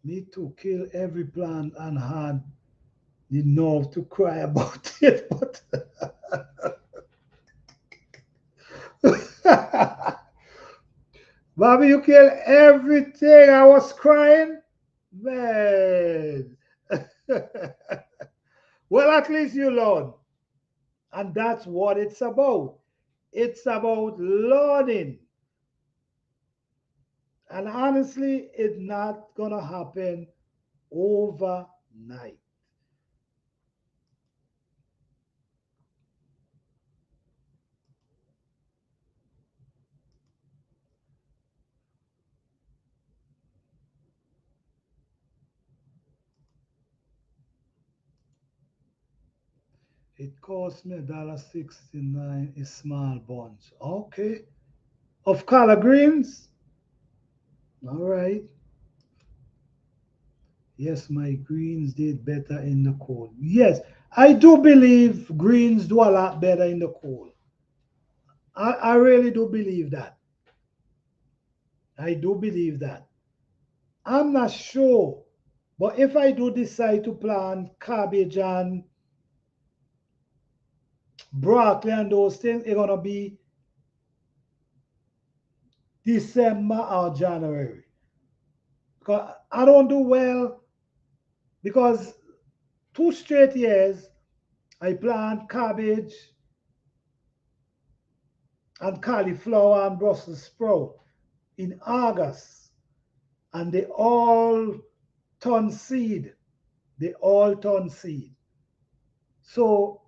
Me to kill every plant and had the nerve to cry about it, but Bobby, you kill everything. I was crying, man. Well, at least you learn, and that's what it's about. It's about learning, and honestly, it's not gonna happen overnight. It cost me $1.69 a small bunch. Okay. Of collard greens? All right. Yes, my greens did better in the cold. Yes, I do believe greens do a lot better in the cold. I really do believe that. I do believe that. I'm not sure, but if I do decide to plant cabbage and broccoli and those things, it's gonna be December or January. Because I don't do well because 2 straight years I plant cabbage and cauliflower and Brussels sprout in August, and they all turn seed. They all turn seed. So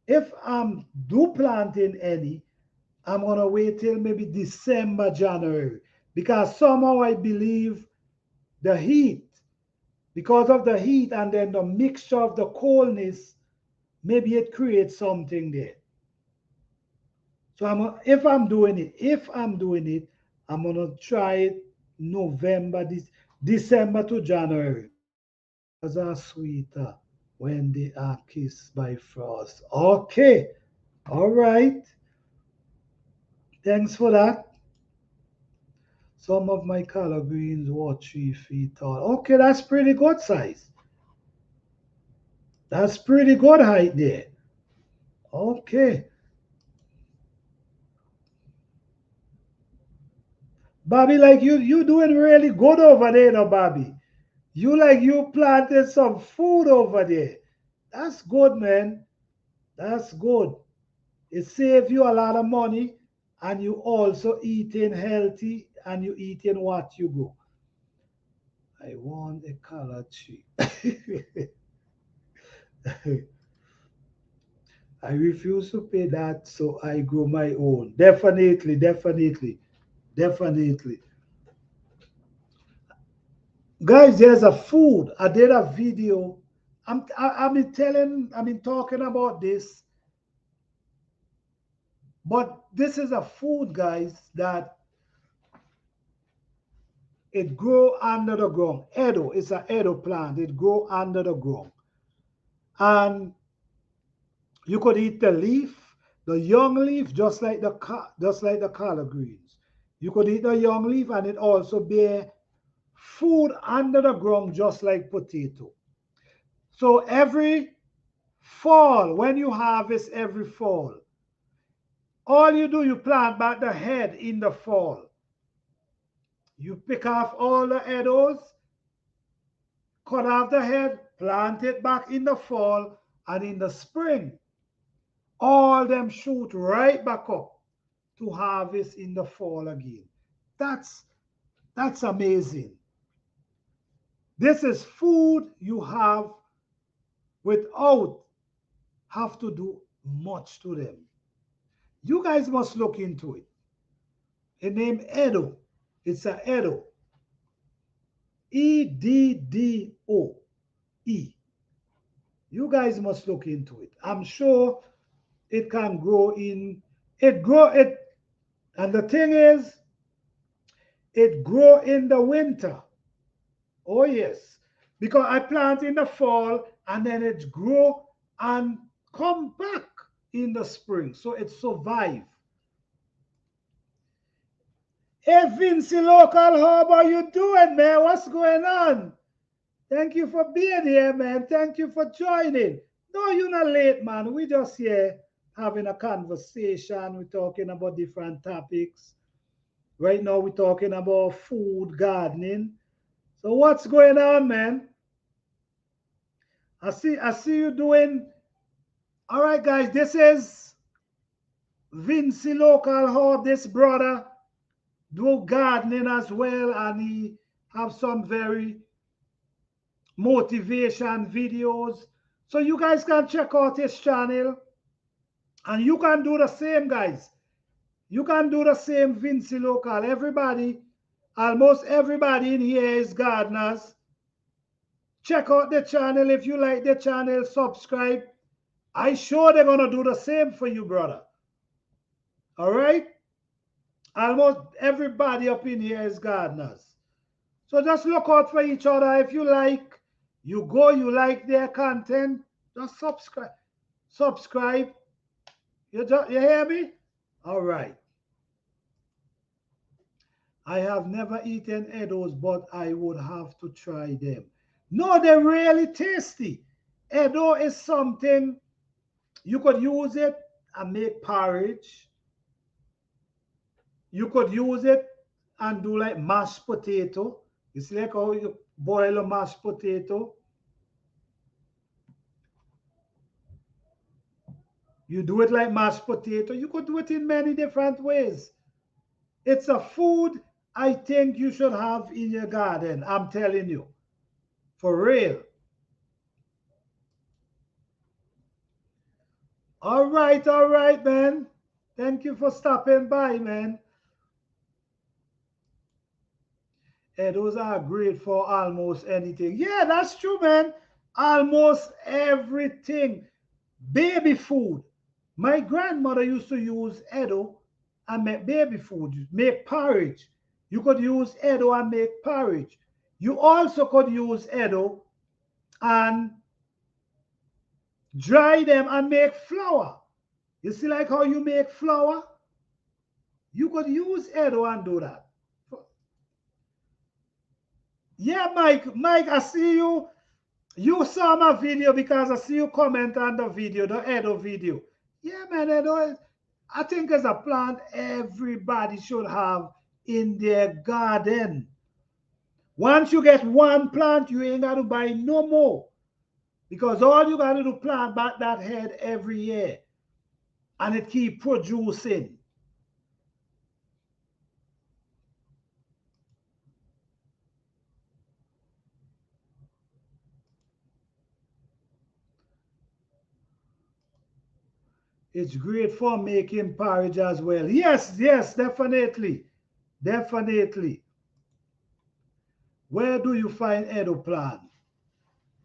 if I'm do planting any, I'm gonna wait till maybe December, January, because somehow I believe the heat, because of the heat and then the mixture of the coldness, maybe it creates something there. So if I'm doing it, I'm gonna try it November, December to January. Flowers are sweeter when they are kissed by frost. Okay, all right. Thanks for that. Some of my collard greens were 3 feet tall. Okay, that's pretty good size. That's pretty good height there. Okay. Bobby, like you doing really good over there, no, Bobby. You planted some food over there. That's good, man. That's good. It saves you a lot of money, and you also eating healthy, and you eating what you go. I want a color tree. I refuse to pay that, so I grow my own. Definitely. Guys, there's a food. I did a video. I've been talking about this, but this is a food, guys, that It grow under the ground. Edo, it's an Edo plant. It grow under the ground. And you could eat the leaf, the young leaf, just like the collard greens. You could eat the young leaf, and it also bear food under the ground, just like potato. So every fall, when you harvest every fall, all you do, you plant back the head in the fall. You pick off all the Edos, cut off the head, plant it back in the fall, and in the spring, all them shoot right back up to harvest in the fall again. That's amazing. This is food you have without have to do much to them. You guys must look into it. It named Edo. It's a Edo. Eddo. You guys must look into it. I'm sure it can grow in it, and the thing is, it grow in the winter. Oh yes, because I plant in the fall and then it grow and come back in the spring, so it survive. Hey Vincy Local, how are you doing, man? What's going on? Thank you for being here, man. Thank you for joining. No, you're not late, man. We just here having a conversation. We're talking about different topics. Right now, we're talking about food, gardening. So what's going on, man? I see you doing. All right, guys. This is Vincy Local Hub. This brother do gardening as well, and he have some very motivation videos. So you guys can check out his channel, and you can do the same, guys. You can do the same, Vincy Local. Everybody, almost everybody in here is gardeners. Check out the channel. If you like the channel, subscribe. I'm sure they're going to do the same for you, brother. All right? Almost everybody up in here is gardeners. So just look out for each other. If you like, you like their content, just subscribe. Subscribe. You hear me? All right. I have never eaten Edos, but I would have to try them. No, they're really tasty. Edo is something you could use it and make porridge. You could use it and do like mashed potato. It's like how you boil a mashed potato. You do it like mashed potato. You could do it in many different ways. It's a food I think you should have in your garden. I'm telling you. For real. All right, man. Thank you for stopping by, man. And those are great for almost anything. Yeah, that's true, man. Almost everything. Baby food. My grandmother used to use Edo and make baby food, make porridge. You could use Edo and make porridge. You also could use Edo and dry them and make flour. You see like how you make flour? You could use Edo and do that. Yeah, Mike, I see you. You saw my video because I see you comment on the video, the Edo video. Yeah, man, Edo, I think as a plant everybody should have in their garden. Once you get one plant, you ain't got to buy no more. Because all you got to do plant back that head every year. And it keep producing. It's great for making porridge as well. Yes, definitely. Definitely. Where do you find Edo plant?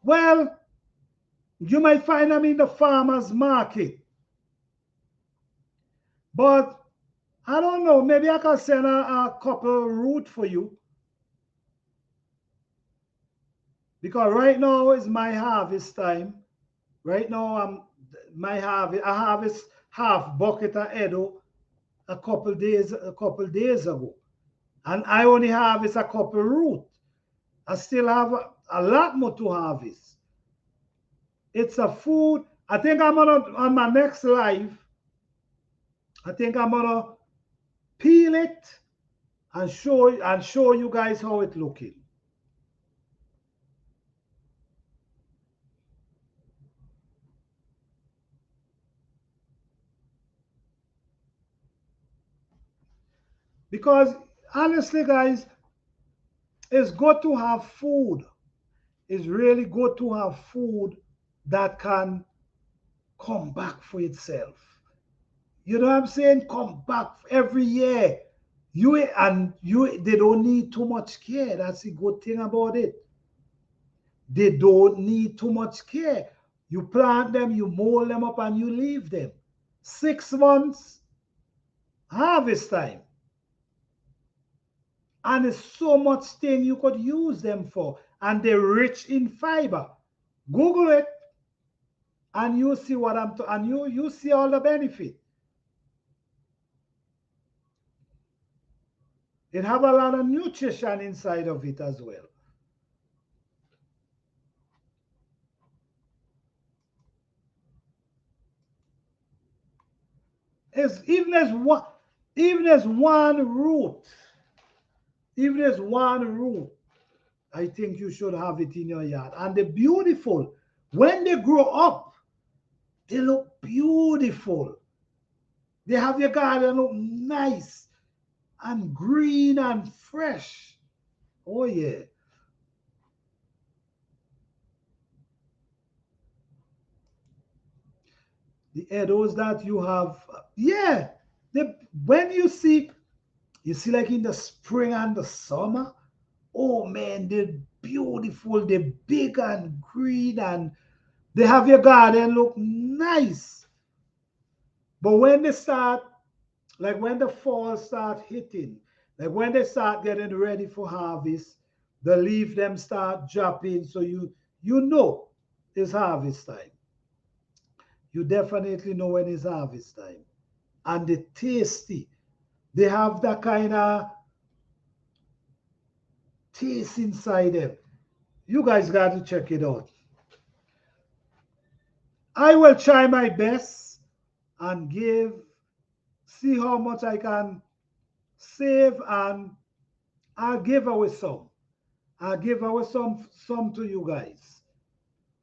Well, you might find them in the farmer's market. But I don't know, maybe I can send a couple root for you. Because right now is my harvest time. Right now, I harvest half bucket of Edo a couple days ago, and I only harvest a couple root. I still have a lot more to harvest. It's a food. I think I'm gonna on my next live. I think I'm gonna peel it and show you guys how it looking. Because honestly, guys, it's good to have food. It's really good to have food that can come back for itself. You know what I'm saying? Come back every year. They don't need too much care. That's the good thing about it. They don't need too much care. You plant them, you mold them up, and you leave them. 6 months, harvest time. And there's so much thing you could use them for. And they're rich in fiber. Google it and you see what and you see all the benefit. It have a lot of nutrition inside of it as well. It's, even as one root, even as one root, I think you should have it in your yard. And they're beautiful. When they grow up, they look beautiful. They have your garden look nice and green and fresh. Oh yeah. The arrows that you have, yeah. When you see like in the spring and the summer, oh man, they're beautiful. They're big and green and they have your garden look nice. But when they start, like when the fall start hitting, like when they start getting ready for harvest, the leaf them start dropping. So you know it's harvest time. You definitely know when it's harvest time. And they're tasty. They have that kind of taste inside them. You guys got to check it out. I will try my best and see how much I can save, and I'll give away some. I'll give away some to you guys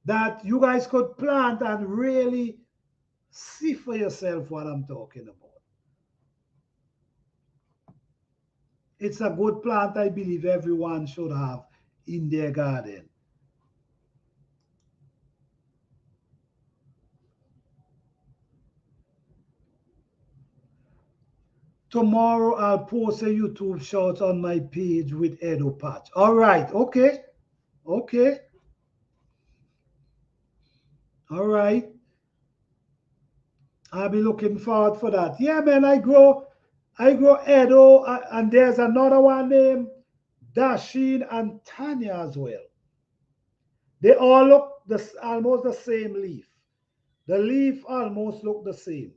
that you guys could plant and really see for yourself what I'm talking about. It's a good plant I believe everyone should have in their garden. Tomorrow I'll post a YouTube short on my page with Edo Patch. All right, okay, okay, all right. I'll be looking forward for that. Yeah, man, I grow Edo, and there's another one named Dashin and Tanya as well. They all look almost the same leaf. The leaf almost look the same.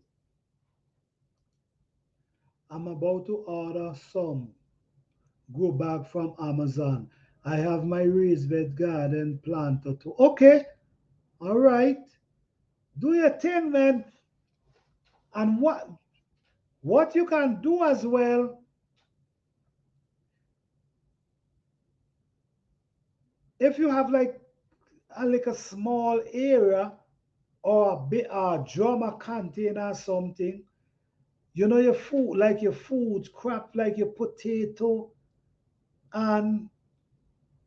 I'm about to order some grow bag from Amazon. I have my raised bed garden planter too. Okay, all right. Do your thing, man. And what you can do as well, if you have like a small area or a bit a drum, a container, something, your food, like your food crop, like your potato and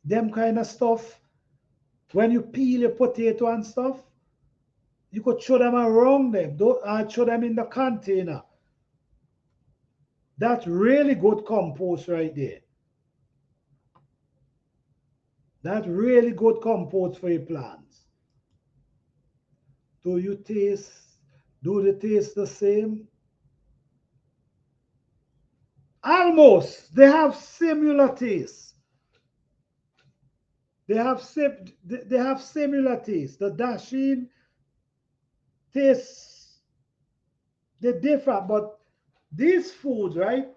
them kind of stuff. When you peel your potato and stuff, you could throw them around them. Don't throw them in the container. That's really good compost right there. That's really good compost for your plants. Do you taste? Do they taste the same? Almost. They have similar taste. they have similar taste. The dasheen tastes, they differ, but these foods, right?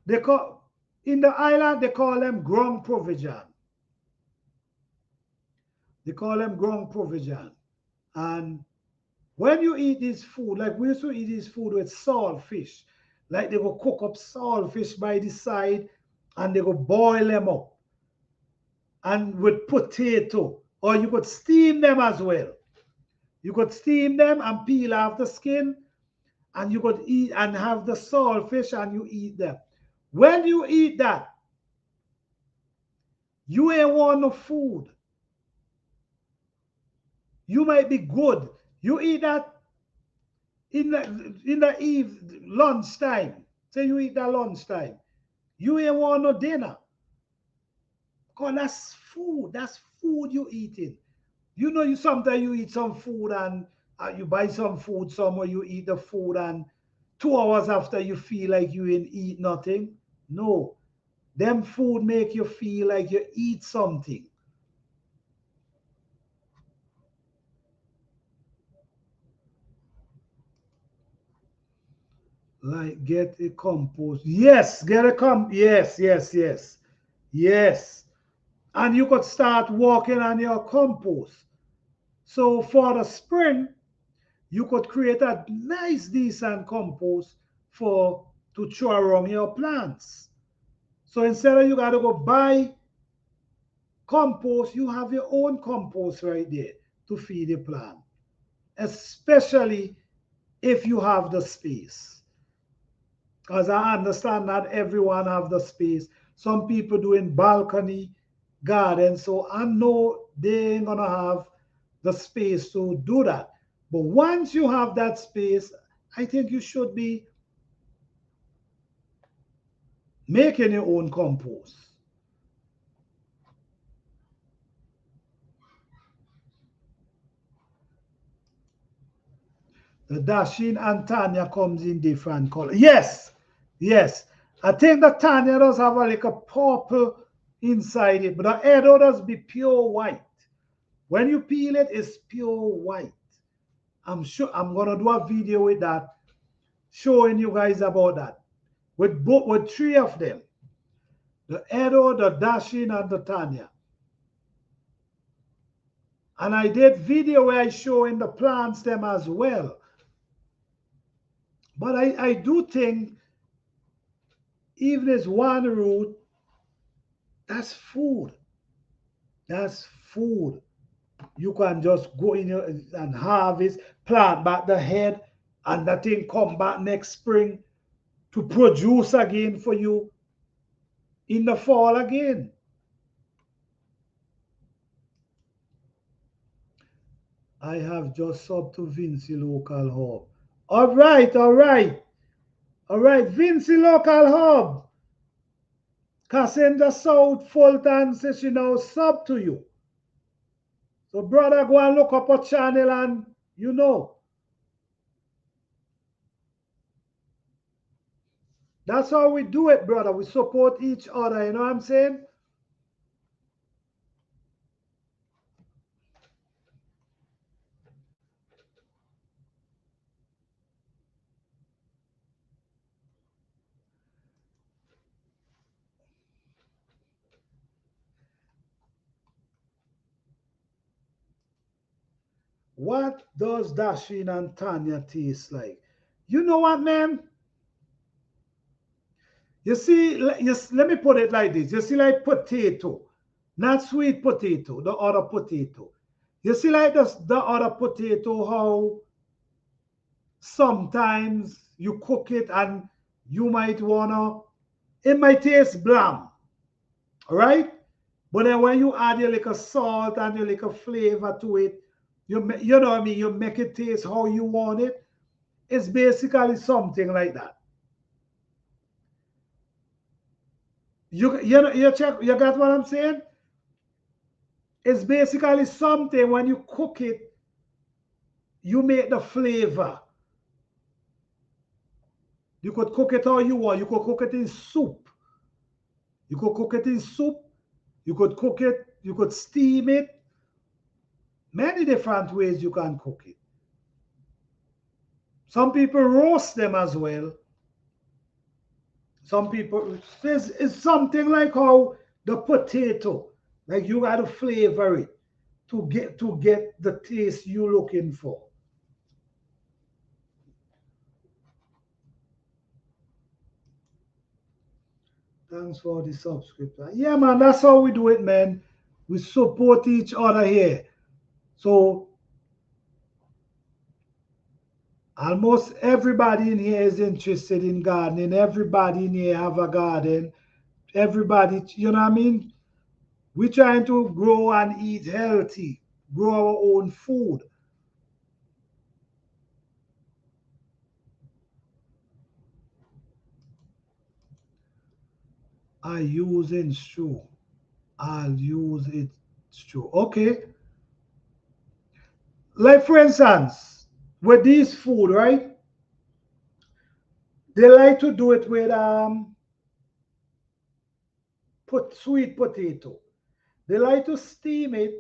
They call in the island they call them ground provision. They call them ground provision. And when you eat this food, like we used to eat this food with salt fish, like they go cook up salt fish by the side and they go boil them up and with potato, or you could steam them as well. You could steam them and peel off the skin, and you could eat and have the salt fish and you eat them. When you eat that, you ain't want no food. You might be good. You eat that in the eve lunchtime. Say you eat that lunchtime. You ain't want no dinner. Because that's food. That's food you eating. You know, you sometimes you eat some food and you buy some food somewhere, you eat the food and 2 hours after you feel like you ain't eat nothing. No. Them food make you feel like you eat something. Like get a compost. Yes, get a yes, yes, yes. Yes. And you could start working on your compost. So for the spring, you could create a nice, decent compost for to throw around your plants. So instead of you gotta go buy compost, you have your own compost right there to feed the plant, especially if you have the space. Because I understand not everyone have the space. Some people do in balcony garden, so I know they ain't gonna have the space to do that. But once you have that space, I think you should be making your own compost. The Dasheen and Tanya comes in different color. Yes, yes. I think the Tanya does have a, like a purple inside it, but the Edo does be pure white. When you peel it, it's pure white. I'm sure I'm gonna do a video with that, showing you guys about that. With three of them. The Edo, the Dasheen, and the Tanya. And I did video where I showing the plants them as well. But I do think even as one root, that's food. That's food. You can just go in and harvest, plant back the head, and that thing come back next spring to produce again for you in the fall again. I have just sub to Vinci Local Hub. All right, all right. All right, Vinci Local Hub. Cassandra South Fulton says she now sub to you. So, brother, go and look up a channel and you know. That's how we do it, brother. We support each other. You know what I'm saying? What does Dasheen and Tanya taste like? You know what, man? You see, let me put it like this. You see, like potato, not sweet potato, the other potato. You see, like the other potato, how sometimes you cook it and you might wanna, it might taste bland, all right? But then when you add your little salt and your little flavor to it, you know what I mean, you make it taste how you want it. It's basically something like that. You check, you got what I'm saying? It's basically something when you cook it, you make the flavor. You could cook it how you want. You could cook it in soup. You could cook it in soup. You could cook it, You could steam it. Many different ways you can cook it. Some people roast them as well. Some people, it's something like how the potato, like you got to flavor it to get the taste you're looking for. Thanks for the subscription. Yeah, man, that's how we do it, man. We support each other here. So almost everybody in here is interested in gardening. Everybody in here have a garden. Everybody, you know what I mean? We're trying to grow and eat healthy, grow our own food. I use in stew. I'll use it stew. Okay. Like for instance, with this food, right? They like to do it with put sweet potato. They like to steam it,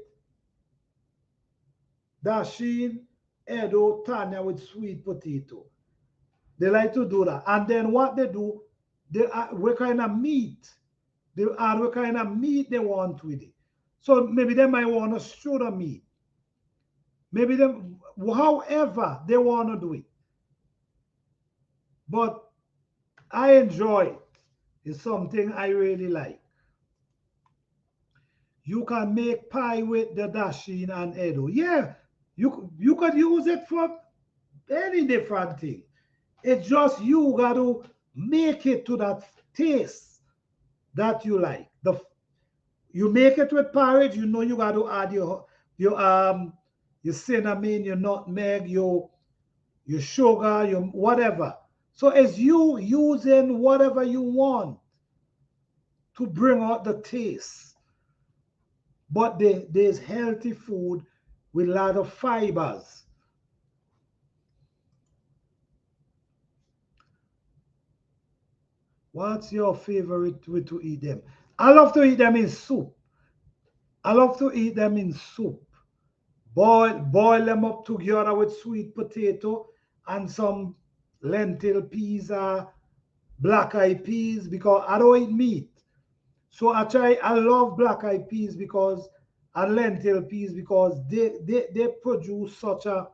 dasheen, edo, tanya with sweet potato. They like to do that. And then what they do, they add what kind of meat. They add what kind of meat they want with it. So maybe they might want to stew the meat. Maybe them, however they want to do it. But I enjoy it. It's something I really like. You can make pie with the dasheen and edo. Yeah, you could use it for any different thing. It's just you got to make it to that taste that you like. You make it with porridge, you know you got to add your cinnamon, your nutmeg, your sugar, your whatever. So it's you using whatever you want to bring out the taste. But there's healthy food with a lot of fibers. What's your favorite way to eat them? I love to eat them in soup. I love to eat them in soup. Boil them up together with sweet potato and some lentil peas or black eyed peas because I don't eat meat. So I love black eyed peas because and lentil peas because they produce such a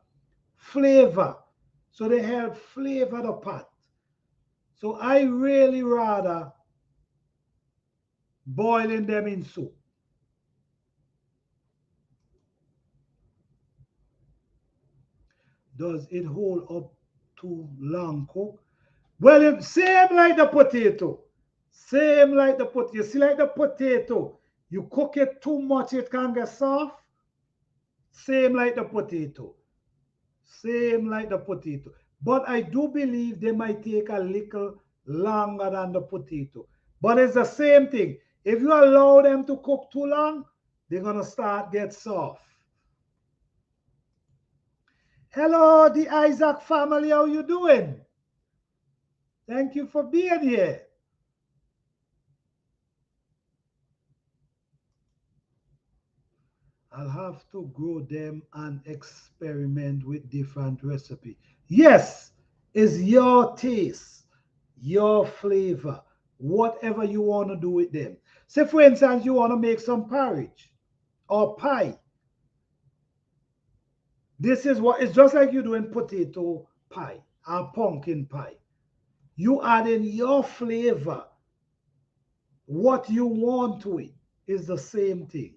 flavor. So they help flavor the pot. So I really rather boiling them in soup. Does it hold up to long cook? Well, same like the potato. Same like the potato. You see, like the potato, you cook it too much, it can get soft. Same like the potato. Same like the potato. But I do believe they might take a little longer than the potato. But it's the same thing. If you allow them to cook too long, they're gonna start get soft. Hello, the Isaac family. How you doing? Thank you for being here. I'll have to grow them and experiment with different recipe. Yes, it's your taste, your flavor, whatever you want to do with them. Say, for instance, you want to make some porridge or pie. This is what it's just like you doing potato pie or pumpkin pie. You add in your flavor, what you want to it is the same thing.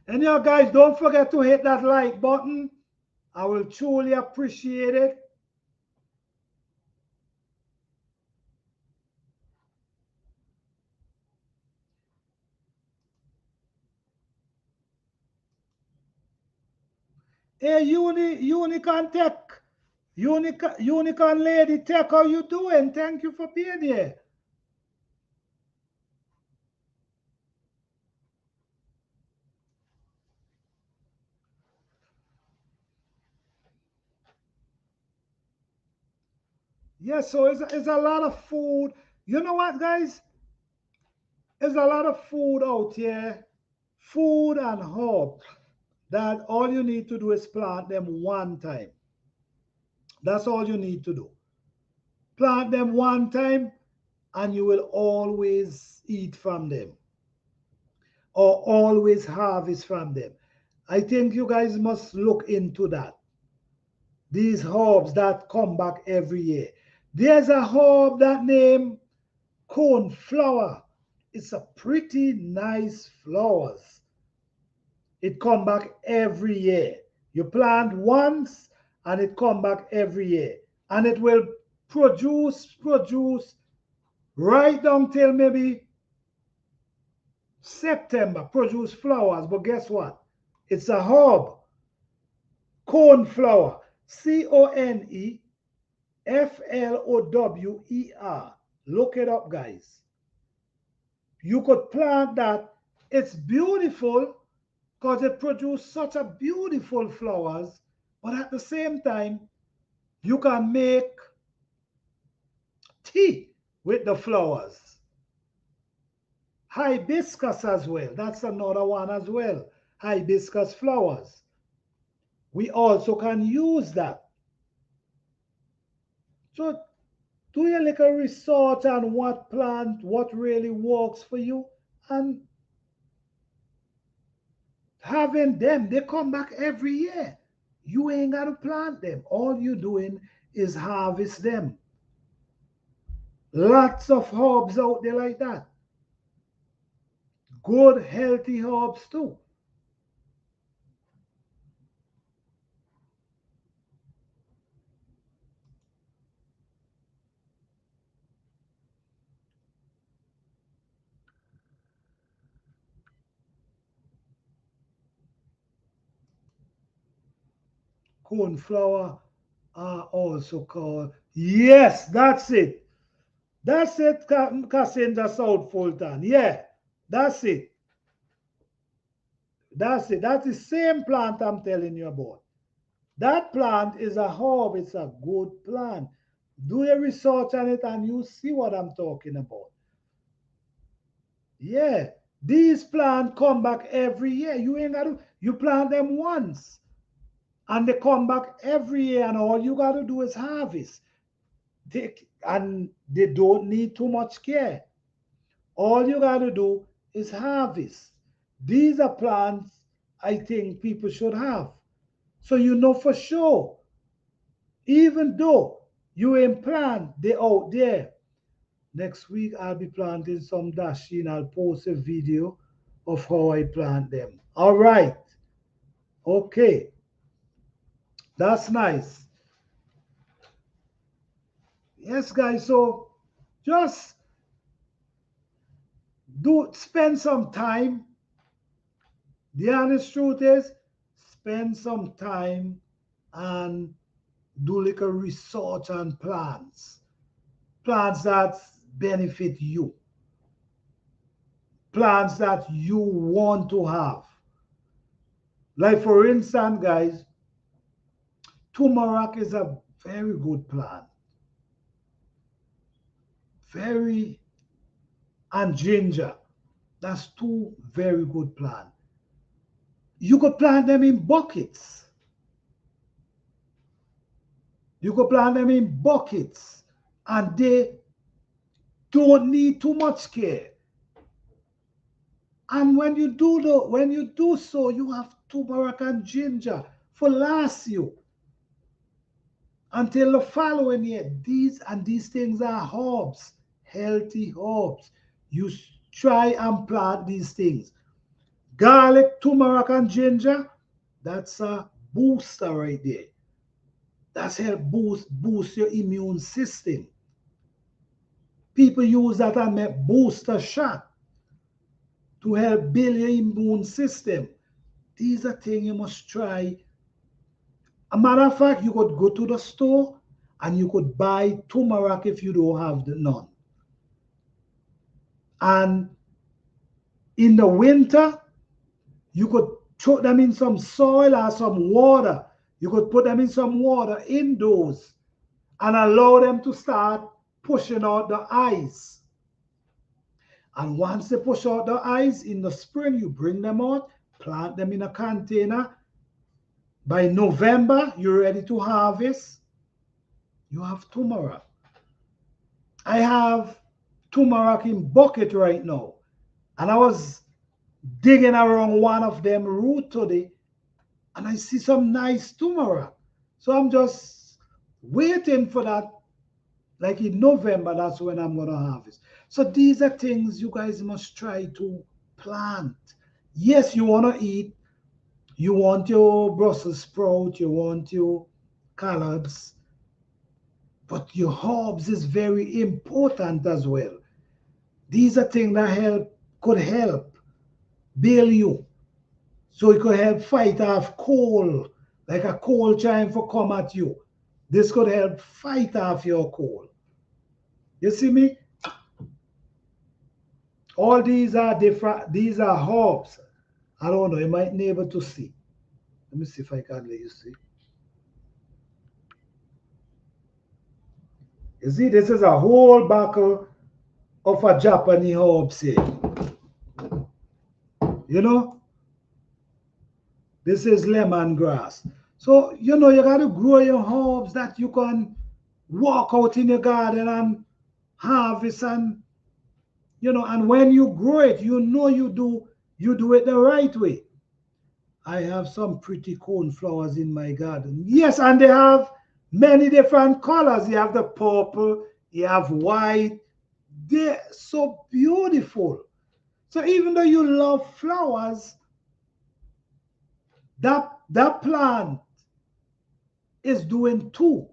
And you guys, don't forget to hit that like button. I will truly appreciate it. Hey, Unicorn Tech, Unicorn Lady Tech, how you doing? Thank you for being here. Yes, so it's a lot of food. You know what, guys? There's a lot of food out here, food and herbs, that all you need to do is plant them one time. That's all you need to do. Plant them one time and you will always eat from them or always harvest from them. I think you guys must look into that. These herbs that come back every year. There's a herb that name cornflower. It's a pretty nice flowers. It come back every year. You plant once and it come back every year. And it will produce right down till maybe September, produce flowers. But guess what? It's a herb. Cornflower. Cornflower. Look it up, guys. You could plant that. It's beautiful because it produces such a beautiful flowers. But at the same time, you can make tea with the flowers. Hibiscus as well. That's another one as well. Hibiscus flowers. We also can use that. So do your little research on what plant, what really works for you. And having them, they come back every year. You ain't got to plant them. All you're doing is harvest them. Lots of herbs out there like that. Good, healthy herbs too. Cornflower are also called. Yes, that's it. That's it, Cassinda South Fulton. Yeah, that's it. That's it. That's the same plant I'm telling you about. That plant is a herb. It's a good plant. Do your research on it and you see what I'm talking about. Yeah, these plants come back every year. You ain't got to, you plant them once and they come back every year, and all you got to do is harvest. And they don't need too much care. All you got to do is harvest. These are plants I think people should have. So you know for sure, even though you ain't plant, they out there. Next week I'll be planting some dasheen. I'll post a video of how I plant them. All right. Okay. That's nice. Yes, guys. So just do spend some time. The honest truth is, spend some time and do like a research on plants. Plants that benefit you. Plants that you want to have. Like for instance, guys, turmeric is a very good plant. Very, and ginger. That's two very good plants. You could plant them in buckets. You could plant them in buckets and they don't need too much care. And when you do so, you have turmeric and ginger for last you until the following year. These things are herbs, healthy herbs. You try and plant these things. Garlic, turmeric, and ginger, that's a booster right there. That's help boost your immune system. People use that and make booster shot to help build your immune system. These are things you must try. A matter of fact, you could go to the store and you could buy turmeric if you don't have none. And in the winter, you could throw them in some soil or some water. You could put them in some water indoors and allow them to start pushing out the eyes. And once they push out the eyes in the spring, you bring them out, plant them in a container. By November, you're ready to harvest. You have turmeric. I have turmeric in bucket right now. And I was digging around one of them root today, and I see some nice turmeric. So I'm just waiting for that. Like in November, that's when I'm going to harvest. So these are things you guys must try to plant. Yes, you want to eat. You want your Brussels sprout. You want your collards. But your herbs is very important as well. These are things that could help build you. So it could help fight off cold, like a cold trying to come at you. This could help fight off your cold. You see me? All these are different, these are herbs. I don't know, you might be able to see. Let me see if I can let you see. You see, this is a whole bottle of a Japanese herb seed. You know? This is lemongrass. So, you know, you got to grow your herbs that you can walk out in your garden and harvest, and, you know, and when you grow it, you know you do it the right way. I have some pretty cornflowers in my garden. Yes, and they have many different colors. You have the purple, you have white. They're so beautiful. So even though you love flowers, that plant is doing two.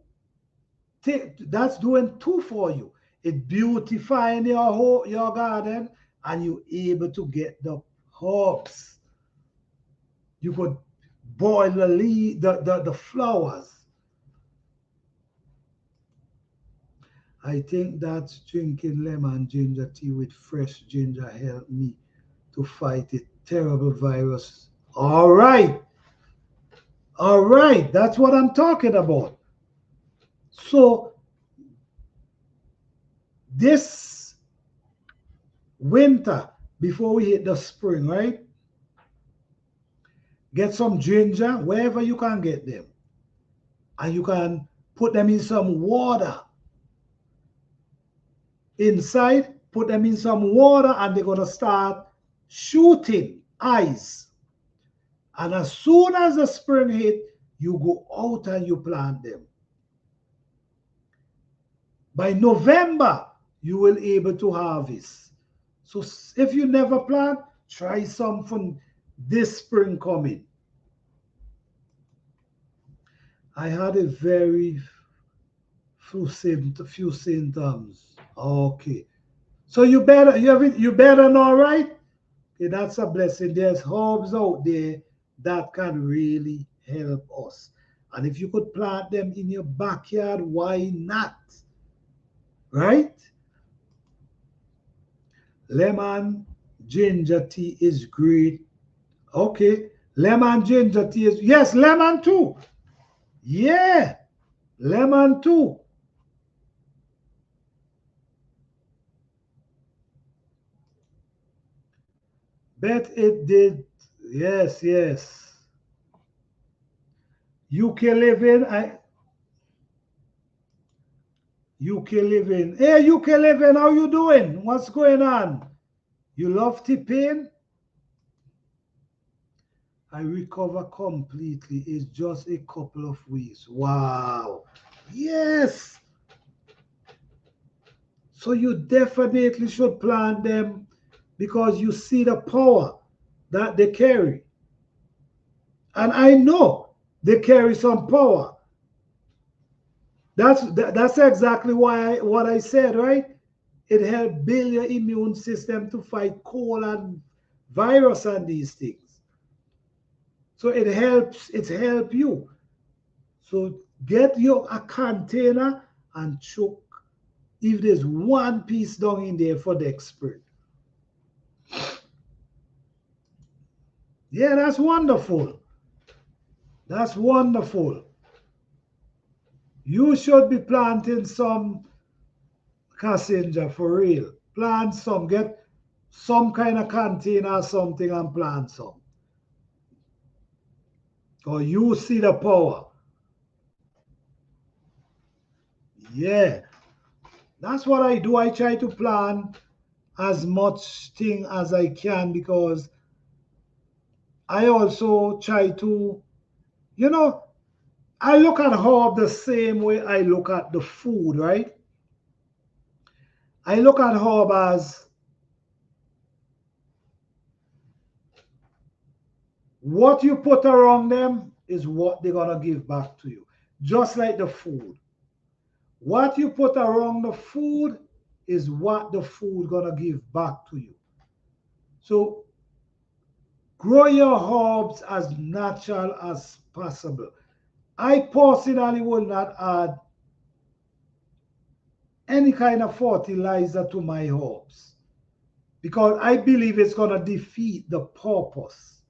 That's doing two for you. It beautifying your garden, and you're able to get the herbs. You could boil the flowers. I think that drinking lemon ginger tea with fresh ginger helped me to fight a terrible virus. All right. All right. That's what I'm talking about. So this winter, before we hit the spring, right? Get some ginger wherever you can get them. And you can put them in some water. Inside, put them in some water, and they're going to start shooting eyes. And as soon as the spring hit, you go out and you plant them. By November, you will be able to harvest. So if you never plant, try some from this spring coming. I had a very few symptoms. Okay. So you better know, right? Okay, that's a blessing. There's herbs out there that can really help us. And if you could plant them in your backyard, why not? Right? Lemon ginger tea is great. Okay. Lemon ginger tea is, yes, lemon too. Yeah. Lemon too. Bet it did. Yes, yes. UK living. UK living. Hey, UK living, how you doing? What's going on? You love T-Pain? I recover completely. It's just a couple of weeks. Wow. Yes. So you definitely should plant them because you see the power that they carry. And I know they carry some power. That's exactly what I said, right? It helps build your immune system to fight cold and virus and these things. So it help you. So get a container and choke if there's one piece down in there for the expert. Yeah, that's wonderful. That's wonderful. You should be planting some cassinja for real. Plant some, get some kind of container or something and plant some. Or you see the power. Yeah. That's what I do. I try to plan as much thing as I can because I also try to, you know, I look at herb the same way I look at the food, right? I look at herb as what you put around them is what they're gonna give back to you. Just like the food. What you put around the food is what the food gonna give back to you. So grow your herbs as natural as possible. I personally will not add any kind of fertilizer to my herbs because I believe it's going to defeat the purpose.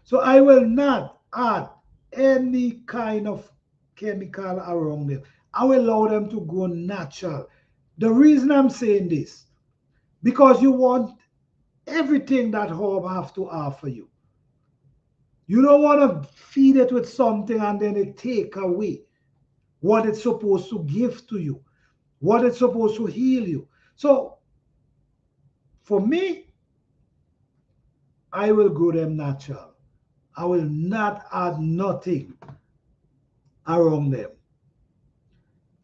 So I will not add any kind of chemical around them. I will allow them to grow natural. The reason I'm saying this, because you want everything that herb have to offer you. You don't want to feed it with something and then it take away what it's supposed to give to you, what it's supposed to heal you. So for me, I will grow them natural. I will not add nothing around them.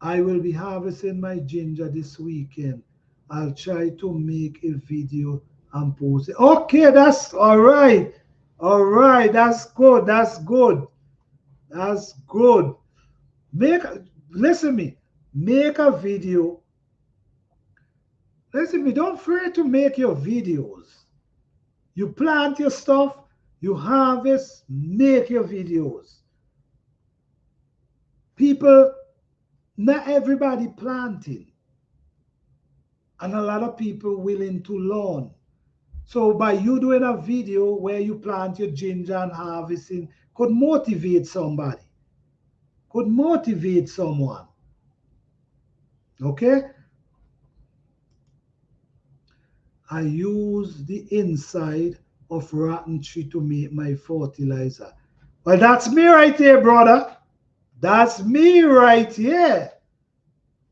I will be harvesting my ginger this weekend. I'll try to make a video and post it. Okay, that's all right. All right, that's good. That's good. That's good. Listen to me. Make a video. Listen to me. Don't fear to make your videos. You plant your stuff, you harvest, make your videos. People, not everybody planting. And a lot of people willing to learn. So by you doing a video where you plant your ginger and harvesting could motivate somebody. Could motivate someone. Okay? I use the inside of rotten tree to make my fertilizer. Well, that's me right there, brother. That's me right here.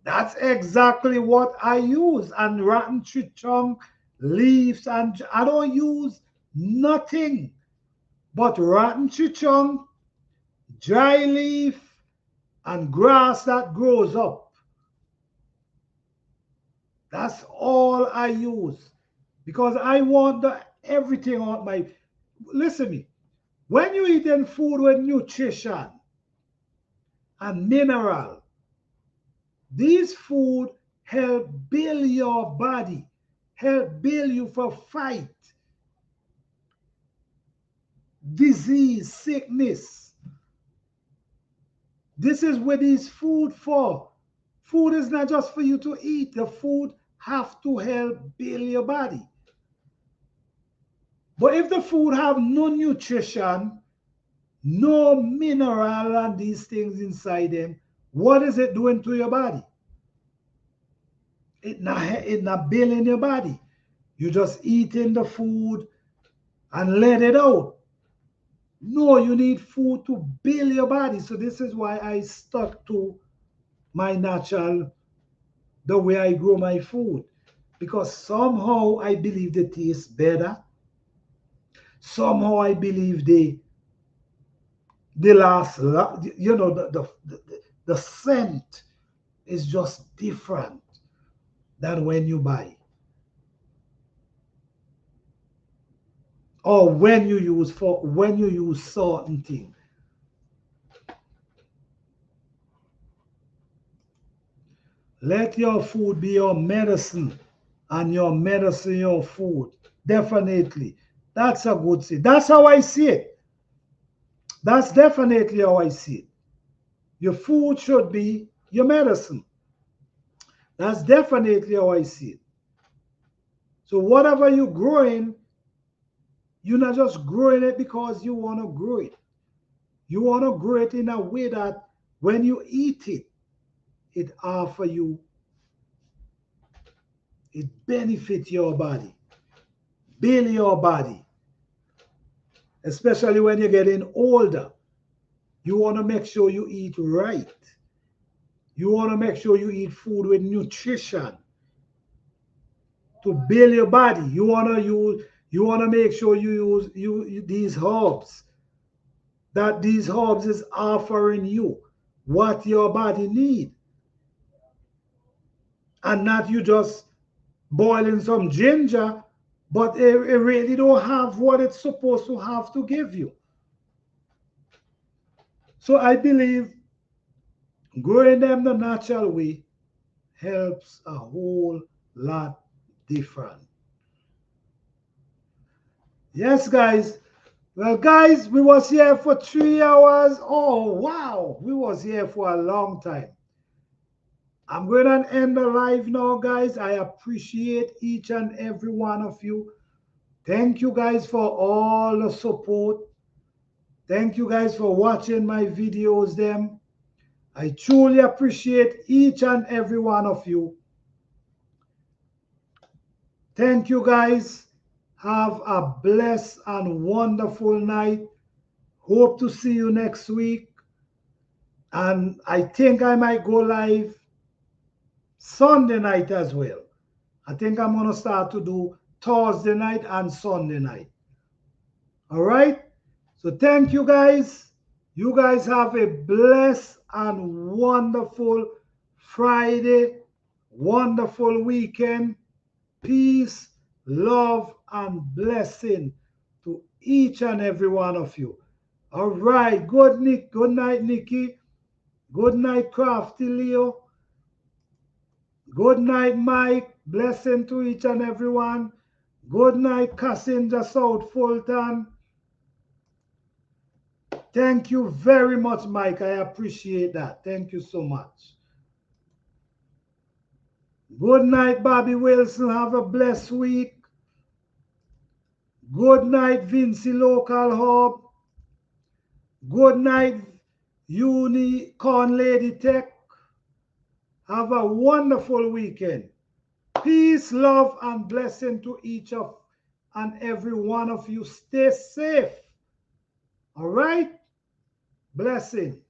That's exactly what I use. And rotten tree trunk, leaves, and I don't use nothing but rotten tree trunk, dry leaf, and grass that grows up. That's all I use because I want everything on my. Listen to me. When you eating food with nutrition and mineral, these food help build your body, help build you for fight, disease, sickness. This is what these food for. Food is not just for you to eat. The food have to help build your body. But if the food have no nutrition, no mineral and these things inside them, what is it doing to your body? It not building your body. You just eating the food and let it out. No, you need food to build your body. So this is why I stuck to my natural, the way I grow my food. Because somehow I believe they taste better. Somehow I believe they last, you know, the scent is just different than when you buy. Or when you use certain thing. Let your food be your medicine and your medicine your food. Definitely. That's a good thing. That's how I see it. That's definitely how I see it. Your food should be your medicine. That's definitely how I see it. So whatever you're growing, you're not just growing it because you want to grow it. You want to grow it in a way that When you eat it, it offer you, it benefit your body, build your body, especially when you're getting older. You want to make sure you eat right. You want to make sure you eat food with nutrition to build your body. You want to make sure you use these herbs, that these herbs is offering you what your body need, and not you just boiling some ginger, but it really don't have what it's supposed to have to give you. So I believe growing them the natural way helps a whole lot different. Yes, guys. Well, guys, we was here for 3 hours. Oh, wow. We was here for a long time. I'm going to end the live now, guys. I appreciate each and every one of you. Thank you, guys, for all the support. Thank you, guys, for watching my videos, them. I truly appreciate each and every one of you. Thank you, guys. Have a blessed and wonderful night. Hope to see you next week. And I think I might go live Sunday night as well. I think I'm going to start to do Thursday night and Sunday night. All right? So thank you, guys. You guys have a blessed and wonderful Friday, wonderful weekend. Peace, love, and blessing to each and every one of you. All right. Good night, Nikki. Good night, Crafty Leo. Good night, Mike. Blessing to each and every one. Good night, Cassinja South Fulton. Thank you very much, Mike. I appreciate that. Thank you so much. Good night, Bobby Wilson. Have a blessed week. Good night, Vincy Local Hub. Good night, Unicorn Lady Tech. Have a wonderful weekend. Peace, love, and blessing to each of and every one of you. Stay safe. All right? Blessing.